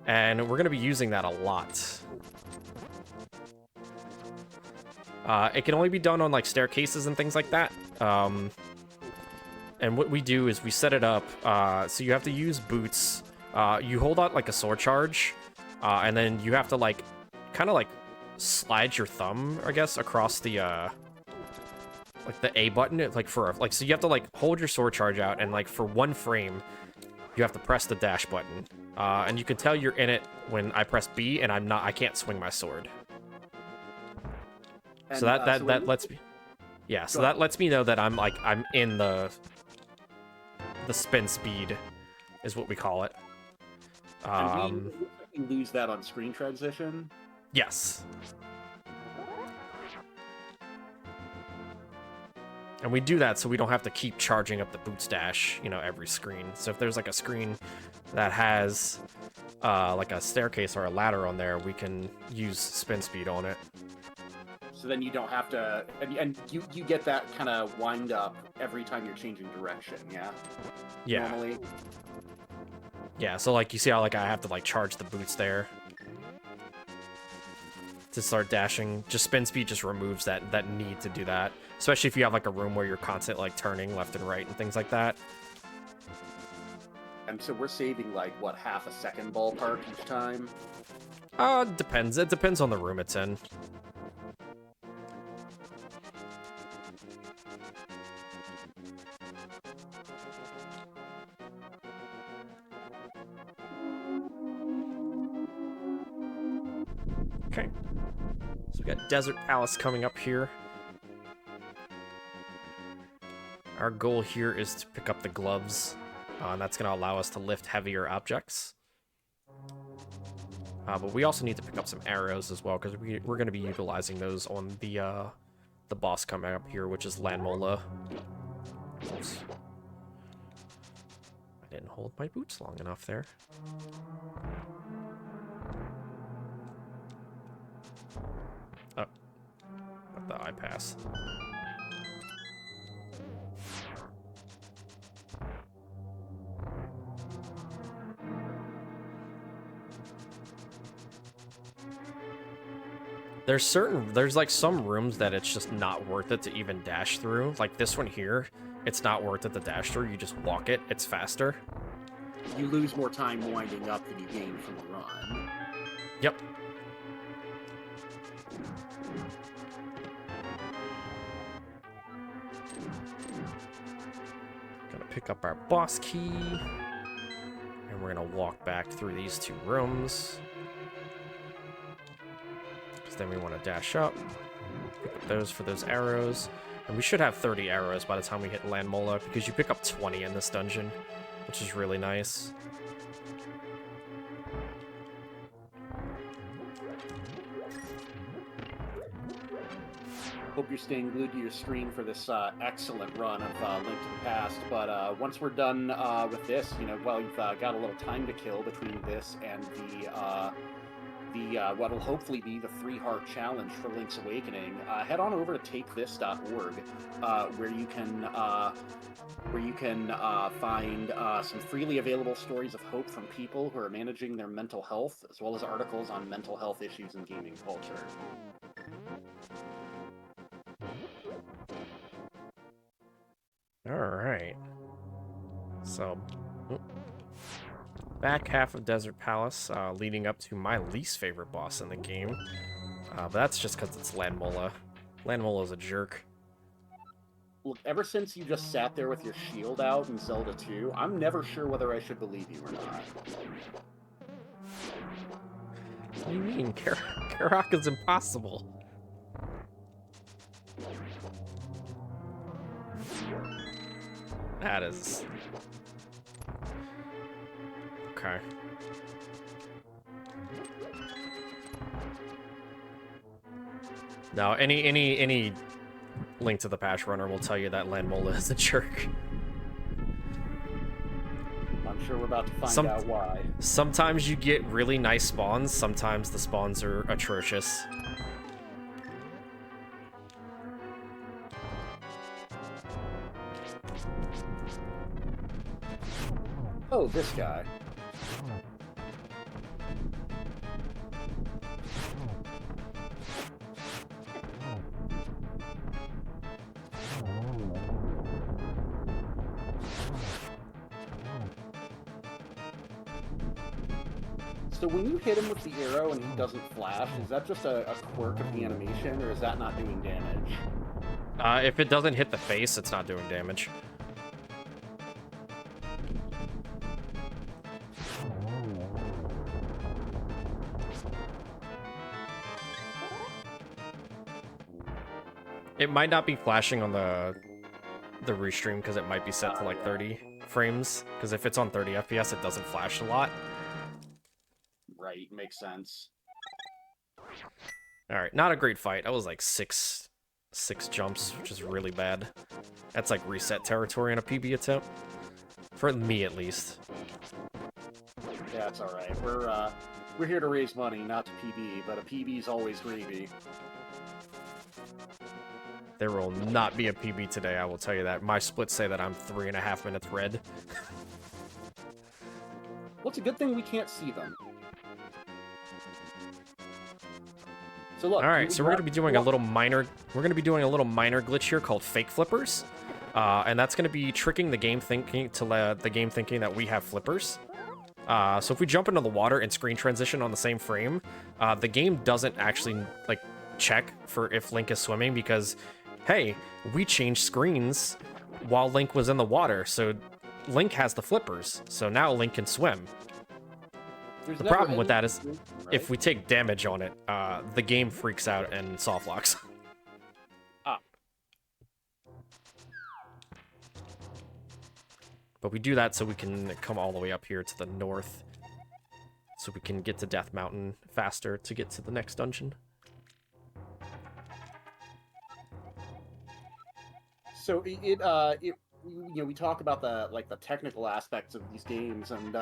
And we're going to be using that a lot. It can only be done on like staircases and things like that. And what we do is we set it up so you have to use boots. You hold out like a sword charge, and then you have to like kind of like slide your thumb, I guess, across the like the A button, like so you have to like hold your sword charge out, and like for 1 frame you have to press the dash button, and you can tell you're in it when I press B and I can't swing my sword. And, so that lets me, yeah, so that lets me know that I'm in the spin speed is what we call it. And we lose that on screen transition. Yes. And we do that so we don't have to keep charging up the boots dash, every screen. So if there's like a screen that has like a staircase or a ladder on there, we can use spin speed on it. So then you don't have to, and you get that kind of wind up every time you're changing direction, yeah? Yeah. Normally. Yeah, so like you see how like I have to like charge the boots there to start dashing. Just spin speed just removes that need to do that, especially if you have like a room where you're constantly like turning left and right and things like that. And so we're saving like what, half a second ballpark each time? Depends. It depends on the room it's in. Okay, so we got Desert Palace coming up here. Our goal here is to pick up the gloves, and that's going to allow us to lift heavier objects. But we also need to pick up some arrows as well, because we're going to be utilizing those on the boss coming up here, which is Lanmola. Oops. I didn't hold my boots long enough there. the iPass. There's like some rooms that it's just not worth it to even dash through. Like this one here, it's not worth it to dash through. You just walk it, it's faster. You lose more time winding up than you gain from the run. Yep. Gonna pick up our boss key. And we're gonna walk back through these 2 rooms. Because then we want to dash up. Pick up those for those arrows. And we should have 30 arrows by the time we hit Land Mola, because you pick up 20 in this dungeon, which is really nice. Hope you're staying glued to your screen for this excellent run of Link to the Past. But once we're done with this, you know, well, you've got a little time to kill between this and the what'll hopefully be the 3-heart challenge for Link's Awakening. Head on over to takethis.org, where you can find some freely available stories of hope from people who are managing their mental health, as well as articles on mental health issues in gaming culture. All right. So, back half of Desert Palace, leading up to my least favorite boss in the game. But that's just because it's Land Mola. Land Mola's a jerk. Look, ever since you just sat there with your shield out in Zelda 2, I'm never sure whether I should believe you or not. What do you mean? Karak is impossible. That is... Okay. Now, any Link to the Past runner will tell you that Land Mola is a jerk. I'm sure we're about to find out why. Sometimes you get really nice spawns, sometimes the spawns are atrocious. Oh, this guy. So when you hit him with the arrow and he doesn't flash, is that just a quirk of the animation, or is that not doing damage? If it doesn't hit the face, it's not doing damage. It might not be flashing on the restream because it might be set to like 30 frames. Because if it's on 30 FPS, it doesn't flash a lot. Right, makes sense. All right, not a great fight. That was like six jumps, which is really bad. That's like reset territory in a PB attempt, for me at least. Yeah, it's all right. We're here to raise money, not to PB, but a PB's always gravy. There will not be a PB today, I will tell you that. My splits say that I'm 3.5 minutes red. Well, it's a good thing we can't see them. So look. All right, so we're gonna be doing a little minor. We're gonna be doing a little minor glitch here called fake flippers, and that's gonna be tricking the game thinking that we have flippers. So if we jump into the water and screen transition on the same frame, the game doesn't actually like check for if Link is swimming because, hey, we changed screens while Link was in the water, so Link has the flippers, so now Link can swim. The problem with that is, if we take damage on it, the game freaks out and soft locks. But we do that so we can come all the way up here to the north, so we can get to Death Mountain faster to get to the next dungeon. So we talk about the technical aspects of these games, and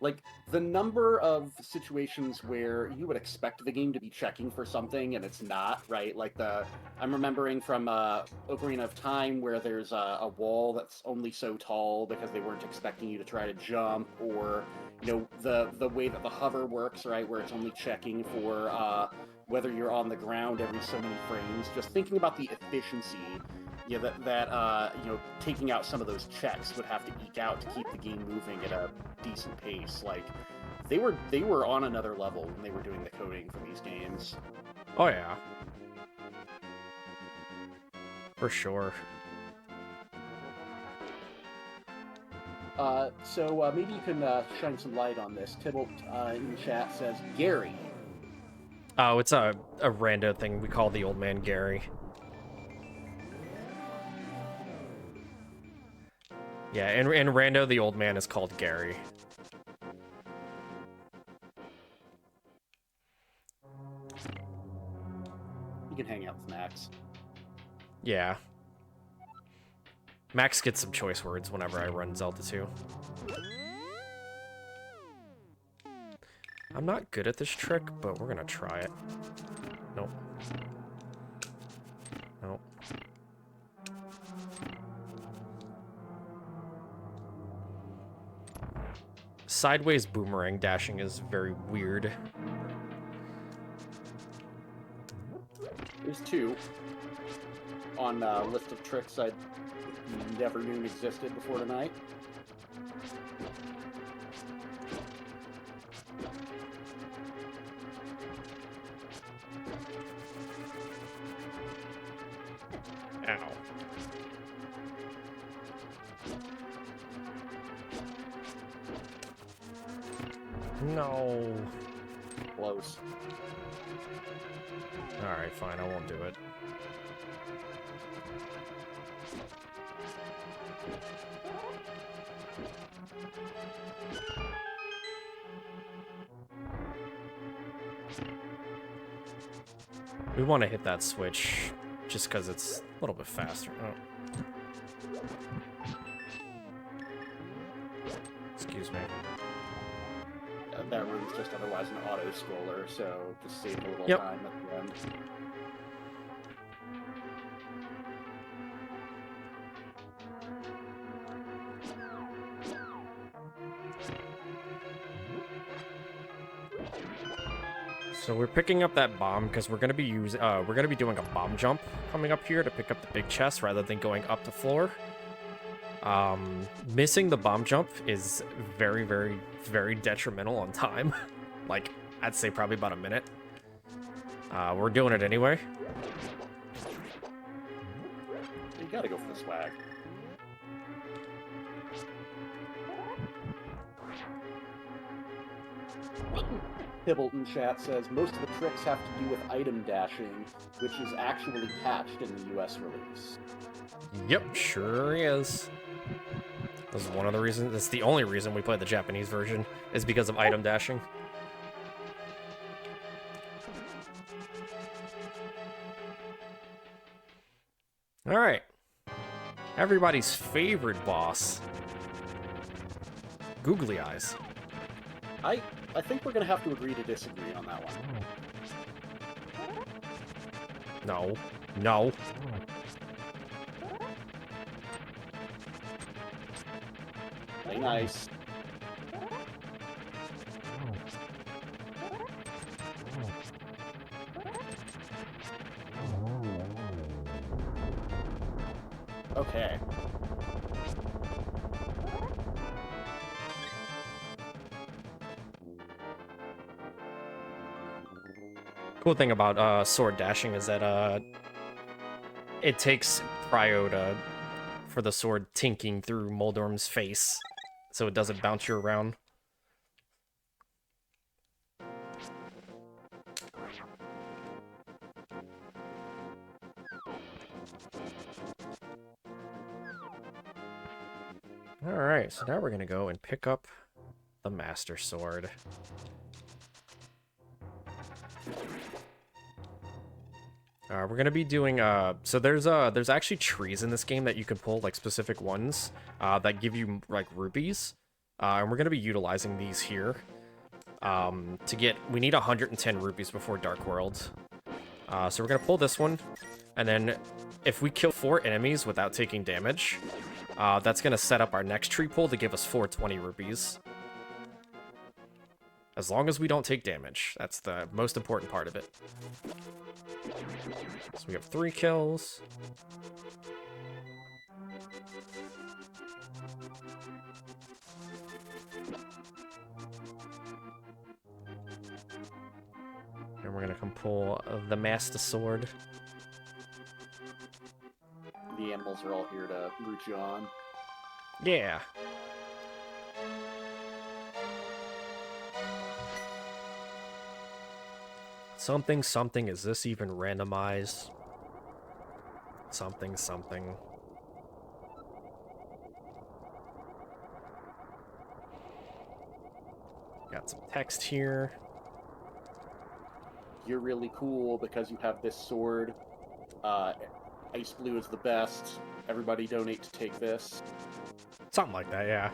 like the number of situations where you would expect the game to be checking for something and it's not, right? I'm remembering from Ocarina of Time where there's a wall that's only so tall because they weren't expecting you to try to jump, or the way that the hover works, right, where it's only checking for whether you're on the ground every so many frames. Just thinking about the efficiency, taking out some of those checks would have to eke out to keep the game moving at a decent pace. Like, they were on another level when they were doing the coding for these games. Oh yeah, for sure. So maybe you can shine some light on this. Tybalt in chat says Gary. Oh, it's a rando thing we call the old man Gary. Yeah, in rando, the old man is called Gary. You can hang out with Max. Yeah. Max gets some choice words whenever I run Zelda 2. I'm not good at this trick, but we're gonna try it. Nope. Nope. Sideways boomerang dashing is very weird. There's two on a list of tricks I never knew existed before tonight. Ow. No. Close. Alright, fine, I won't do it. We want to hit that switch just because it's a little bit faster. Oh. Excuse me. That room's just otherwise an auto-scroller, so just save a little time at the end. So we're picking up that bomb because we're gonna be doing a bomb jump coming up here to pick up the big chest rather than going up the floor. Missing the bomb jump is very, very, very detrimental on time. Like, I'd say probably about a minute. We're doing it anyway. You gotta go for the swag. Tybalt in chat says most of the tricks have to do with item dashing, which is actually patched in the US release. Yep, sure is. This is one of the reasons. That's the only reason we played the Japanese version, is because of item dashing. Alright. Everybody's favorite boss. Googly eyes. I think we're gonna have to agree to disagree on that one. No. No. Play nice. Okay. Cool thing about sword dashing is that it takes prio for the sword tinking through Moldorm's face, so it doesn't bounce you around. Alright, so now we're gonna go and pick up the Master Sword. We're gonna be doing so there's actually trees in this game that you can pull, like specific ones that give you like rupees, and we're gonna be utilizing these here. We need 110 rupees before Dark World. So we're gonna pull this one, and then if we kill 4 enemies without taking damage, that's gonna set up our next tree pull to give us 420 rupees. As long as we don't take damage, that's the most important part of it. So we have 3 kills. And we're gonna come pull the Master Sword. The animals are all here to root you on. Yeah. Something, something, is this even randomized? Something, something. Got some text here. You're really cool because you have this sword. Ice blue is the best. Everybody donate to take this. Something like that, yeah.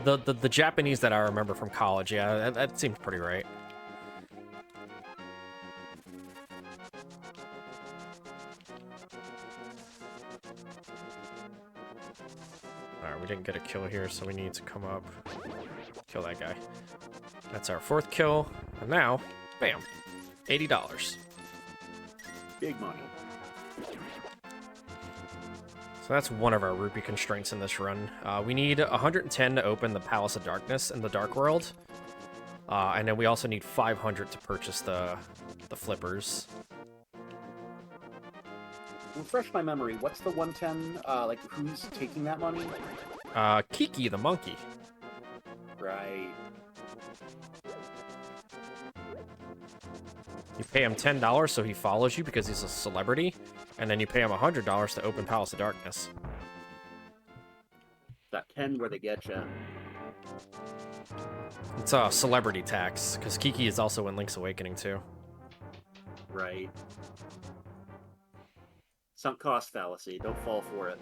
The Japanese that I remember from college, yeah, that seems pretty right. Alright, we didn't get a kill here, so we need to come up, kill that guy. That's our 4th kill, and now, bam, $80. Big money. So that's one of our rupee constraints in this run. We need 110 to open the Palace of Darkness in the Dark World. And then we also need 500 to purchase the flippers. Refresh my memory. What's the 110? Like, who's taking that money? Kiki the monkey. Right. You pay him $10 so he follows you because he's a celebrity, and then you pay him $100 to open Palace of Darkness. That 10 where they get you. It's a celebrity tax, because Kiki is also in Link's Awakening too. Right. Sunk cost fallacy. Don't fall for it.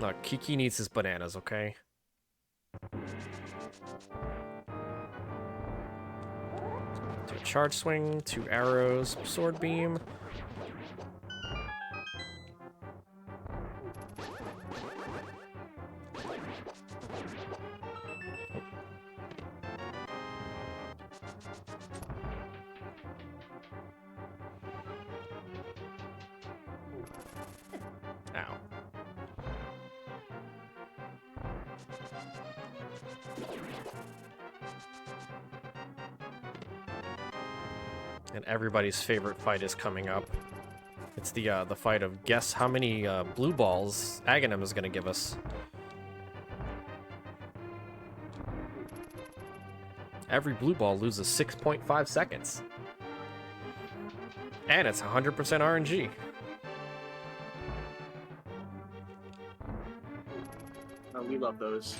Look, Kiki needs his bananas, okay? 2 charge swing, 2 arrows, sword beam. Ow. And everybody's favorite fight is coming up. It's the fight of guess how many blue balls Aghanim is gonna give us. Every blue ball loses 6.5 seconds. And it's 100% RNG. Oh, we love those.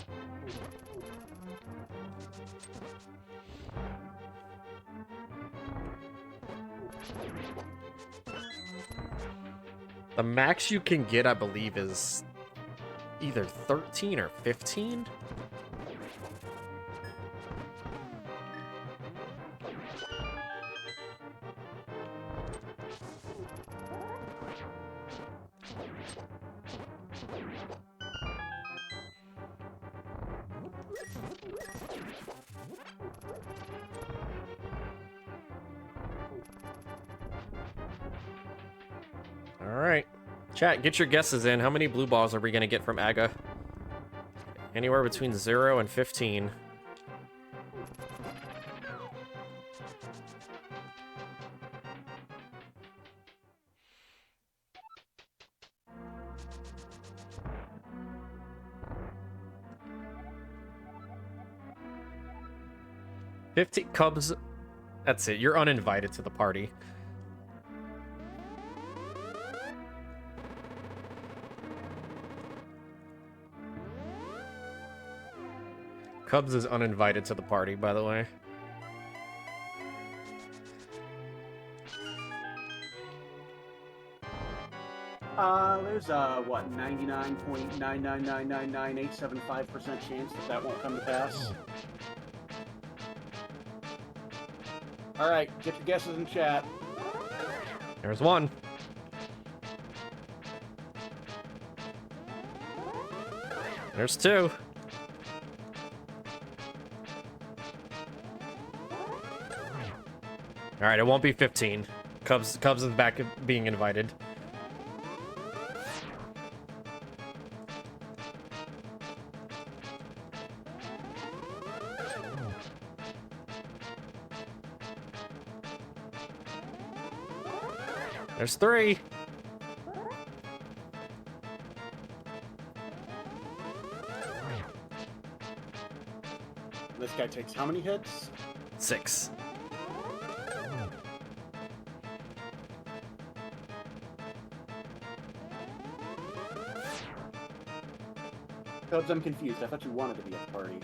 The max you can get, I believe, is either 13 or 15. Alright. Chat, get your guesses in. How many blue balls are we going to get from Aga? Anywhere between 0 and 15. Cubs. That's it. You're uninvited to the party. Cubs is uninvited to the party, by the way. There's what, 99.999999875% chance that that won't come to pass. All right, get your guesses in chat. There's one. There's two. All right, it won't be 15. Cubs is back being invited. There's three. This guy takes how many hits? 6. Cubs, I'm confused. I thought you wanted to be at the party.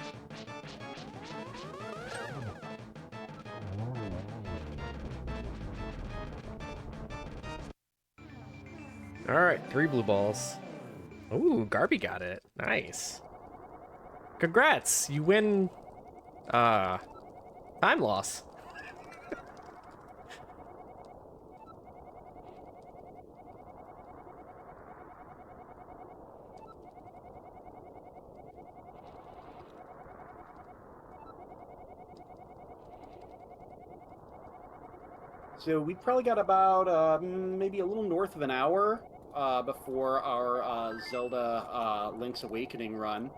All right, 3 blue balls. Ooh, Garby got it. Nice. Congrats, you win. Time loss. So we probably got about maybe a little north of an hour before our Zelda Link's Awakening run.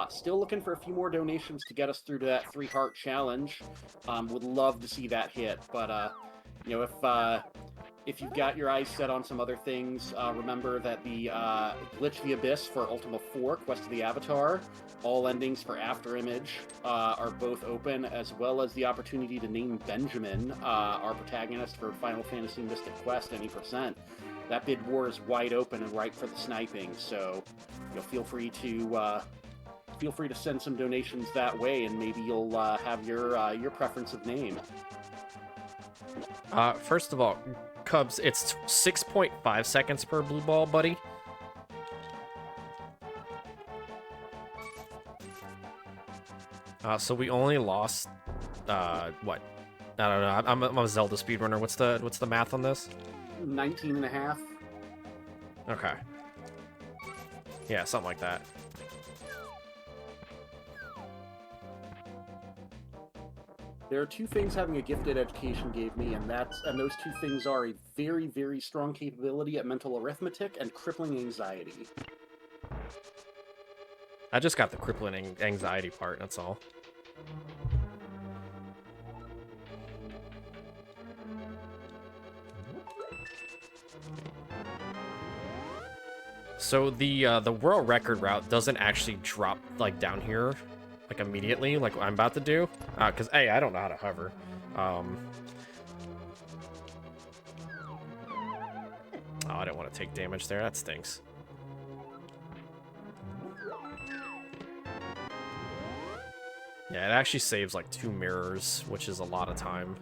Still looking for a few more donations to get us through to that 3-heart challenge. Would love to see that hit, but you know, if you've got your eyes set on some other things, remember that the Glitch the Abyss for Ultima 4, Quest of the Avatar, all endings for Afterimage are both open, as well as the opportunity to name Benjamin, our protagonist for Final Fantasy Mystic Quest, any percent. That bid war is wide open and ripe for the sniping, so feel free to send some donations that way, and maybe you'll have your preference of name. First of all, Cubs, it's 6.5 seconds per blue ball, buddy. So we only lost, what? I don't know. I'm a Zelda speedrunner. What's the math on this? 19 and a half. Okay. Yeah, something like that. There are 2 things having a gifted education gave me, and those 2 things are a very, very strong capability at mental arithmetic and crippling anxiety. I just got the crippling anxiety part, that's all. So the world record route doesn't actually drop like down here like immediately like I'm about to do, because A, I don't know how to hover. Oh, I didn't want to take damage there. That stinks. Yeah, it actually saves like 2 mirrors, which is a lot of time.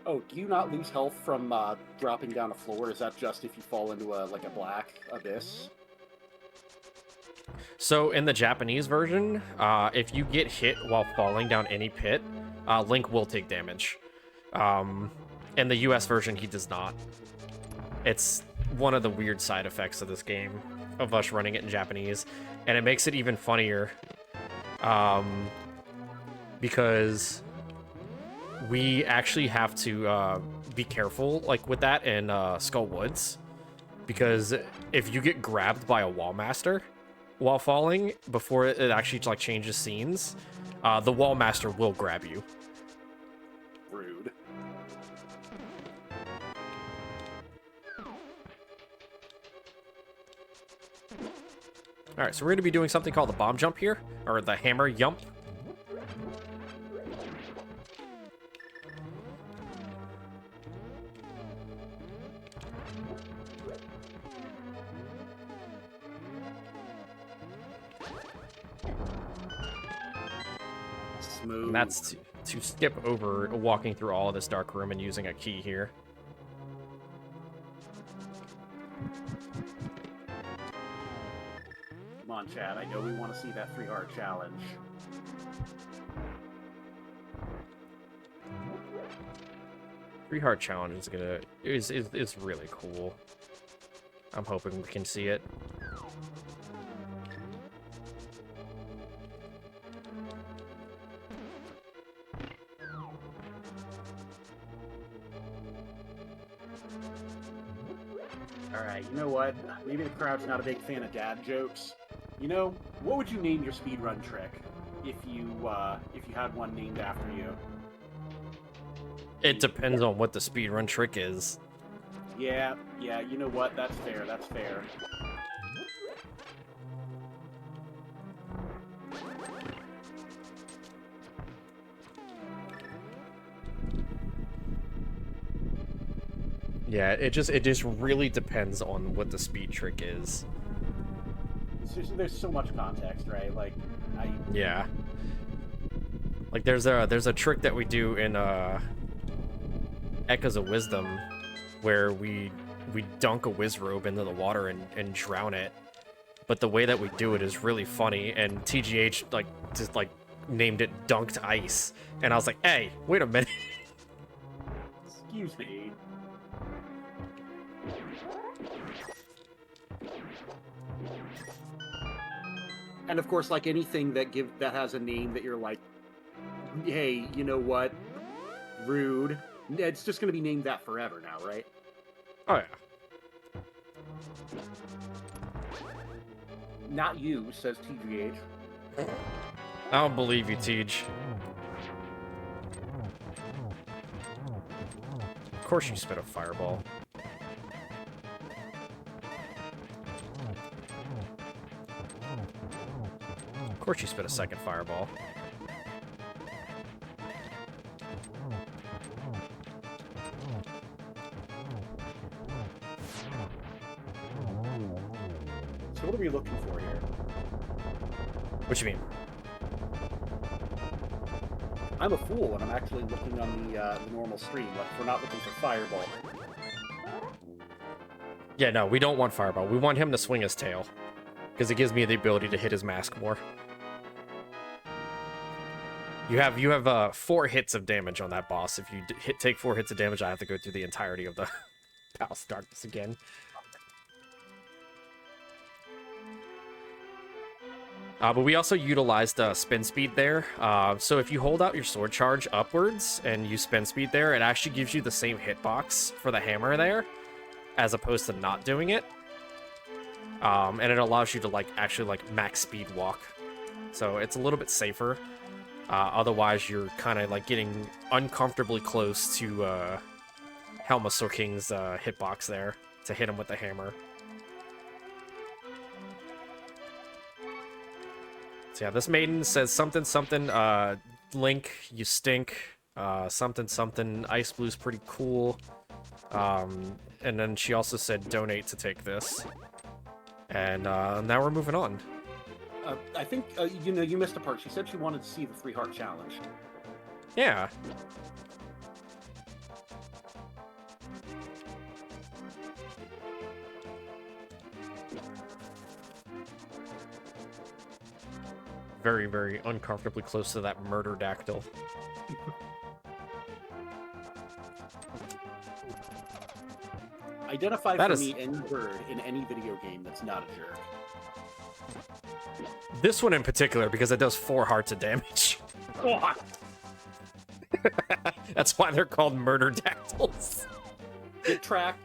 Oh, do you not lose health from dropping down a floor? Is that just if you fall into a black abyss? So in the Japanese version, if you get hit while falling down any pit, Link will take damage. In the US version, he does not. It's one of the weird side effects of this game, of us running it in Japanese, and it makes it even funnier, because we actually have to be careful like with that in Skull Woods, because if you get grabbed by a wall master while falling before it actually like changes scenes, the wall master will grab you. Rude. All right, so we're going to be doing something called the bomb jump here, or the hammer yump. Smooth. And that's to skip over walking through all of this dark room and using a key here. on, Chad. I know we want to see that 3-heart challenge. Three-heart challenge is really cool. I'm hoping we can see it. Alright, you know what? Maybe the crowd's not a big fan of dad jokes. You know, what would you name your speedrun trick if you had one named after you? It depends on what the speedrun trick is. Yeah, you know what? That's fair, that's fair. Yeah, it just really depends on what the speed trick is. There's so much context, right? Like, Yeah. Like there's a trick that we do in Echoes of Wisdom where we dunk a Wizrobe into the water and drown it. But the way that we do it is really funny, and TGH just named it Dunked Ice. And I was like, hey, wait a minute. Excuse me. And of course, like anything that has a name that you're like, hey, you know what? Rude. It's just going to be named that forever now, right? Oh, yeah. Not you, says TGH. I don't believe you, Tej. Of course you spit a fireball. Of course you spit a second fireball. So what are we looking for here? What you mean? I'm a fool, and I'm actually looking on the normal stream. Like, we're not looking for fireball. Yeah, no, we don't want fireball. We want him to swing his tail, because it gives me the ability to hit his mask more. You have 4 hits of damage on that boss. If you take 4 hits of damage, I have to go through the entirety of the Palace of Darkness again. But we also utilized spin speed there. So if you hold out your sword charge upwards and you spin speed there, it actually gives you the same hitbox for the hammer there, as opposed to not doing it. And it allows you to actually max speed walk. So it's a little bit safer. Otherwise, you're kind of getting uncomfortably close to Helmasaur King's hitbox there to hit him with the hammer. So yeah, this maiden says something, Link, you stink, something, iceblue pretty cool. And then she also said donate to take this. And now we're moving on. I think, you missed a part. She said she wanted to see the 3-heart challenge. Yeah. Very, very uncomfortably close to that murder dactyl. Identify for me any bird in any video game that's not a jerk. This one in particular, because it does 4 hearts of damage. Oh. That's why they're called murder dactyls. Get tracked.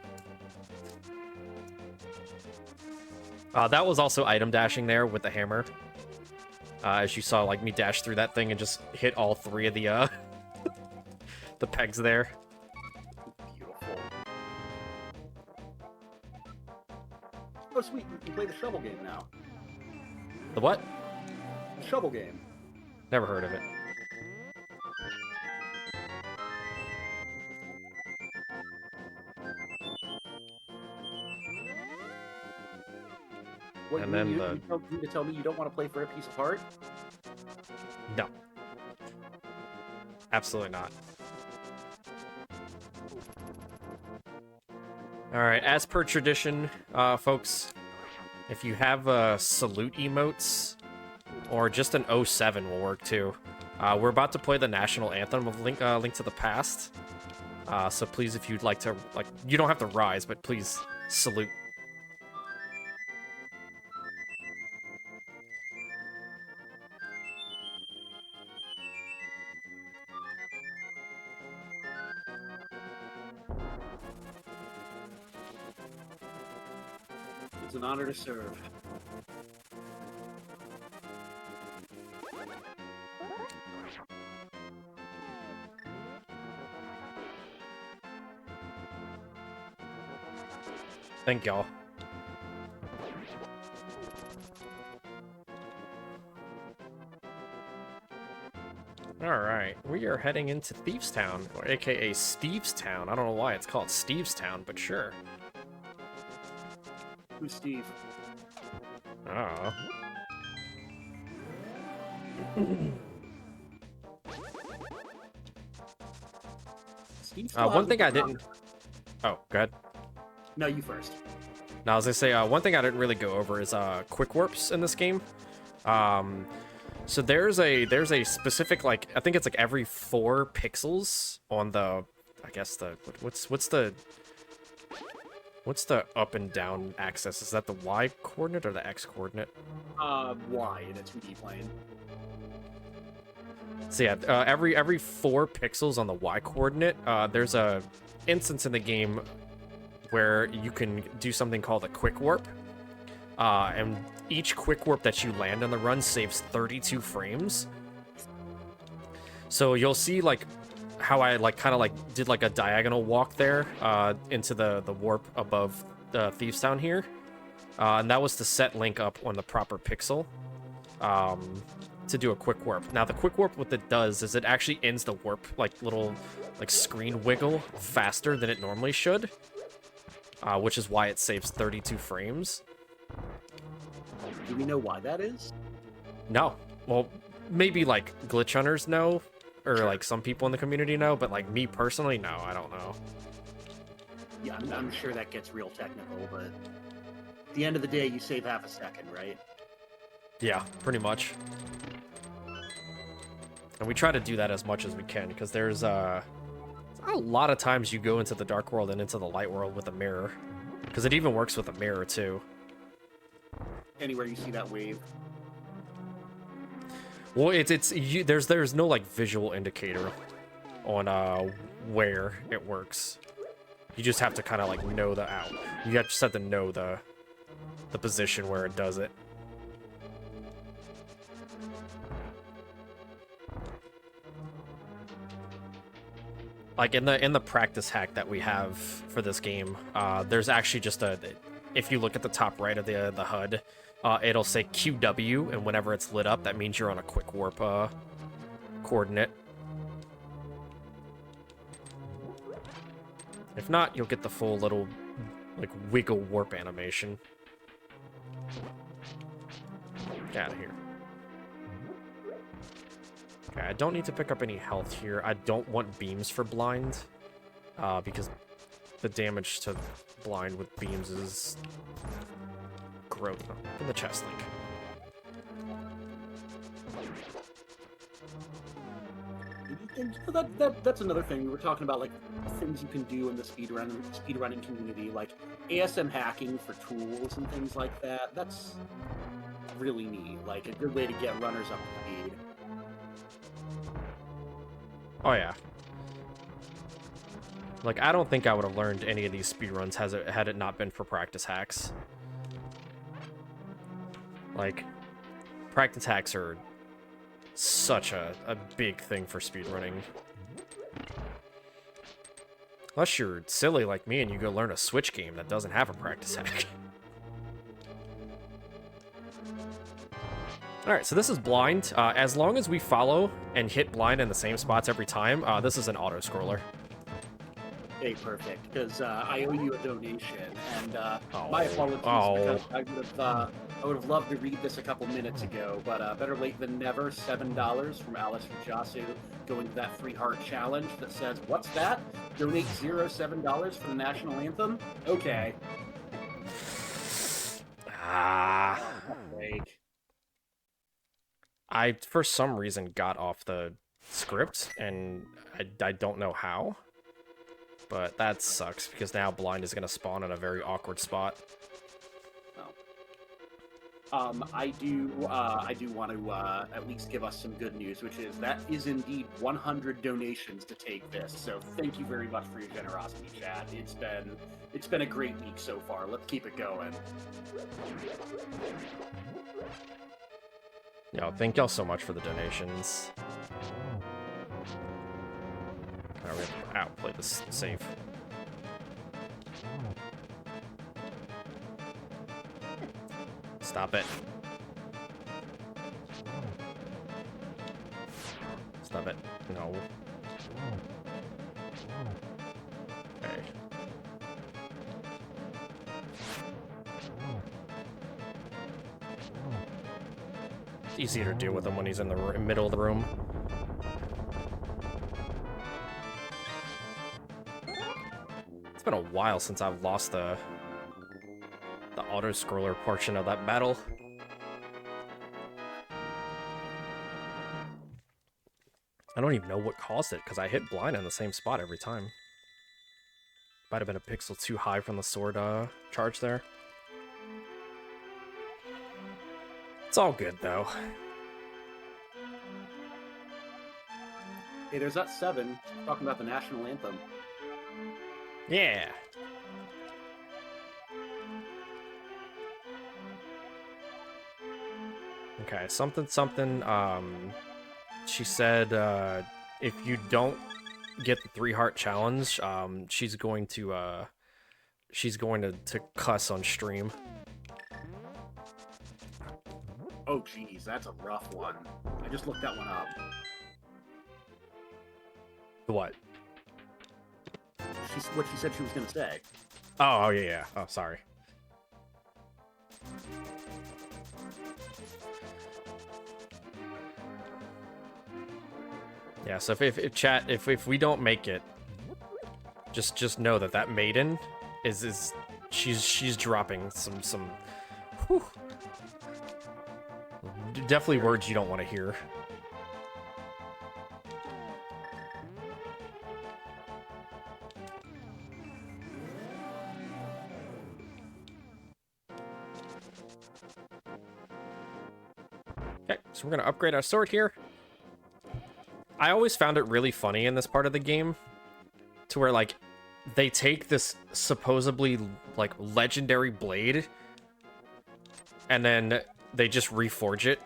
That was also item dashing there with the hammer. As you saw, me dash through that thing and just hit all 3 of the the pegs there. Beautiful. Oh, sweet. We can play the shovel game now. The what? The shovel game. Never heard of it. What, and then you to tell me you don't want to play for a piece of heart? No. Absolutely not. Alright, as per tradition, folks, If you have salute emotes, or just an 07 will work too. We're about to play the national anthem of Link to the Past. So please, if you'd like to, you don't have to rise, but please salute. It's an honor to serve. Thank y'all. Alright, we are heading into Thieves Town, or aka Steve's Town. I don't know why it's called Steve's Town, but sure. Who's Steve? Oh. Steve One thing I didn't... Oh, go ahead. No, you first. Now, I was gonna say, one thing I didn't really go over is quick warps in this game. So there's a specific, like, I think it's like every 4 pixels on the, I guess the, what's the up and down axis? Is that the Y coordinate or the X coordinate? Y in a 2D plane. So yeah, every 4 pixels on the Y coordinate, there's a instance in the game where you can do something called a quick warp. And each quick warp that you land on the run saves 32 frames. So you'll see like how I kind of did like a diagonal walk there into the warp above the Thieves Town here. And that was to set Link up on the proper pixel to do a quick warp. Now the quick warp, what it does is it actually ends the warp little screen wiggle faster than it normally should. Which is why it saves 32 frames. Do we know why that is? No. Well, maybe glitch hunters know, or Sure. some people in the community know, but me personally, no, I don't know. Yeah, I'm sure that gets real technical, but at the end of the day, you save half a second, right? Yeah, pretty much. And we try to do that as much as we can, because there's a lot of times you go into the dark world and into the light world with a mirror. Because it even works with a mirror, too. Anywhere you see that wave. Well, there's no visual indicator on where it works. You just have to kind of know the out. You just have to know the position where it does it. In the practice hack that we have for this game, there's actually just if you look at the top right of the HUD, it'll say QW, and whenever it's lit up, that means you're on a quick warp coordinate. If not, you'll get the full little wiggle warp animation. Get out of here. Okay, I don't need to pick up any health here. I don't want beams for blind, because the damage to blind with beams is gross. In the chest, Link. And that's another thing. We were talking about things you can do in the speedrunning community, like ASM hacking for tools and things like that. That's really neat. A good way to get runners up to speed. Oh yeah. I don't think I would have learned any of these speedruns had it not been for practice hacks. Practice hacks are such a big thing for speedrunning. Unless you're silly like me and you go learn a Switch game that doesn't have a practice hack. Alright, so this is blind. As long as we follow and hit blind in the same spots every time, this is an auto-scroller. Hey, perfect, because I owe you a donation, and my apologies, because I would have loved to read this a couple minutes ago, but better late than never. $7 from Alice Rajasu going to that free heart challenge that says, "What's that? Donate $7 for the national anthem?" Okay. Like, I, for some reason, got off the script, and I don't know how. But that sucks, because now blind is going to spawn in a very awkward spot. I do want to at least give us some good news, which is that is indeed 100 donations to take this. So thank you very much for your generosity, Chad. It's been a great week so far. Let's keep it going. Yo, thank y'all so much for the donations. Alright, we have to outplay this safe. Stop it. Stop it. No. Okay. It's easier to deal with him when he's in the middle of the room. It's been a while since I've lost the auto-scroller portion of that battle. I don't even know what caused it, because I hit blind in the same spot every time. Might have been a pixel too high from the sword charge there. It's all good, though. Hey, there's that 7 talking about the national anthem. Yeah! Okay, something, she said, if you don't get the 3-heart challenge, she's going to cuss on stream. Oh, geez, that's a rough one. I just looked that one up. What? What she said she was going to say. Oh, yeah. Oh, sorry. Yeah, so if chat, if we don't make it, just know that maiden is she's dropping some whew, definitely words you don't want to hear. Okay, so we're gonna upgrade our sword here. I always found it really funny in this part of the game to where, like, they take this supposedly, like, legendary blade and then they just reforge it.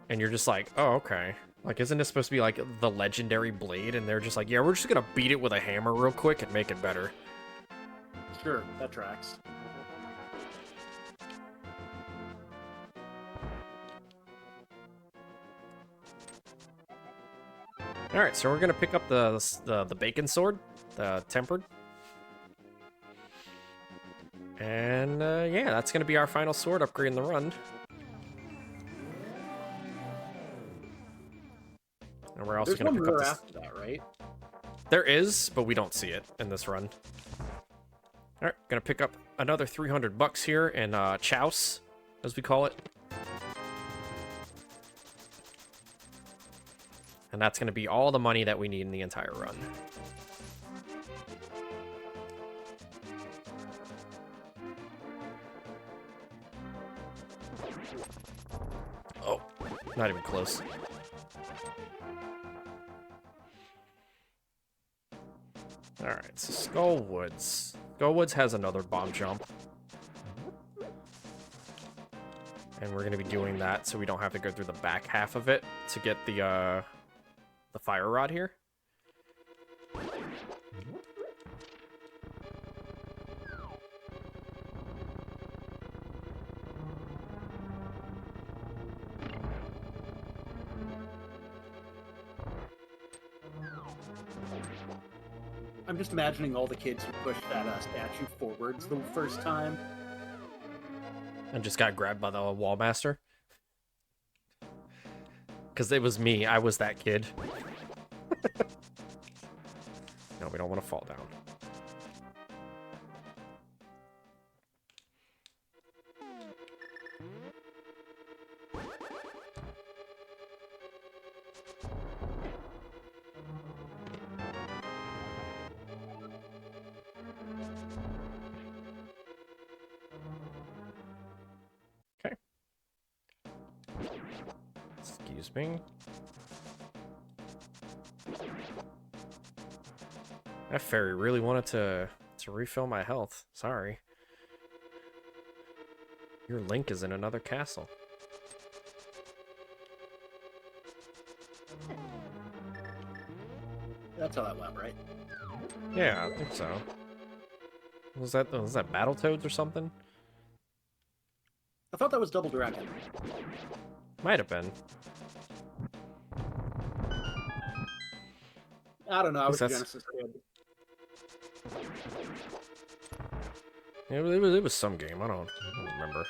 And you're just like, oh, okay. Like, isn't this supposed to be, like, the legendary blade? And they're just like, yeah, we're just gonna beat it with a hammer real quick and make it better. Sure, that tracks. Alright, so we're gonna pick up the bacon sword, the tempered. And, yeah, that's gonna be our final sword upgrade in the run. And we're also There's gonna one pick up more this... after that, right? There is, but we don't see it in this run. Alright, gonna pick up another 300 bucks here in, chouse, as we call it. And that's going to be all the money that we need in the entire run. Oh, not even close. Alright, so Skullwoods. Skullwoods has another bomb jump. And we're going to be doing that so we don't have to go through the back half of it to get the fire rod here. I'm just imagining all the kids who pushed that statue forwards the first time. And just got grabbed by the wall master. Because it was me. I was that kid. No, we don't want to fall down. Excuse me. That fairy really wanted to refill my health. Sorry. Your Link is in another castle. That's how that went, right? Yeah, I think so. Was that Battletoads or something? I thought that was Double Dragon. Might have been. I don't know. I was a That's- Genesis kid. It was some game. I don't remember.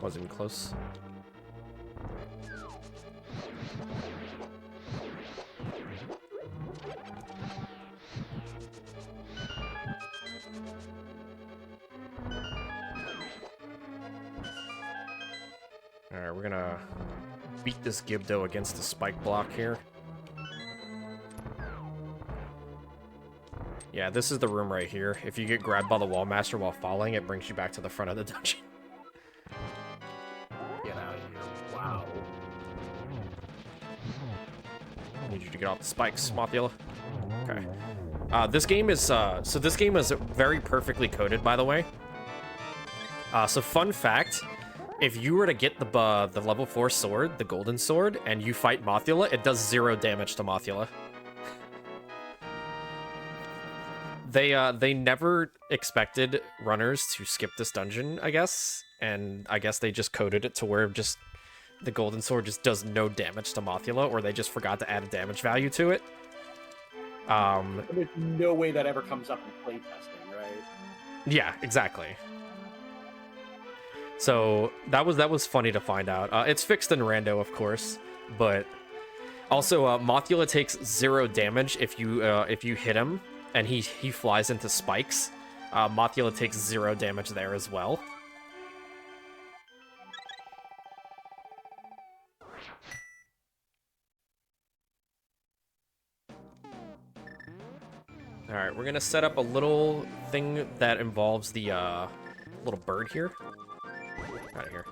Wasn't even close. Alright, we're gonna beat this Gibdo against the spike block here. Yeah, this is the room right here. If you get grabbed by the Wall Master while falling, it brings you back to the front of the dungeon. Get out of here. Wow. I need you to get off the spikes, Mothula. Okay. This game is very perfectly coded, by the way. So fun fact, if you were to get the level 4 sword, the golden sword, and you fight Mothula, it does 0 damage to Mothula. They never expected runners to skip this dungeon, I guess, and I guess they just coded it to where just the golden sword just does no damage to Mothula, or they just forgot to add a damage value to it. There's no way that ever comes up in playtesting, right? Yeah, exactly. So that was funny to find out. It's fixed in Rando, of course, but also Mothula takes 0 damage if you hit him and he flies into spikes. Mothula takes 0 damage there as well. All right, we're gonna set up a little thing that involves the little bird here. Out of here.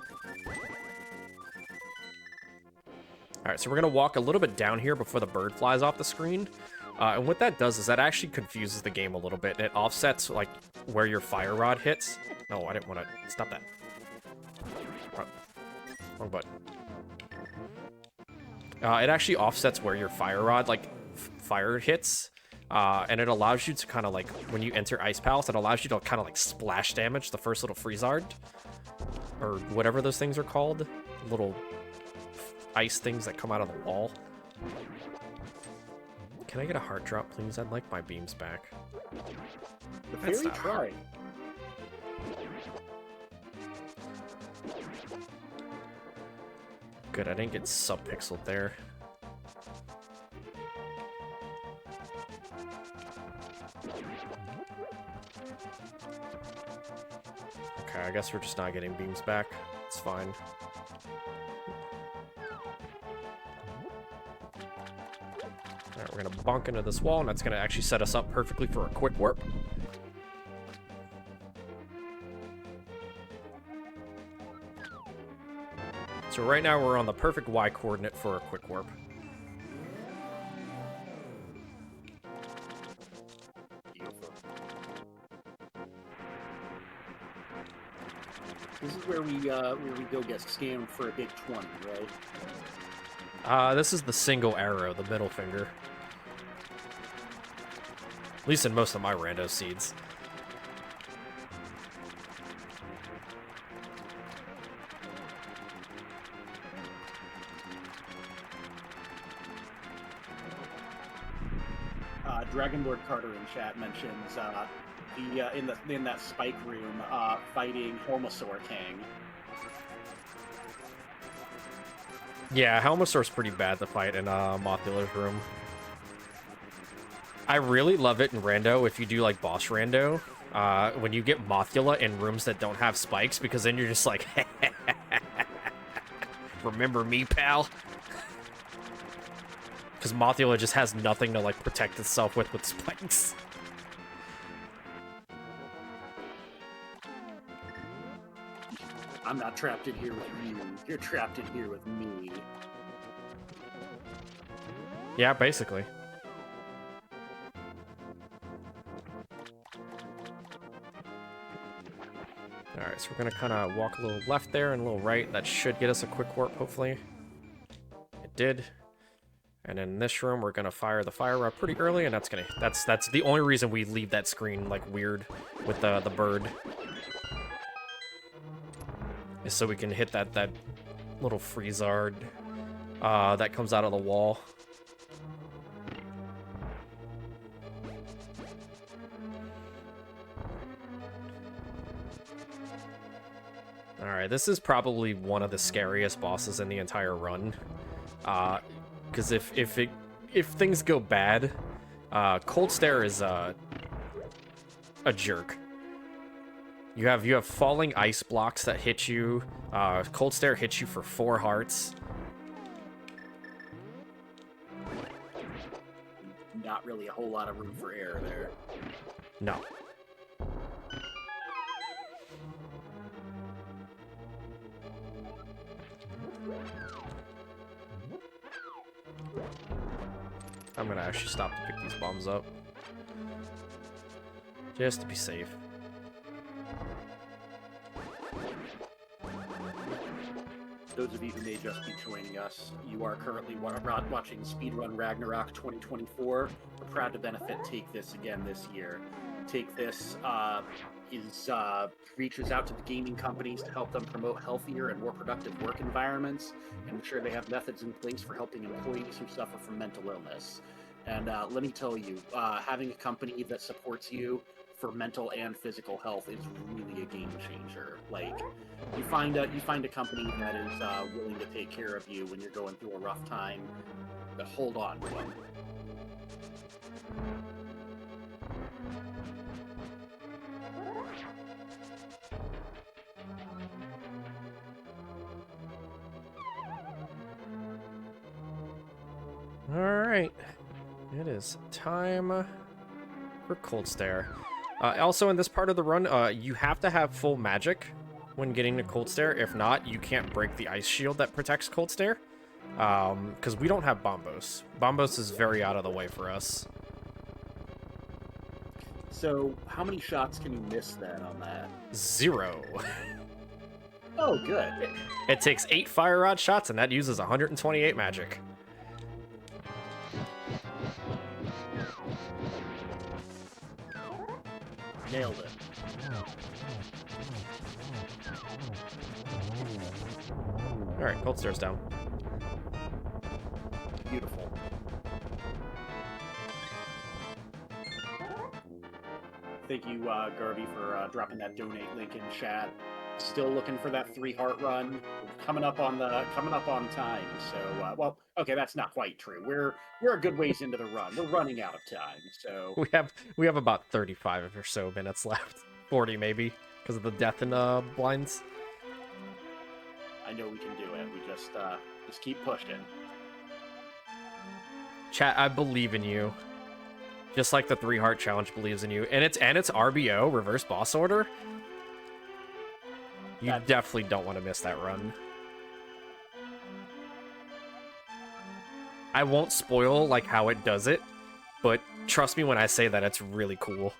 Alright, so we're going to walk a little bit down here before the bird flies off the screen. And what that does is that actually confuses the game a little bit. It offsets, like, where your fire rod hits. No, I didn't want to... Stop that. Wrong button. It actually offsets where your fire rod, like, fire hits. And it allows you to kind of, like, when you enter Ice Palace, it allows you to kind of, like, splash damage the first little Freezard. Or whatever those things are called. Little ice things that come out of the wall. Can I get a heart drop, please? I'd like my beams back. The fairy tried. Good, I didn't get sub-pixeled there. Okay, I guess we're just not getting beams back. It's fine. Alright, we're gonna bonk into this wall, and that's gonna actually set us up perfectly for a quick warp. So right now we're on the perfect Y coordinate for a quick warp. This is where we go get scammed for a big 20, right? This is the single arrow, the middle finger. At least in most of my rando seeds. Dragon Lord Carter in chat mentions in that spike room fighting Helmasaur King. Yeah, Helmasaur's pretty bad to fight in Mothula's room. I really love it in rando if you do like boss rando. When you get Mothula in rooms that don't have spikes, because then you're just like, remember me, pal? Because Mothula just has nothing to like protect itself with spikes. I'm not trapped in here with you. You're trapped in here with me. Yeah, basically. Alright, so we're gonna kind of walk a little left there and a little right. That should get us a quick warp, hopefully. It did. And in this room, we're gonna fire the fire rod pretty early, and that's the only reason we leave that screen like weird with the bird. Is so we can hit that little Freezard that comes out of the wall. Alright, this is probably one of the scariest bosses in the entire run. Because if things go bad, Cold Stare is a jerk. You have falling ice blocks that hit you. Cold Stare hits you for 4 hearts. Not really a whole lot of room for error there. No. I'm gonna actually stop to pick these bombs up. Just to be safe. Those of you who may just be joining us, you are currently watching Speedrun Ragnarok 2024. We're proud to benefit Take This again this year. Take This reaches out to the gaming companies to help them promote healthier and more productive work environments and ensure they have methods in place for helping employees who suffer from mental illness. And let me tell you, having a company that supports you for mental and physical health is really a game changer. Like, you find a company that is willing to take care of you when you're going through a rough time, but hold on to them. Alright. It is time for Cold Stare. Also, in this part of the run, you have to have full magic when getting to Cold Stare. If not, you can't break the ice shield that protects Cold Stare. Because we don't have Bombos. Bombos is very out of the way for us. So, how many shots can you miss then on that? 0. Oh, good. It takes 8 Fire Rod shots, and that uses 128 magic. Nailed it. Alright, Cold Stare's down. Beautiful. Thank you, Garvey, for dropping that donate link in chat. Still looking for that 3-heart run. Coming up on time. So, well, okay, that's not quite true. We're a good ways into the run. We're running out of time. So we have about 35 or so minutes left. 40 maybe, because of the death and blinds. I know we can do it. We just keep pushing. Chat, I believe in you. Just like the 3-heart challenge believes in you. And it's RBO, reverse boss order. You definitely don't want to miss that run. I won't spoil like how it does it, but trust me when I say that it's really cool.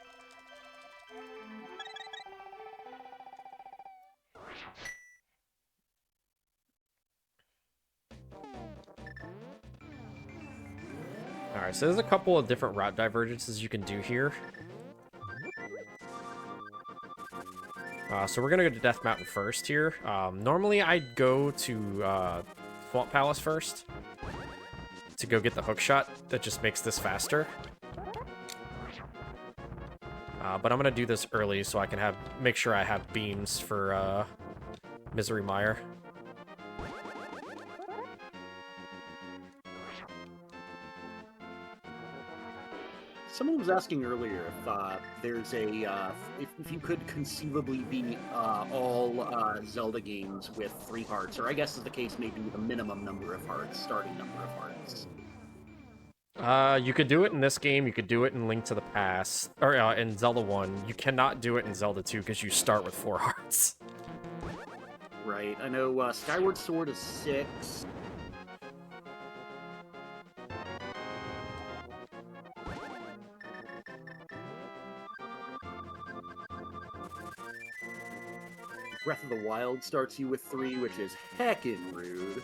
Alright, so there's a couple of different route divergences you can do here. So we're gonna go to Death Mountain first here. Normally I'd go to Swamp Palace first to go get the hook shot. That just makes this faster. But I'm gonna do this early so I can make sure I have beams for Misery Mire. Someone was asking earlier if there's if you could conceivably be all Zelda games with 3 hearts, or I guess is the case maybe the minimum number of hearts, starting number of hearts. You could do it in this game. You could do it in Link to the Past, or in Zelda 1. You cannot do it in Zelda 2 because you start with 4 hearts. Right. I know Skyward Sword is 6. Breath of the Wild starts you with 3, which is heckin' rude.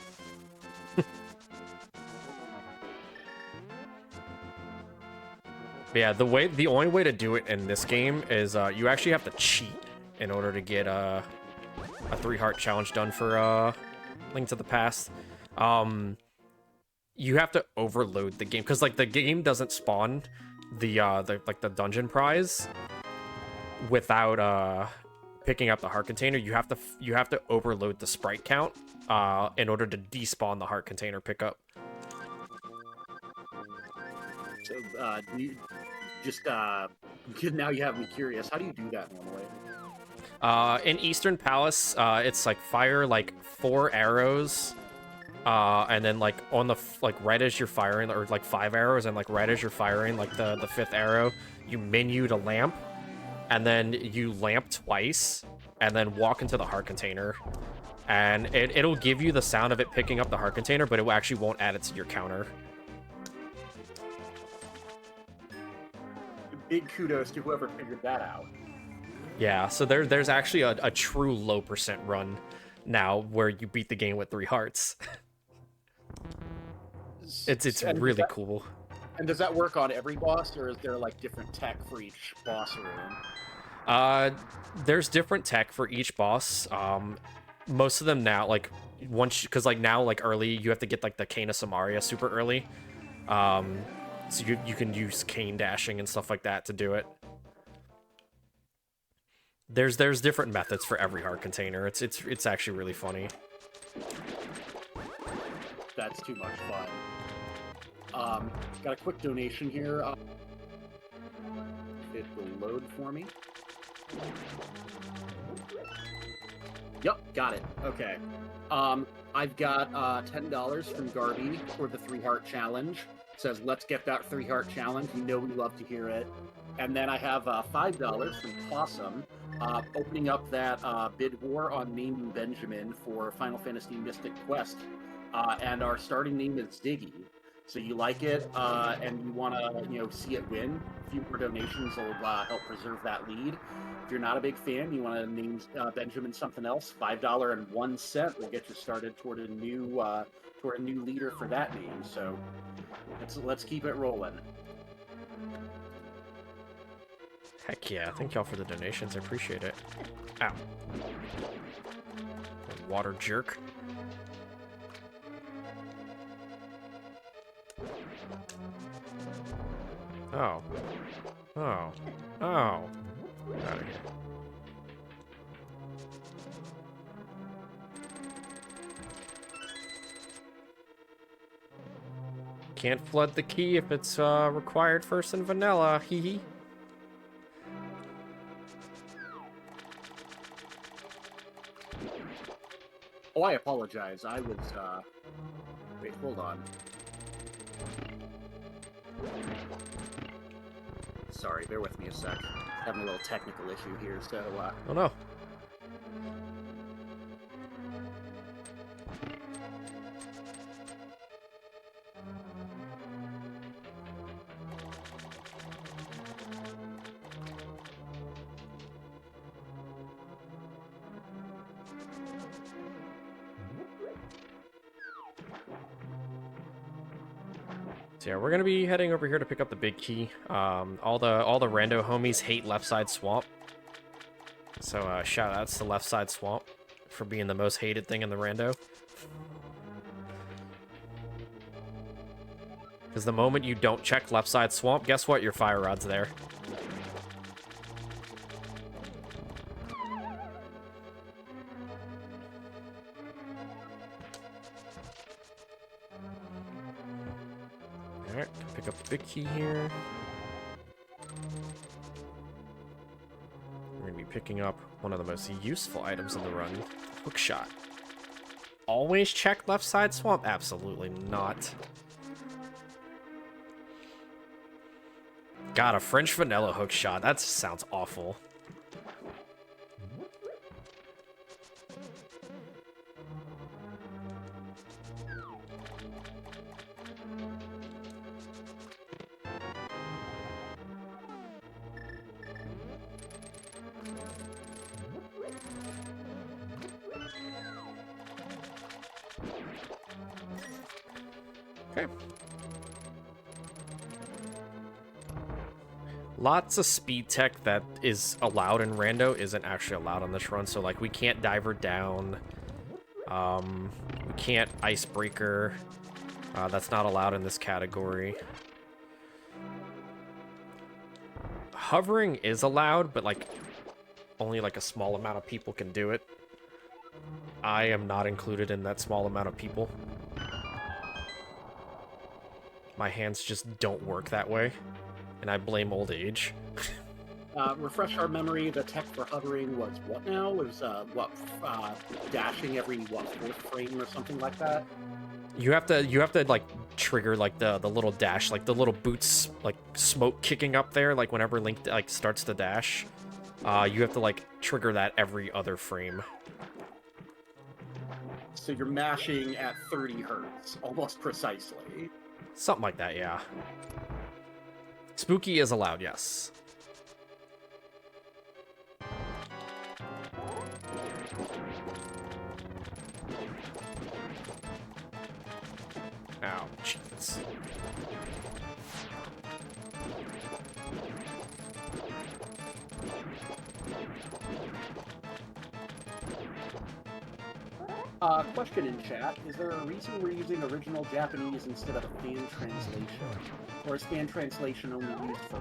Yeah, the only way to do it in this game is you actually have to cheat in order to get a 3-heart challenge done for Link to the Past. You have to overload the game because like the game doesn't spawn the dungeon prize without picking up the heart container. You have to overload the sprite count in order to despawn the heart container pickup. So, you just, now you have me curious. How do you do that normally? In Eastern Palace, it's like fire like 4 arrows, and then like on the like right as you're firing, or like 5 arrows, and like right as you're firing like the 5th arrow, you menu to lamp, and then you lamp twice, and then walk into the heart container, and it'll give you the sound of it picking up the heart container, but it actually won't add it to your counter. Big kudos to whoever figured that out. Yeah, so there's actually a true low percent run now where you beat the game with 3 hearts. It's really cool. And does that work on every boss, or is there like different tech for each boss room? There's different tech for each boss. Most of them now, like because like now like early you have to get like the Cane of Samaria super early. So you can use cane dashing and stuff like that to do it. There's different methods for every heart container. It's actually really funny. That's too much fun. Got a quick donation here. It will load for me. Yep, got it. Okay. I've got $10 from Garby for the 3-heart challenge. Says, let's get that 3-heart challenge. You know we love to hear it. And then I have $5 from Possum, opening up that bid war on naming Benjamin for Final Fantasy Mystic Quest. And our starting name is Ziggy. So you like it, and you want to, see it win. A few more donations will help preserve that lead. If you're not a big fan, you want to name Benjamin something else, $5.01 will get you started toward a new leader for that name. So let's keep it rolling. Heck yeah! Thank y'all for the donations. I appreciate it. Ow. Water jerk. Oh. Oh. Oh. Out of here. Can't flood the key if it's required first in vanilla. Hee hee. Oh, I apologize. I was, wait, hold on. Sorry, bear with me a sec. Having a little technical issue here, so, Oh no. So yeah, we're gonna be heading over here to pick up the big key. All the rando homies hate left side swamp. So shout outs to left side swamp for being the most hated thing in the rando. Because the moment you don't check left side swamp, guess what? Your fire rod's there. Alright, pick up the big key here. We're gonna be picking up one of the most useful items in the run, hook shot. Always check left side swamp? Absolutely not. God, a French vanilla hook shot. That sounds awful. Okay. Lots of speed tech that is allowed in Rando isn't actually allowed on this run. So, like, we can't diver down. We can't icebreaker. That's not allowed in this category. Hovering is allowed, but, like, only, like, a small amount of people can do it. I am not included in that small amount of people. My hands just don't work that way, and I blame old age. Refresh our memory, the tech for hovering was what now? It was, dashing every, what, 4th frame or something like that? You have to like trigger like the little dash, like the little boots, like smoke kicking up there, like whenever Link like starts to dash. You have to like trigger that every other frame. So you're mashing at 30 hertz, almost precisely. Something like that, yeah. Spooky is allowed, yes. Ow, jeez. Question in chat, is there a reason we're using original Japanese instead of fan translation? Or is fan translation only used for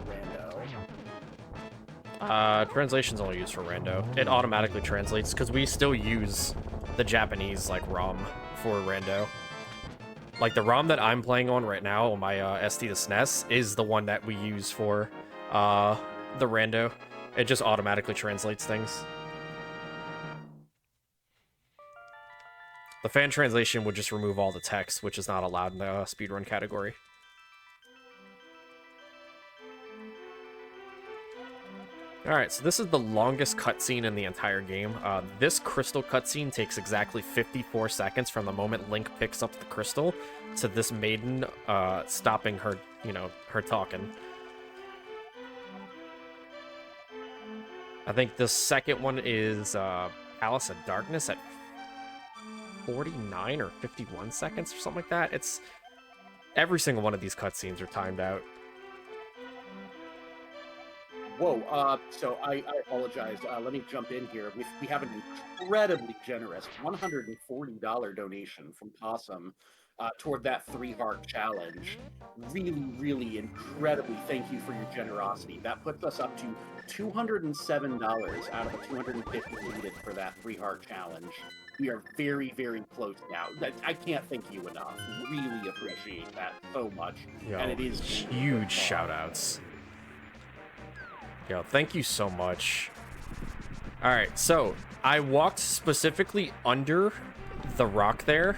Rando? Translation's only used for Rando. It automatically translates, because we still use the Japanese, like, ROM for Rando. Like, the ROM that I'm playing on right now on my SD to SNES is the one that we use for the Rando. It just automatically translates things. The fan translation would just remove all the text, which is not allowed in the speedrun category. Alright, so this is the longest cutscene in the entire game. This crystal cutscene takes exactly 54 seconds from the moment Link picks up the crystal to this maiden stopping her, her talking. I think the second one is Palace of Darkness at 49 or 51 seconds or something like that. It's every single one of these cutscenes are timed out. Whoa, so I apologize. Let me jump in here. We have an incredibly generous $140 donation from Possum toward that 3-heart challenge. Really, really incredibly thank you for your generosity. That puts us up to $207 out of the $250 needed for that 3-heart challenge. We are very, very close now. I can't thank you enough. Really appreciate that so much. Yo, and it is huge shout-outs. Yo, thank you so much. Alright, so I walked specifically under the rock there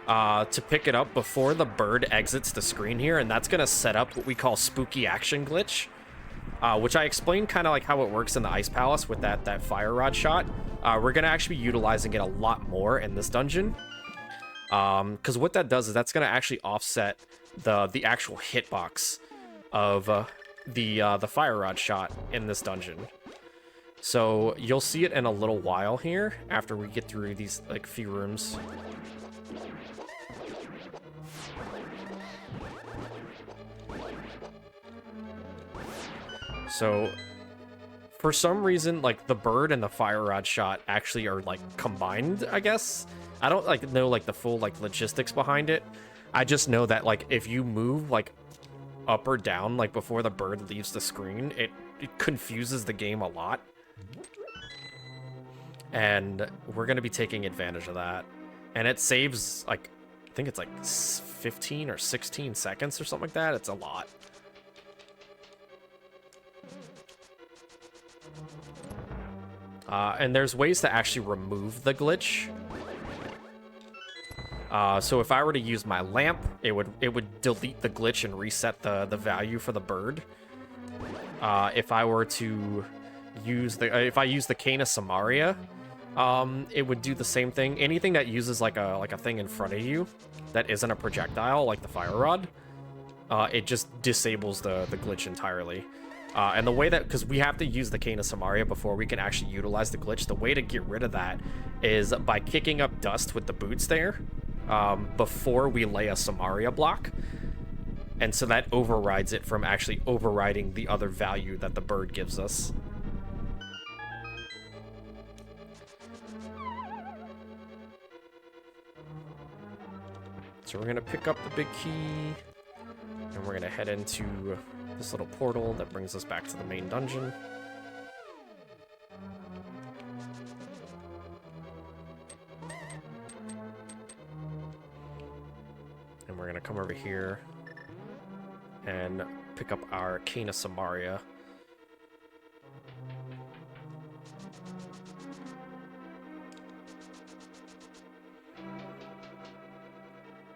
to pick it up before the bird exits the screen here, and that's gonna set up what we call spooky action glitch, which I explained kind of like how it works in the Ice Palace with that fire rod shot. We're gonna actually be utilizing it a lot more in this dungeon, because what that does is that's gonna actually offset the actual hitbox of the fire rod shot in this dungeon. So you'll see it in a little while here after we get through these like few rooms. So for some reason, like the bird and the fire rod shot actually are like combined, I guess. I don't like know like the full like logistics behind it. I just know that like if you move like up or down like before the bird leaves the screen, it confuses the game a lot, and we're gonna be taking advantage of that. And it saves like I think it's like 15 or 16 seconds or something like that. It's a lot. And there's ways to actually remove the glitch. So if I were to use my lamp, it would delete the glitch and reset the value for the bird. If I were to use if I use the Cane of Samaria, it would do the same thing. Anything that uses like a thing in front of you that isn't a projectile, like the fire rod, it just disables the glitch entirely. And the way that, because we have to use the Cane of Samaria before we can actually utilize the glitch, the way to get rid of that is by kicking up dust with the boots there. before we lay a Samaria block. And so that overrides it from actually overriding the other value that the bird gives us. So we're going to pick up the big key, and we're going to head into this little portal that brings us back to the main dungeon. And we're going to come over here and pick up our Cane of Samaria.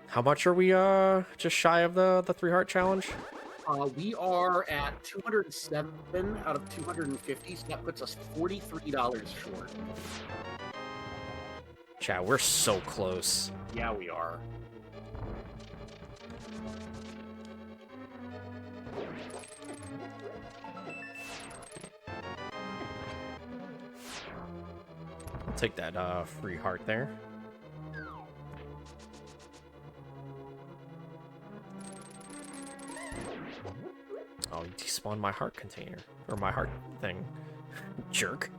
How much are we just shy of the 3-heart challenge? We are at 207 out of 250, so that puts us $43 short. Chat, we're so close. Yeah, we are. I'll take that free heart there. Oh, you despawned my heart container. Or my heart thing. Jerk.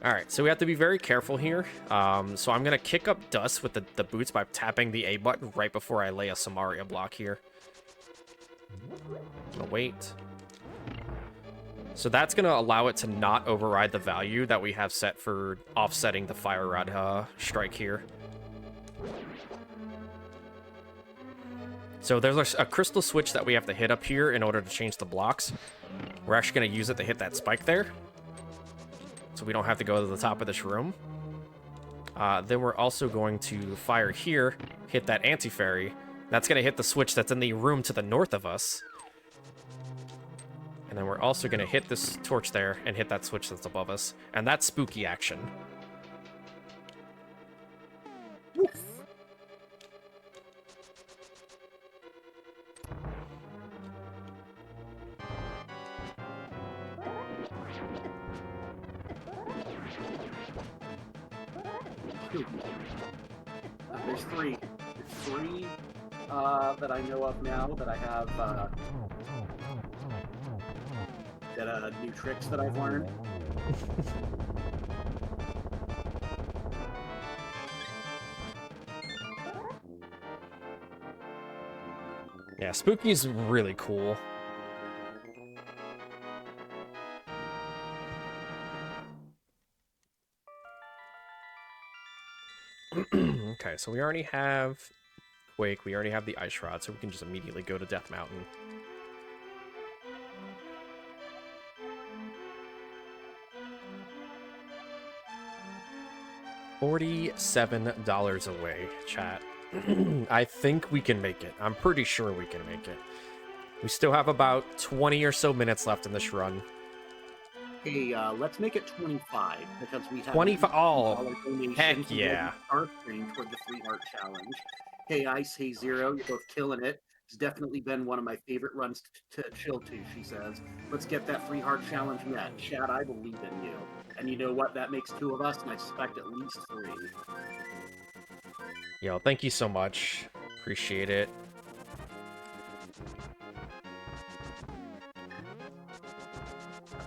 Alright, so we have to be very careful here. So I'm going to kick up dust with the boots by tapping the A button right before I lay a Samaria block here. I'm gonna wait. So that's going to allow it to not override the value that we have set for offsetting the fire rod strike here. So there's a crystal switch that we have to hit up here in order to change the blocks. We're actually going to use it to hit that spike there, so we don't have to go to the top of this room. Then we're also going to fire here, hit that anti-fairy. That's going to hit the switch that's in the room to the north of us. And then we're also going to hit this torch there and hit that switch that's above us. And that's spooky action. There's three. There's three that I know of now that I have new tricks that I've learned. Yeah, spooky's really cool. Okay, so we already have Quake, we already have the Ice Rod, so we can just immediately go to Death Mountain. $47 away, chat. I think we can make it. I'm pretty sure we can make it. We still have about 20 or so minutes left in this run. Hey, let's make it 25 because we have 25. Oh, heck yeah! Our stream toward the 3-heart challenge. Hey, Ice. Hey, Zero. You're both killing it. It's definitely been one of my favorite runs to chill to. She says, "Let's get that 3-heart challenge met." Chad, I believe in you. And you know what? That makes 2 of us, and I suspect at least 3. Yo, thank you so much. Appreciate it.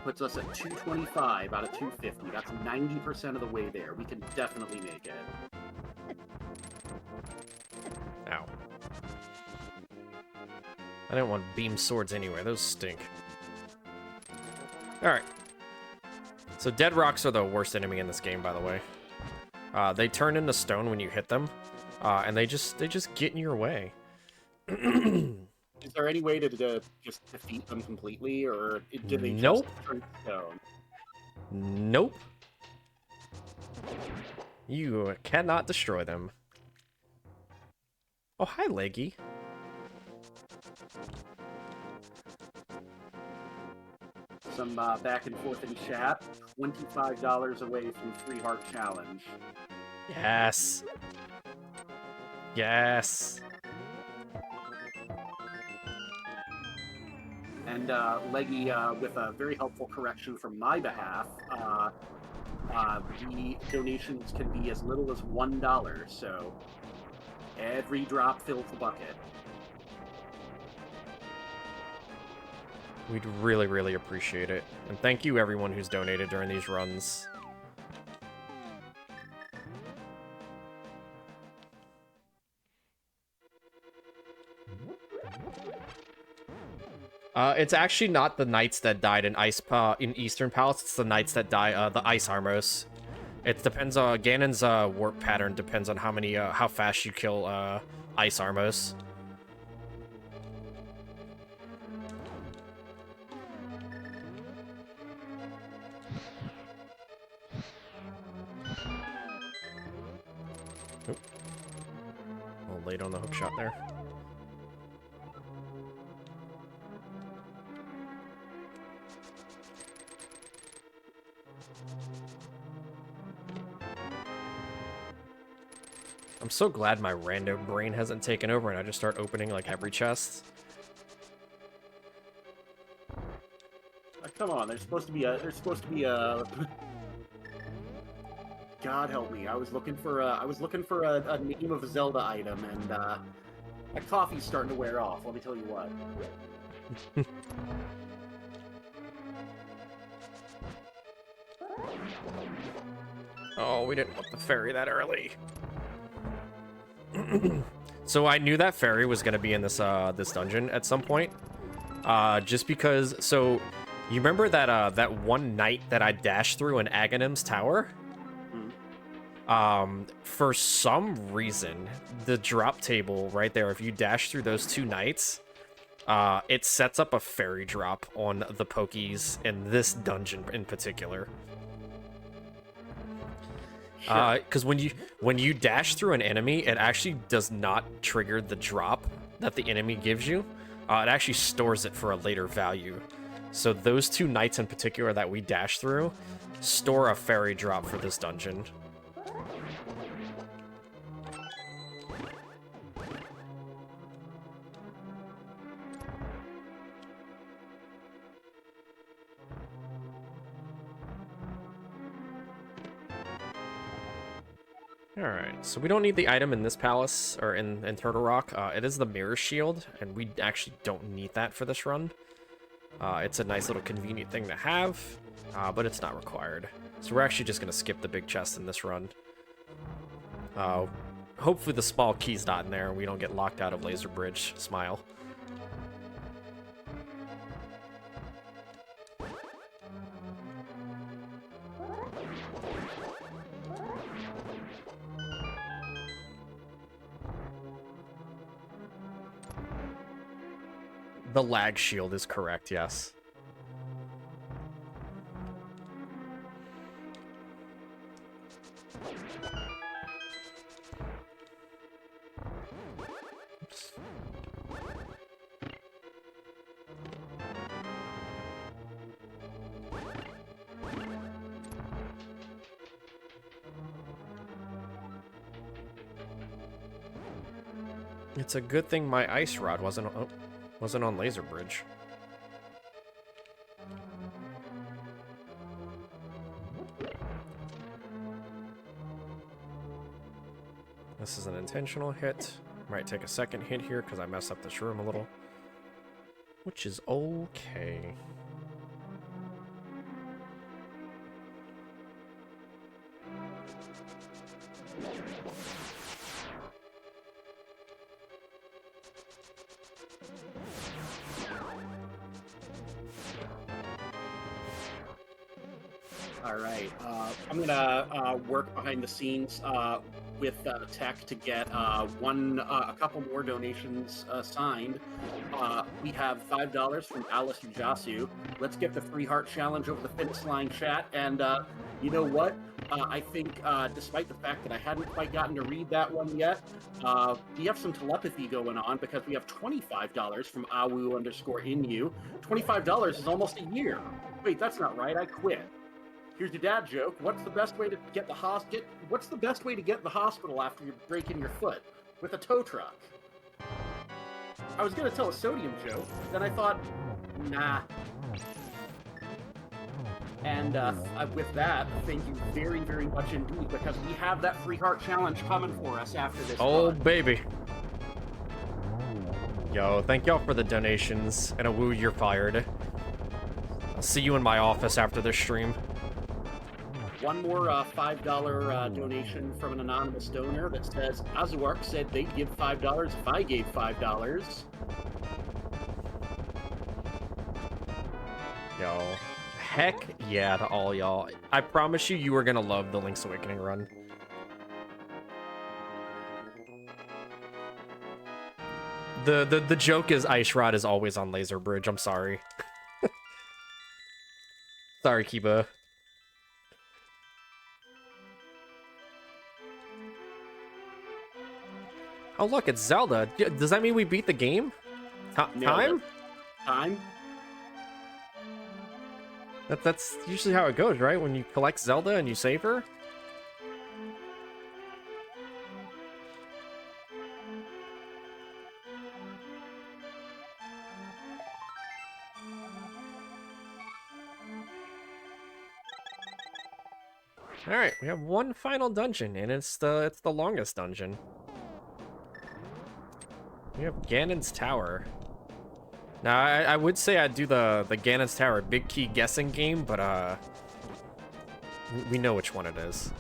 Puts us at 225 out of 250. That's 90% of the way there. We can definitely make it. Ow. I didn't want beam swords anyway. Those stink. Alright. So dead rocks are the worst enemy in this game, by the way. They turn into stone when you hit them. And they just get in your way. Is there any way to just defeat them completely, or do they Nope. just turn to stone? Nope. You cannot destroy them. Oh, hi, Leggy. Some back and forth in chat. $25 away from 3-heart challenge. Yes. Yes. And Leggy, with a very helpful correction from my behalf, The donations can be as little as $1, so every drop fills the bucket. We'd really, really appreciate it. And thank you everyone who's donated during these runs. It's actually not the knights that died in in Eastern Palace. It's the knights that die, the Ice Armos. It depends on Ganon's warp pattern. Depends on how fast you kill Ice Armos. Oop. A little late on the hook shot there. I'm so glad my random brain hasn't taken over and I just start opening like every chest. Come on, there's supposed to be a. God help me! I was looking for a name of a Zelda item, and my coffee's starting to wear off. Let me tell you what. Oh, we didn't want the fairy that early. So I knew that fairy was gonna be in this this dungeon at some point, just because. So you remember that that one night that I dashed through in Aghanim's tower? For some reason, the drop table right there, if you dash through those two nights, it sets up a fairy drop on the Pokies in this dungeon in particular. Because when you dash through an enemy, it actually does not trigger the drop that the enemy gives you. It actually stores it for a later value. So those two nights in particular that we dash through store a fairy drop for this dungeon. Alright, so we don't need the item in this palace, or in Turtle Rock. It is the Mirror Shield, and we actually don't need that for this run. It's a nice little convenient thing to have, but it's not required. So we're actually just going to skip the big chest in this run. Hopefully the small key's not in there, and we don't get locked out of Laser Bridge. Smile. The lag shield is correct, yes. Oops. It's a good thing my ice rod wasn't on Laser Bridge. This is an intentional hit. Might take a second hit here because I messed up this room a little, which is okay. All right, I'm gonna work behind the scenes with tech to get a couple more donations signed. We have $5 from Alice Ujasu. Let's get the 3-heart challenge over the finish line, chat. And you know what? I think, despite the fact that I hadn't quite gotten to read that one yet, we have some telepathy going on because we have $25 from Awu_Inu. $25 is almost a year. Wait, that's not right. I quit. Here's your dad joke. What's the best way to get the What's the best way to get to the hospital after you're breaking your foot? With a tow truck. I was gonna tell a sodium joke, then I thought, nah. And with that, thank you very, very much indeed, because we have that free heart challenge coming for us after this. Oh, run. baby. Yo, thank y'all for the donations. And a woo, you're fired. I'll see you in my office after this stream. One more $5 donation from an anonymous donor that says, Azuark said they'd give $5 if I gave $5. Yo, heck yeah to all y'all. I promise you, you are gonna love the Link's Awakening run. The joke is Ice Rod is always on Laser Bridge. I'm sorry. Sorry, Kiba. Oh, look, it's Zelda. Does that mean we beat the game? Time? Time? That's usually how it goes, right? When you collect Zelda and you save her? Alright, we have one final dungeon, and it's the longest dungeon. We have Ganon's Tower. Now, I would say I'd do the Ganon's Tower big key guessing game, but we know which one it is.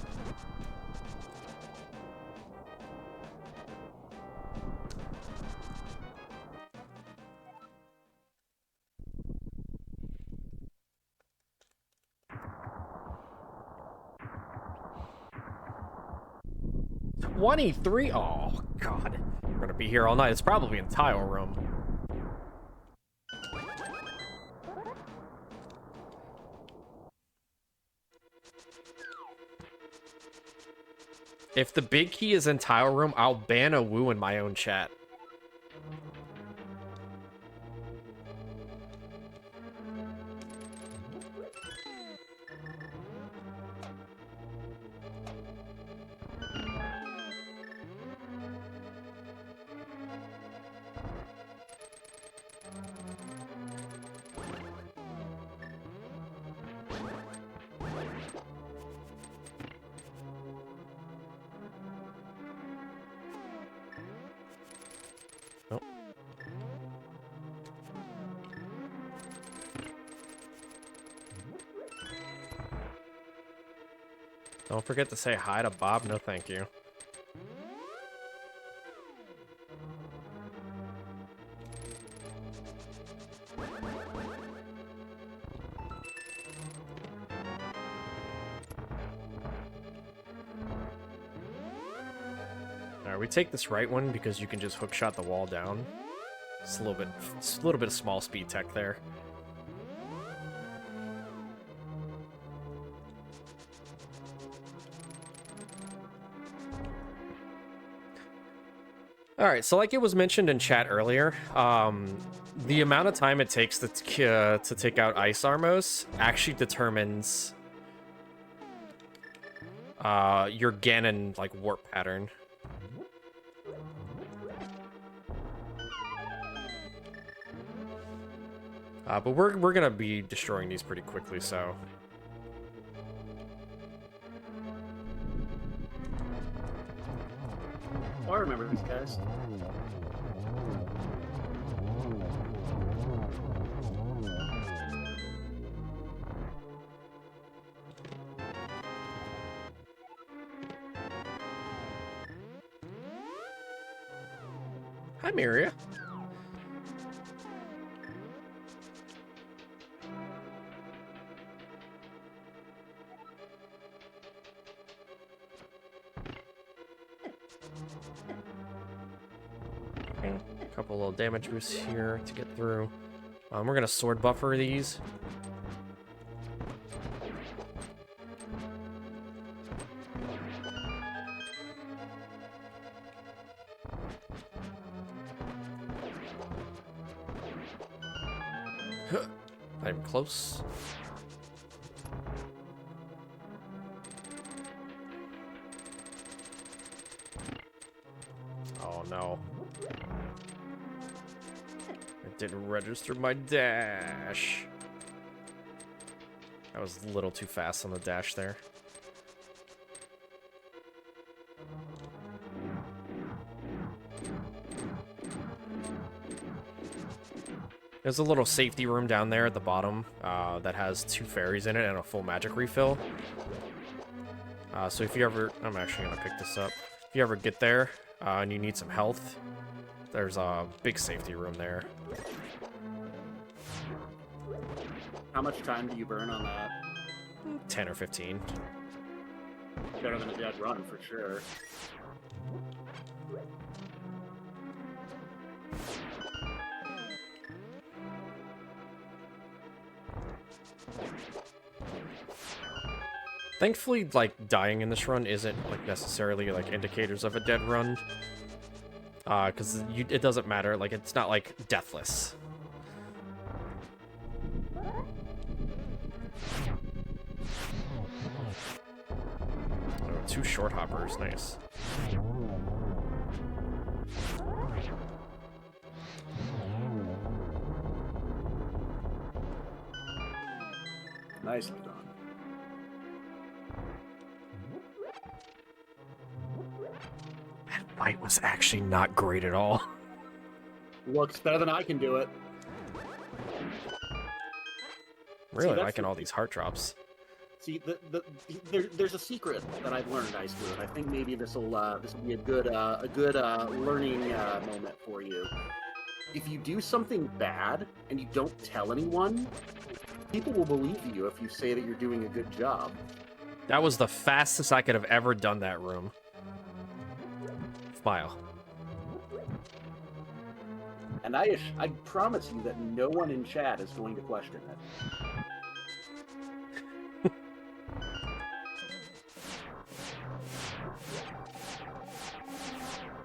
$23? Oh, God. We're gonna be here all night. It's probably in Tile Room. If the big key is in Tile Room, I'll ban a woo in my own chat. Don't forget to say hi to Bob. No, thank you. Alright, we take this right one because you can just hookshot the wall down. It's a little bit of small speed tech there. Alright, so like it was mentioned in chat earlier, the amount of time it takes to take out Ice Armos actually determines your Ganon like warp pattern. But we're gonna be destroying these pretty quickly, so. Oh, I remember these guys. Hi, Miria. Okay, a couple little damage boosts here to get through. We're gonna sword buffer these. Not even close. Oh no. It didn't register my dash. That was a little too fast on the dash there. There's a little safety room down there at the bottom that has 2 fairies in it and a full magic refill. So if you ever... I'm actually going to pick this up. If you ever get there and you need some health, there's a big safety room there. How much time do you burn on that? 10 or 15. Better than a dead run, for sure. Thankfully, like, dying in this run isn't, like, necessarily, like, indicators of a dead run. Because it doesn't matter. Like, it's not, like, deathless. Oh, 2 short hoppers. Nice. Nicely done. That fight was actually not great at all. Looks better than I can do it. Really liking all these heart drops. See, there's a secret that I've learned, iceblue, and I think maybe this will be a good learning moment for you. If you do something bad and you don't tell anyone, people will believe you if you say that you're doing a good job. That was the fastest I could have ever done that room. Smile. And I promise you that no one in chat is going to question it.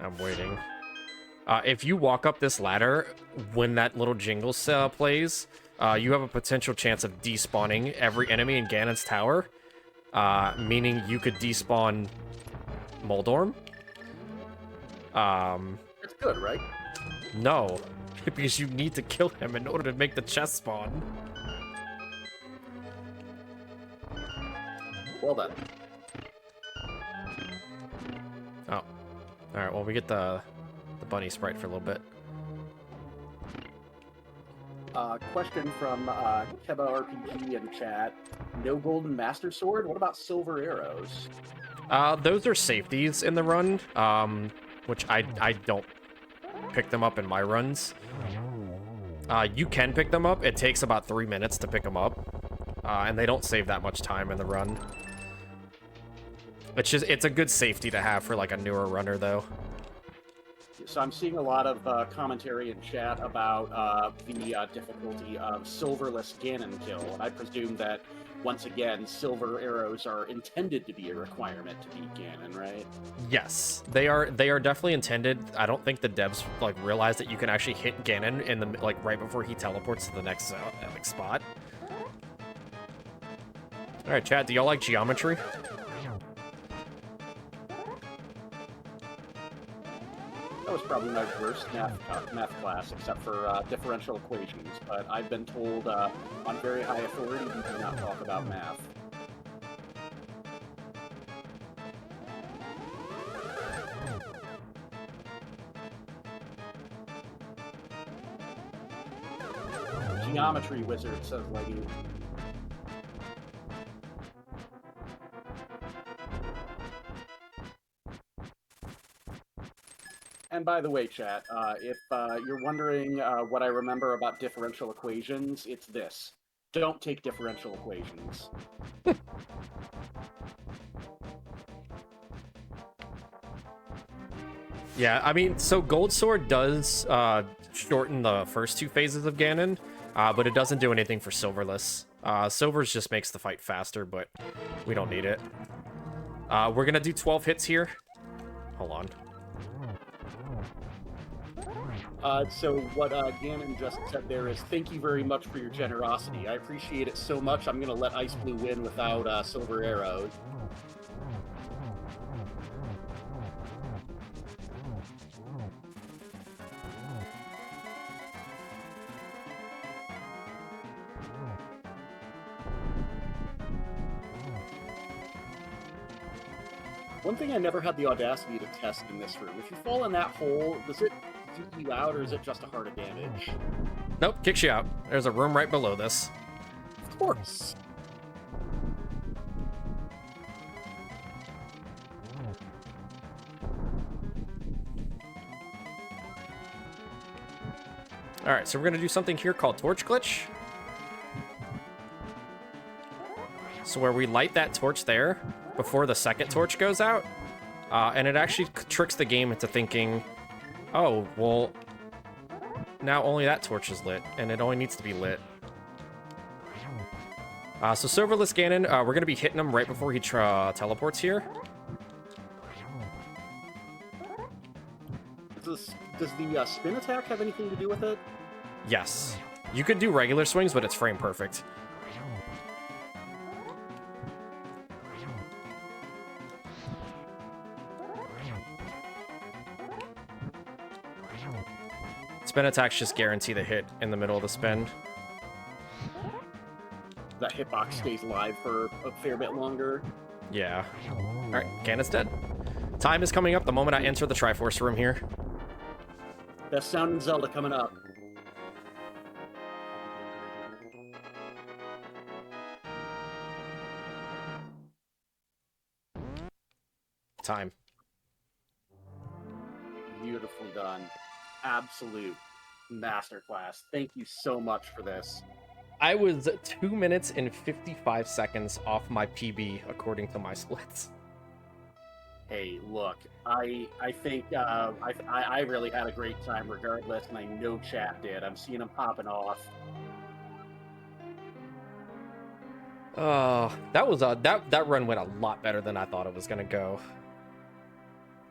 I'm waiting. If you walk up this ladder when that little jingle plays, you have a potential chance of despawning every enemy in Ganon's tower, meaning you could despawn Moldorm. That's good, right? No, because you need to kill him in order to make the chest spawn. Well done. Oh. Alright, well, we get the bunny sprite for a little bit. Question from Keba RPG in chat. No golden master sword? What about silver arrows? Those are safeties in the run, which I don't pick them up in my runs. You can pick them up. It takes about 3 minutes to pick them up, and they don't save that much time in the run. It's a good safety to have for like a newer runner, though. So I'm seeing a lot of commentary in chat about the difficulty of silverless Ganon kill, and I presume that, once again, silver arrows are intended to be a requirement to beat Ganon, right? Yes, they are definitely intended. I don't think the devs like realize that you can actually hit Ganon in the like right before he teleports to the next like spot. All right, chat, do y'all like geometry? That was probably my worst math class, except for differential equations, but I've been told on very high authority we do not talk about math. Geometry wizard, says Leggy. And by the way, chat, if you're wondering what I remember about differential equations, it's this. Don't take differential equations. Yeah, I mean, so Gold Sword does shorten the first 2 phases of Ganon, but it doesn't do anything for Silverless. Silver's just makes the fight faster, but we don't need it. We're gonna do 12 hits here. Hold on. So what Ganon just said there is, thank you very much for your generosity. I appreciate it so much, I'm going to let iceblue win without silver arrows. One thing I never had the audacity to test in this room, if you fall in that hole, does it duke you out, or is it just a heart of damage? Nope, kicks you out. There's a room right below this. Of course. Alright, so we're going to do something here called Torch Glitch. So where we light that torch there before the second torch goes out, and it actually tricks the game into thinking, oh, well, now only that torch is lit, and it only needs to be lit. So Silverless Ganon, we're going to be hitting him right before he teleports here. Does the spin attack have anything to do with it? Yes. You could do regular swings, but it's frame perfect. Spin attacks just guarantee the hit in the middle of the spin. That hitbox stays live for a fair bit longer. Yeah. Alright, Ganon's dead. Time is coming up the moment I enter the Triforce room here. Best sound in Zelda coming up. Time. Beautifully done. Absolute masterclass. Thank you so much for this. I was 2 minutes and 55 seconds off my PB according to my splits. Hey, look, I think I really had a great time regardless, and I know chat did. I'm seeing them popping off. That was that run went a lot better than I thought it was gonna go.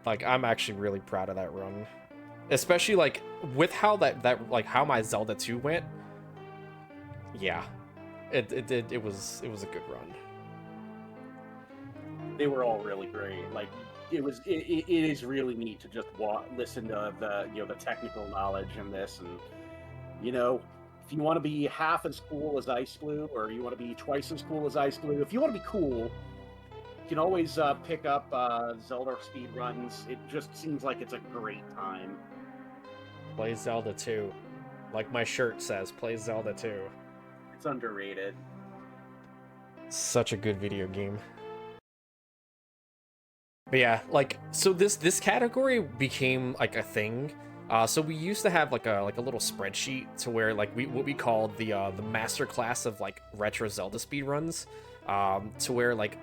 Like, I'm actually really proud of that run, especially like with how that like how my Zelda 2 went. Yeah, it was a good run. They were all really great. Like, it is really neat to just listen to the technical knowledge in this, and if you want to be half as cool as iceblue, or you want to be twice as cool as iceblue, if you want to be cool, you can always pick up Zelda speedruns. It just seems like it's a great time. Play Zelda 2. Like my shirt says, play Zelda 2. It's underrated. Such a good video game. But yeah, like, so this category became like a thing. So we used to have like a little spreadsheet to where like what we called the master class of like retro Zelda speedruns, to where like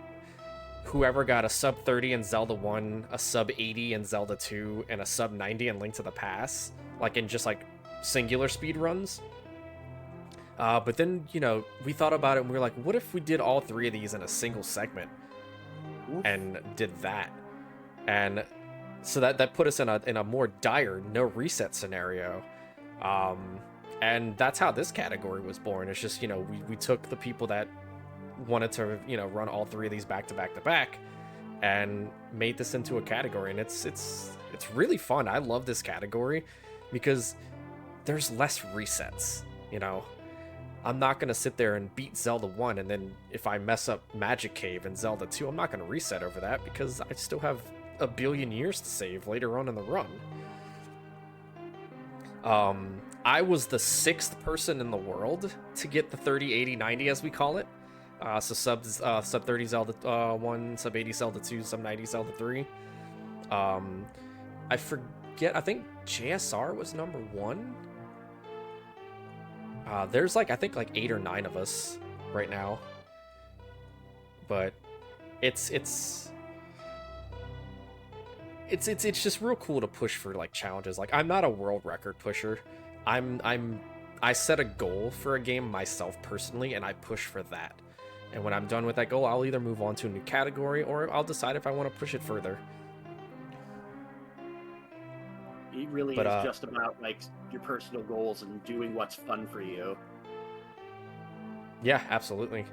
whoever got a sub 30 in Zelda 1, a sub 80 in Zelda 2, and a sub 90 in Link to the Past, like in just like singular speedruns. But then, we thought about it and we were like, what if we did all three of these in a single segment? And did that. And so that put us in a more dire no reset scenario. And that's how this category was born. It's just, we took the people that wanted to, run all three of these back to back to back and made this into a category. And it's really fun. I love this category because there's less resets, I'm not going to sit there and beat Zelda 1, and then if I mess up Magic Cave in Zelda 2, I'm not going to reset over that because I still have a billion years to save later on in the run. I was the 6th person in the world to get the 30, 80, 90, as we call it. So sub 30 Zelda 1, sub 80 Zelda 2, sub 90 Zelda 3. I forget, I think JSR was number 1. There's I think 8 or 9 of us right now, but it's just real cool to push for challenges. Like, I'm not a world record pusher. I set a goal for a game myself personally, and I push for that. And when I'm done with that goal, I'll either move on to a new category or I'll decide if I want to push it further. It really is just about your personal goals and doing what's fun for you. Yeah, absolutely.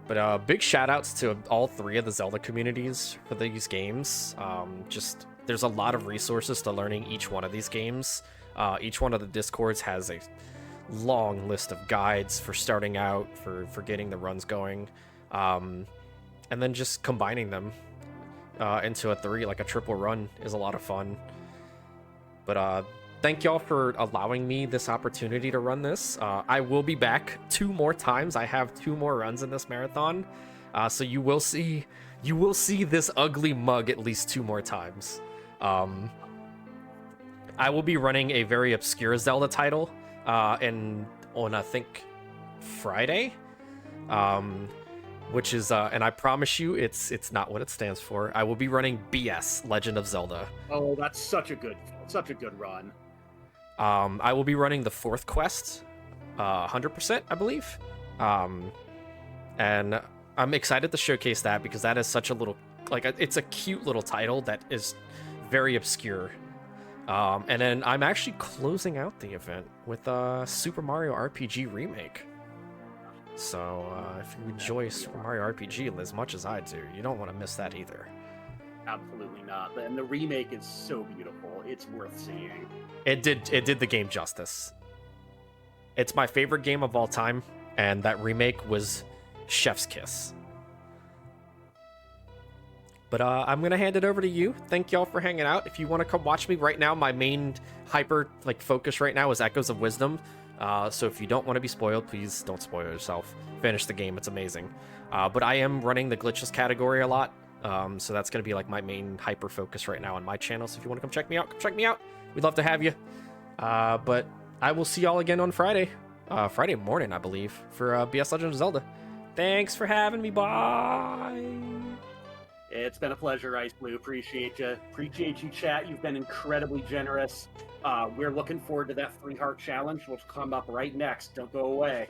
But big shout outs to all three of the Zelda communities for these games. There's a lot of resources to learning each one of these games. Each one of the Discords has a long list of guides for starting out, for getting the runs going, and then just combining them. into a 3, like a triple run, is a lot of fun. But thank y'all for allowing me this opportunity to run this. I will be back 2 more times. I have 2 more runs in this marathon, so you will see this ugly mug at least 2 more times. I will be running a very obscure Zelda title on I think Friday, which is and I promise you it's not what it stands for. I will be running BS Legend of Zelda. Oh, that's such a good run. I will be running the 4th quest, 100%, I believe. And I'm excited to showcase that because that is such a little, like, it's a cute little title that is very obscure. And then I'm actually closing out the event with Super Mario RPG Remake. So if you enjoy Super Mario RPG as much as I do, you don't want to miss that either. Absolutely not. And the remake is so beautiful. It's worth seeing. It did the game justice. It's my favorite game of all time, and that remake was chef's kiss. But I'm gonna hand it over to you. Thank y'all for hanging out. If you want to come watch me right now, my main hyper focus right now is Echoes of Wisdom. So if you don't want to be spoiled, please don't spoil yourself. Finish the game; it's amazing. But I am running the glitches category a lot. So that's going to be like my main hyper focus right now on my channel. So if you want to come check me out, come check me out. We'd love to have you. But I will see y'all again on Friday. Friday morning, I believe, for BS Legend of Zelda. Thanks for having me. Bye. It's been a pleasure, iceblue. Appreciate you, chat. You've been incredibly generous. We're looking forward to that 3-heart challenge, which will come up right next. Don't go away.